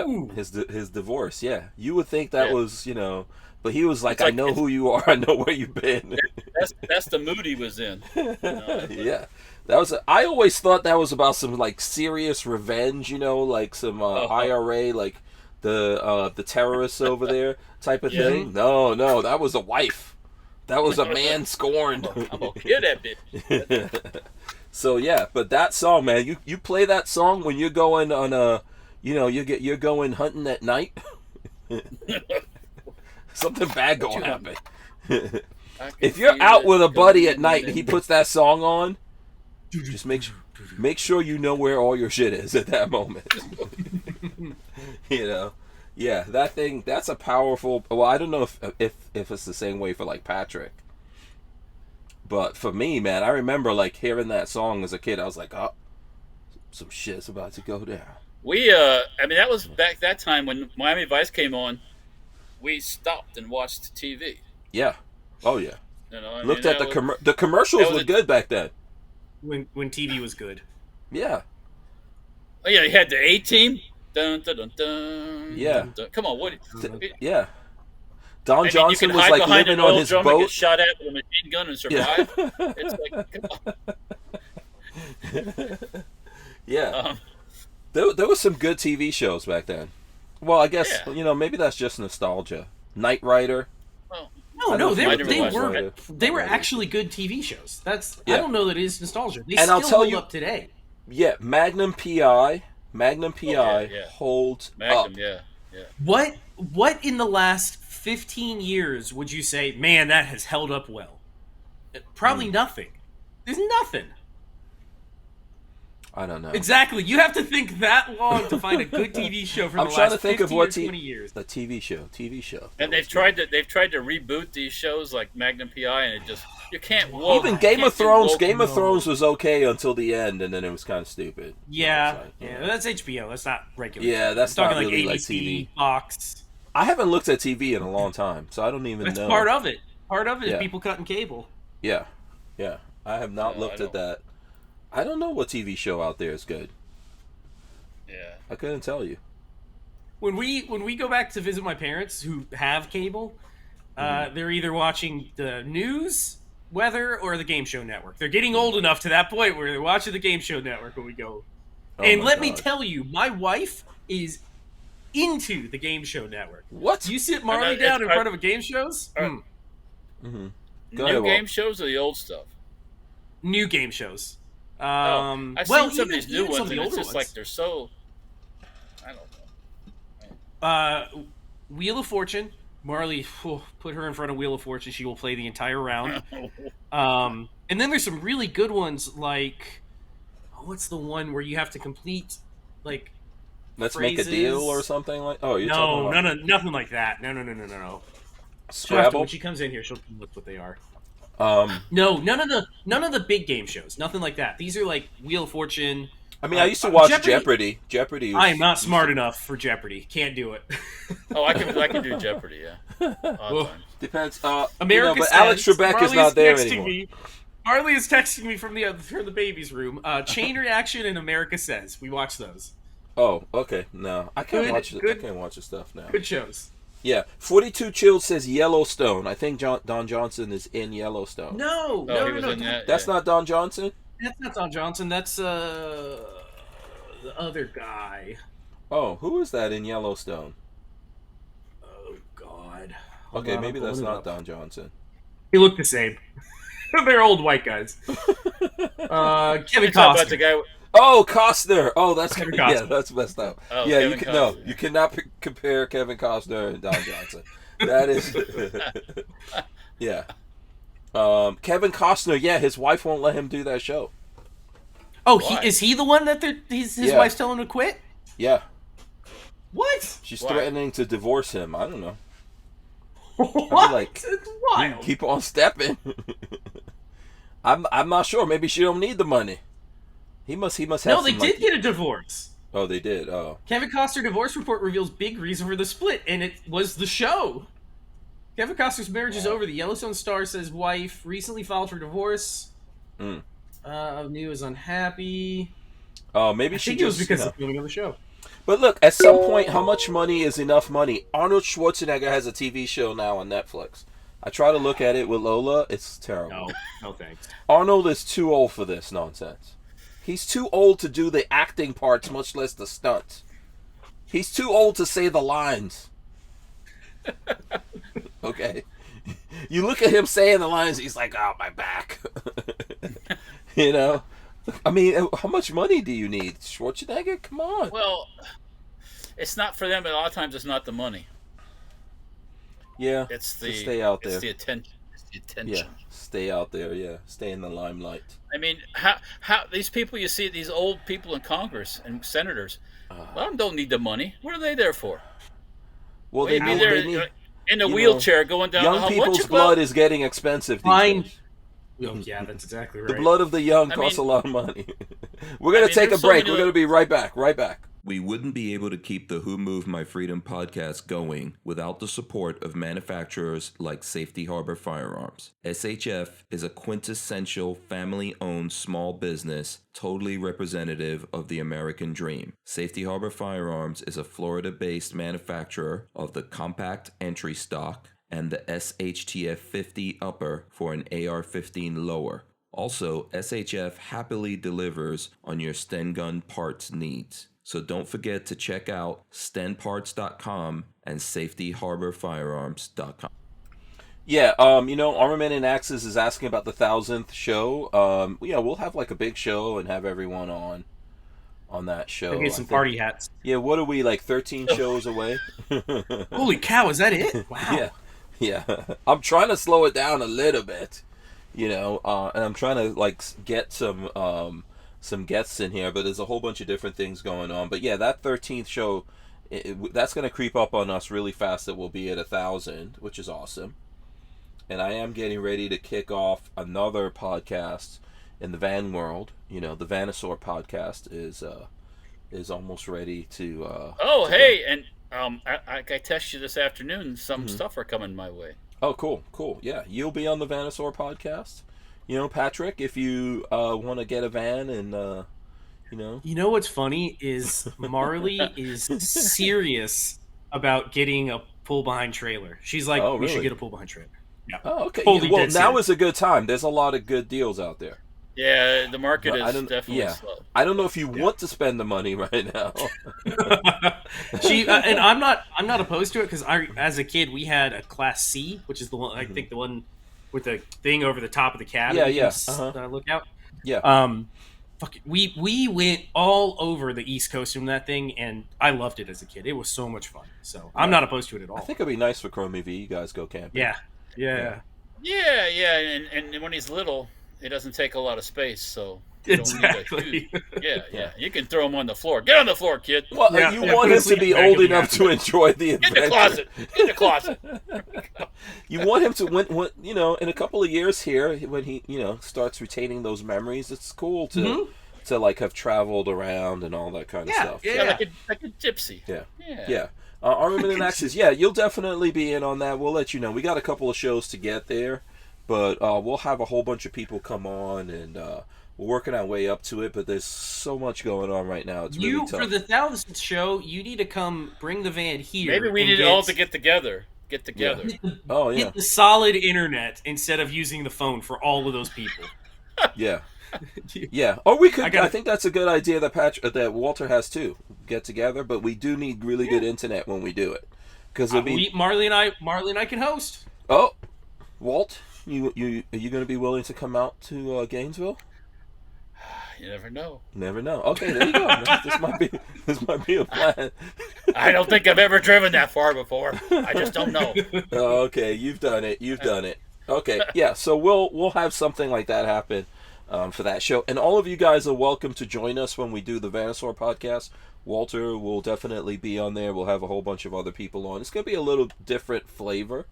Ooh. His divorce. Yeah. You would think that was, you know, but he was like, It's like I know who you are. I know where you've been. That's the mood he was in. You know? Yeah. That was. I always thought that was about some like serious revenge, you know, like some IRA, like the terrorists over there type of thing. No, that was a wife. That was a man scorned. I'm gonna kill that bitch. So yeah, but that song, man, you play that song when you're going on a, you know, you're going hunting at night. Something bad gonna happen. If you're out with a buddy at night and he puts that song on, just make sure you know where all your shit is at that moment. You know, yeah, that's a powerful. Well, I don't know if it's the same way for like Patrick, but for me, man, I remember like hearing that song as a kid. I was like, oh, some shit's about to go down. I mean, that was back that time when Miami Vice came on. We stopped and watched TV. Yeah. Oh yeah. You know, Looked at the commercials were good back then. When TV was good. Yeah. Oh yeah, you had the A-Team. Dun, dun, dun, dun, Yeah. dun, dun. Come on, what? Yeah. Don I mean, Johnson you can was hide like behind living an oil on his drum and boat. get shot at with a machine gun and survive. Yeah. It's like, come on. Yeah. There was some good TV shows back then. Well, I guess, maybe that's just nostalgia. Knight Rider. Well, No, they were Rider. actually good TV shows. I Yeah. don't know that it is nostalgia. They And still I'll tell hold you- up today. Yeah, Magnum PI yeah. holds Magnum, up. yeah. What in the last 15 years would you say, man, that has held up well? Probably nothing. There's nothing. I don't know. Exactly. You have to think that long to find a good TV show from I'm the trying last to think 15 of or what 20 years. the TV show. And they've tried to reboot these shows like Magnum PI, and it just you can't woke. Even Game of Thrones. woke, Game of Thrones was okay until the end, and then it was kind of stupid. Yeah, It's like, that's HBO. That's not regular. Yeah, that's I'm talking not like really ABC, like TV. Fox. I haven't looked at TV in a long time, so I don't even That's know. part of it. Part of it Yeah. is people cutting cable. Yeah. I have not looked at that. I don't know what TV show out there is good. Yeah. I couldn't tell you. When we go back to visit my parents who have cable, they're either watching the news, weather, or the Game Show Network. They're getting old enough to that point where they're watching the Game Show Network when we go. Oh and my let me God. tell you, my wife is into the Game Show Network. What? You sit Marley it's- down in front of a game shows? Mm-hmm. New game shows or the old stuff? New game shows. I've seen some of these new even some ones, of the and it's older just ones. like they're so. I don't know. Wheel of Fortune. Marley, put her in front of Wheel of Fortune. She will play the entire round. And then there's some really good ones like, what's the one where you have to complete like Let's phrases? make a deal or something like. Oh, you're No, talking about nothing like that. No. She'll have to, Scrabble. when she comes in here, she'll look what they are. No, none of the big game shows. Nothing like that. These are like Wheel of Fortune. I mean, I used to watch Jeopardy. Jeopardy. I am not smart enough for Jeopardy. Can't do it. Oh, I can do Jeopardy. Yeah. Odd times. Depends. America but says, Alex Trebek is Marley not there texting anymore. me. Marley is texting me from the baby's room. Chain Reaction and America Says. We watch those. Oh, okay. No, I can't Good- watch it. I good- can't watch the stuff now. Good shows. Yeah, 42 Chilled says Yellowstone. I think Don Johnson is in Yellowstone. No. Oh, he was in that. That's yeah. not Don Johnson. That's not Don Johnson. That's the other guy. Oh, who is that in Yellowstone? Oh God. Hold Okay, on, maybe I'm that's pulling it not up. Don Johnson. They look the same. They're old white guys. Kevin You're talking about the Costner. guy. Oh, Costner. Oh, that's Kevin yeah, Costner. that's messed up. Oh, Yeah, Kevin Costner. you cannot compare Kevin Costner and Don Johnson. That is, yeah. Kevin Costner. Yeah, his wife won't let him do that show. Oh, Why? is he the one that his Yeah. wife's telling him to quit? Yeah, What? she's Why? threatening to divorce him. I don't know. What? like, It's wild. Keep on stepping. I'm not sure. Maybe she don't need the money. He must have. No, they some, did like- get a divorce. Oh, they did. Oh, Kevin Costner divorce report reveals big reason for the split, and it was the show. Kevin Costner's marriage is over. The Yellowstone star says wife recently filed for divorce. New is unhappy. oh, maybe I she think it was just. because you know. of the filming of the show. But look, at some point, how much money is enough money? Arnold Schwarzenegger has a TV show now on Netflix. I try to look at it with Lola. It's terrible. No thanks. Arnold is too old for this nonsense. He's too old to do the acting parts, much less the stunts. He's too old to say the lines. Okay. You look at him saying the lines, he's like, oh, my back. You know? I mean, how much money do you need? Schwarzenegger? Come on. Well, it's not for them. But a lot of times, it's not the money. Yeah. It's to the stay out there. It's the attention. It's attention. Stay out there. Yeah, stay in the limelight. I mean, how these people you see, these old people in Congress and senators, a lot of them don't need the money. What are they there for? Well, They be there in a you wheelchair going down the young hall. people's blood is getting expensive these Fine. days. Oh, yeah, that's exactly right. The blood of the young costs a lot of money. We're going to take a break. We're going to be right back. Right back. We wouldn't be able to keep the Who Moved My Freedom podcast going without the support of manufacturers like Safety Harbor Firearms. SHF is a quintessential family-owned small business, totally representative of the American dream. Safety Harbor Firearms is a Florida-based manufacturer of the compact entry stock and the SHTF 50 upper for an AR-15 lower. Also, SHF happily delivers on your Sten gun parts needs. So don't forget to check out stenparts.com and safetyharborfirearms.com. Yeah, Armament and Axes is asking about the 1000th show. We'll have like a big show and have everyone on that show. Get some party hats. Yeah, what are we, like 13 shows away? Holy cow, is that it? Wow. Yeah. I'm trying to slow it down a little bit, and I'm trying to like get some guests in here, but there's a whole bunch of different things going on. But yeah, that 13th show, that's going to creep up on us really fast. That we'll be at 1,000, which is awesome. And I am getting ready to kick off another podcast in the van world. The Vanasaur podcast is almost ready to. And I texted you this afternoon. Some stuff are coming my way. Oh, cool. Yeah, you'll be on the Vanasaur podcast. Patrick, if you want to get a van and, what's funny is Marley is serious about getting a pull-behind trailer. She's like, we should get a pull-behind trailer. Yeah. Oh, okay. Totally well, now serious. is a good time. There's a lot of good deals out there. Yeah, the market is definitely slow. I don't know if you want to spend the money right now. And I'm not opposed to it because as a kid we had a Class C, which is the one I think the one with the thing over the top of the cab. Look out. Yeah. We went all over the East Coast in that thing, and I loved it as a kid. It was so much fun. So I'm not opposed to it at all. I think it'd be nice for Chromie V. You guys go camping. Yeah. And when he's little, it doesn't take a lot of space, so you don't need a huge, you can throw him on the floor. Get on the floor, kid. Well, you want him to be old enough to enjoy the adventure. Get in the closet. You want him to, when in a couple of years here, when he, starts retaining those memories, it's cool to like have traveled around and all that kind of stuff. Yeah, like a gypsy. Yeah. Armament and Axes, you'll definitely be in on that. We'll let you know. We got a couple of shows to get there, but we'll have a whole bunch of people come on, and we're working our way up to it, but there's so much going on right now. It's really tough. For the 1000th show, you need to come bring the van here. Maybe we need all to get together. Get the solid internet instead of using the phone for all of those people. Yeah. Or we could. I think that's a good idea that Walter has too. Get together, but we do need really good internet when we do it, because Marley and I can host. Oh, Walt, are you going to be willing to come out to Gainesville? You never know. Okay, there you go. This might be a plan. I don't think I've ever driven that far before. I just don't know. Okay, you've done it. Okay, yeah. So we'll have something like that happen for that show, and all of you guys are welcome to join us when we do the Vanasaur podcast. Walter will definitely be on there. We'll have a whole bunch of other people on. It's gonna be a little different flavor,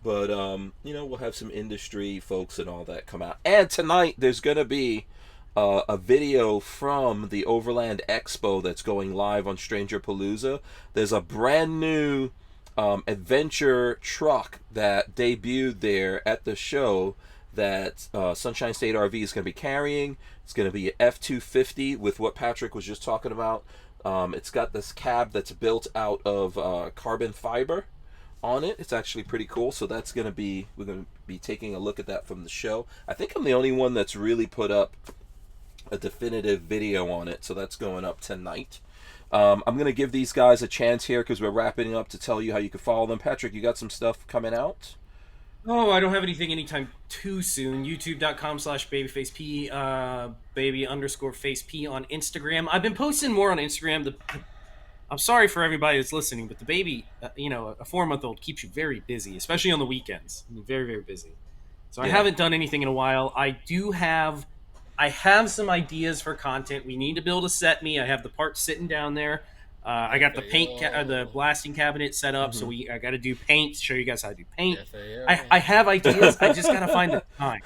but we'll have some industry folks and all that come out. And tonight there's gonna be a video from the Overland Expo that's going live on Stranger Palooza. There's a brand new adventure truck that debuted there at the show that Sunshine State RV is going to be carrying. It's going to be an F-250 with what Patrick was just talking about. It's got this cab that's built out of carbon fiber on it. It's actually pretty cool. So we're going to be taking a look at that from the show. I think I'm the only one that's really put up a definitive video on it, so that's going up tonight. I'm going to give these guys a chance here because we're wrapping up to tell you how you can follow them. Patrick, you got some stuff coming out? Oh, I don't have anything anytime too soon. YouTube.com/babyfaceP, baby_faceP on Instagram. I've been posting more on Instagram. I'm sorry for everybody that's listening, but the baby, a 4-month-old keeps you very busy, especially on the weekends. Very, very busy. So I haven't done anything in a while. I have some ideas for content. We need to build a set me. I have the parts sitting down there. I got the the blasting cabinet set up, so I got to do paint. Show you guys how to do paint. I have ideas. I just got to find the time.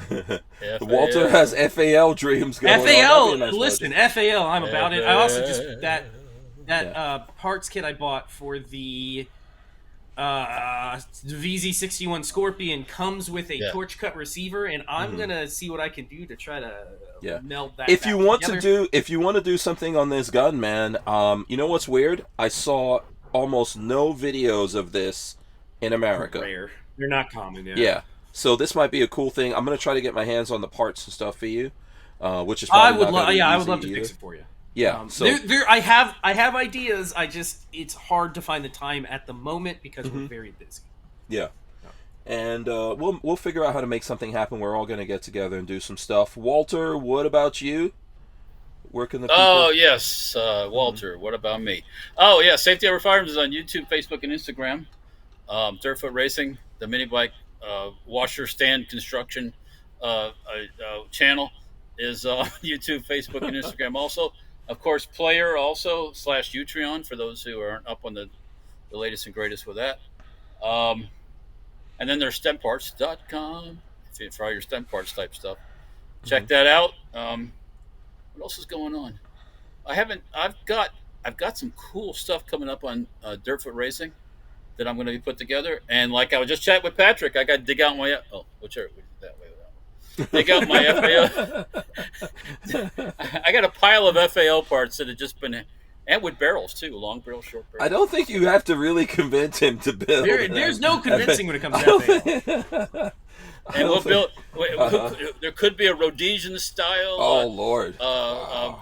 Walter has FAL dreams going FAL, on. listen, FAL. I'm about it. I also just that parts kit I bought for the VZ61 Scorpion comes with a torch cut receiver, and I'm gonna see what I can do to try to meld that. If you want to do something on this gun, man, you know what's weird? I saw almost no videos of this in America. Rare. They're not common. Yeah. So this might be a cool thing. I'm gonna try to get my hands on the parts and stuff for you, which is probably I would love to fix it for you. Yeah, so I have ideas. It's hard to find the time at the moment because we're very busy. Yeah, and we'll figure out how to make something happen. We're all gonna get together and do some stuff. Walter, what about you? Where can the people... Oh yes, Walter. What about me? Oh yeah, Safety Over Firearms is on YouTube, Facebook, and Instagram. Dirtfoot Racing, the mini bike washer stand construction channel, is on YouTube, Facebook, and Instagram also. Of course, Player also / Utreon for those who aren't up on the latest and greatest with that. And then there's stemparts.com for all your stem parts type stuff. Check that out. What else is going on? I've got some cool stuff coming up on Dirtfoot Racing that I'm going to be put together. And like I was just chatting with Patrick, I got to dig out my whichever that way. Dig out my FAL. I got a pile of FAL parts that have just been, and with barrels too, long barrel, short barrel. I don't think you have to really convince him to build. There's no convincing when it comes to FAL. And we'll build. There could be a Rhodesian style. Oh Lord!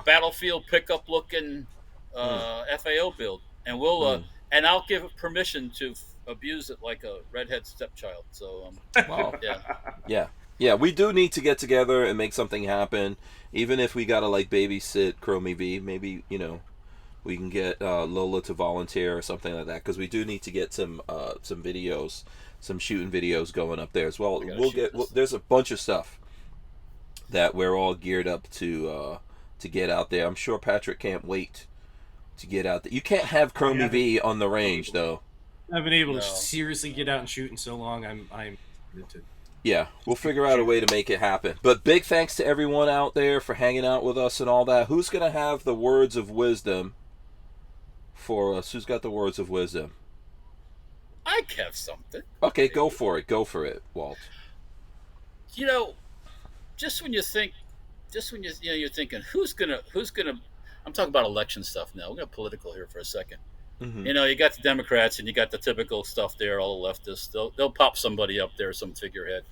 Battlefield pickup looking FAL build, and we'll and I'll give permission to abuse it like a redhead stepchild. So wow. Yeah, we do need to get together and make something happen. Even if we gotta like babysit Chromie V, maybe we can get Lola to volunteer or something like that, because we do need to get some videos, some shooting videos going up there as well. There's a bunch of stuff that we're all geared up to get out there. I'm sure Patrick can't wait to get out there. You can't have Chromie V on the range though. I've been able to seriously get out and shoot in so long. I'm Yeah, we'll figure out a way to make it happen. But big thanks to everyone out there for hanging out with us and all that. Who's going to have the words of wisdom for us? Who's got the words of wisdom? I have something. Okay, go for it. Go for it, Walt. Just when you're thinking, who's gonna, I'm talking about election stuff now. We're going to political here for a second. Mm-hmm. You got the Democrats and you got the typical stuff there, all the leftists. They'll pop somebody up there, some figurehead.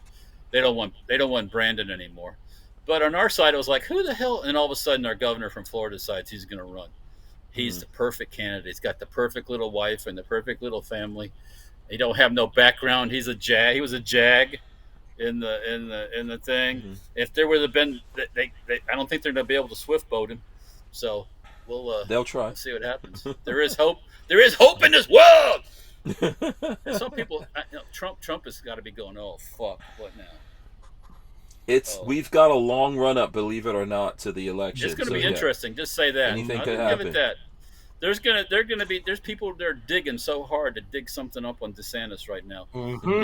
They don't want Brandon anymore. But on our side, it was like, who the hell? And all of a sudden, our governor from Florida decides he's going to run. He's the perfect candidate. He's got the perfect little wife and the perfect little family. He don't have no background. He's a jag. He was a jag in the thing. Mm-hmm. If there would have been, I don't think they're going to be able to swift boat him. So they'll try. We'll see what happens. There is hope. There is hope in this world. And some people, Trump has got to be going, oh fuck, what now? We've got a long run up, believe it or not, to the election. It's going to be interesting. Just say that. Anything could happen. Give it that. There's people that are digging so hard to dig something up on DeSantis right now. Mm-hmm.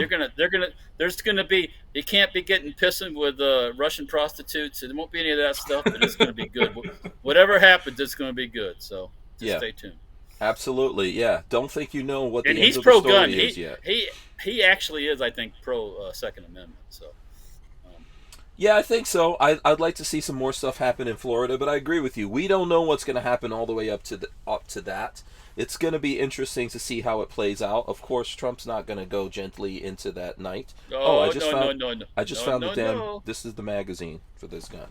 There's gonna be. You can't be getting pissing with Russian prostitutes. There won't be any of that stuff. But it's gonna be good. Whatever happens, it's gonna be good. So just stay tuned. Absolutely, yeah. Don't think you know what the end he's of the story pro-gun. is yet. He actually is, I think, pro Second Amendment. So. Yeah, I think so. I'd like to see some more stuff happen in Florida, but I agree with you. We don't know what's going to happen all the way up to that. It's going to be interesting to see how it plays out. Of course, Trump's not going to go gently into that night. I just found the damn. This is the magazine for this gun.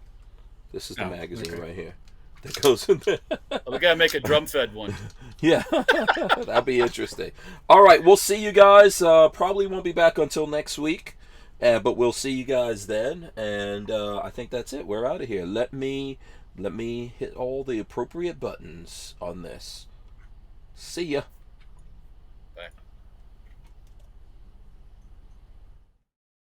This is the magazine right here. That goes in there. We gotta make a drum-fed one. Yeah, that'd be interesting. All right, we'll see you guys. Probably won't be back until next week. But we'll see you guys then, and I think that's it. We're out of here. Let me hit all the appropriate buttons on this. See ya.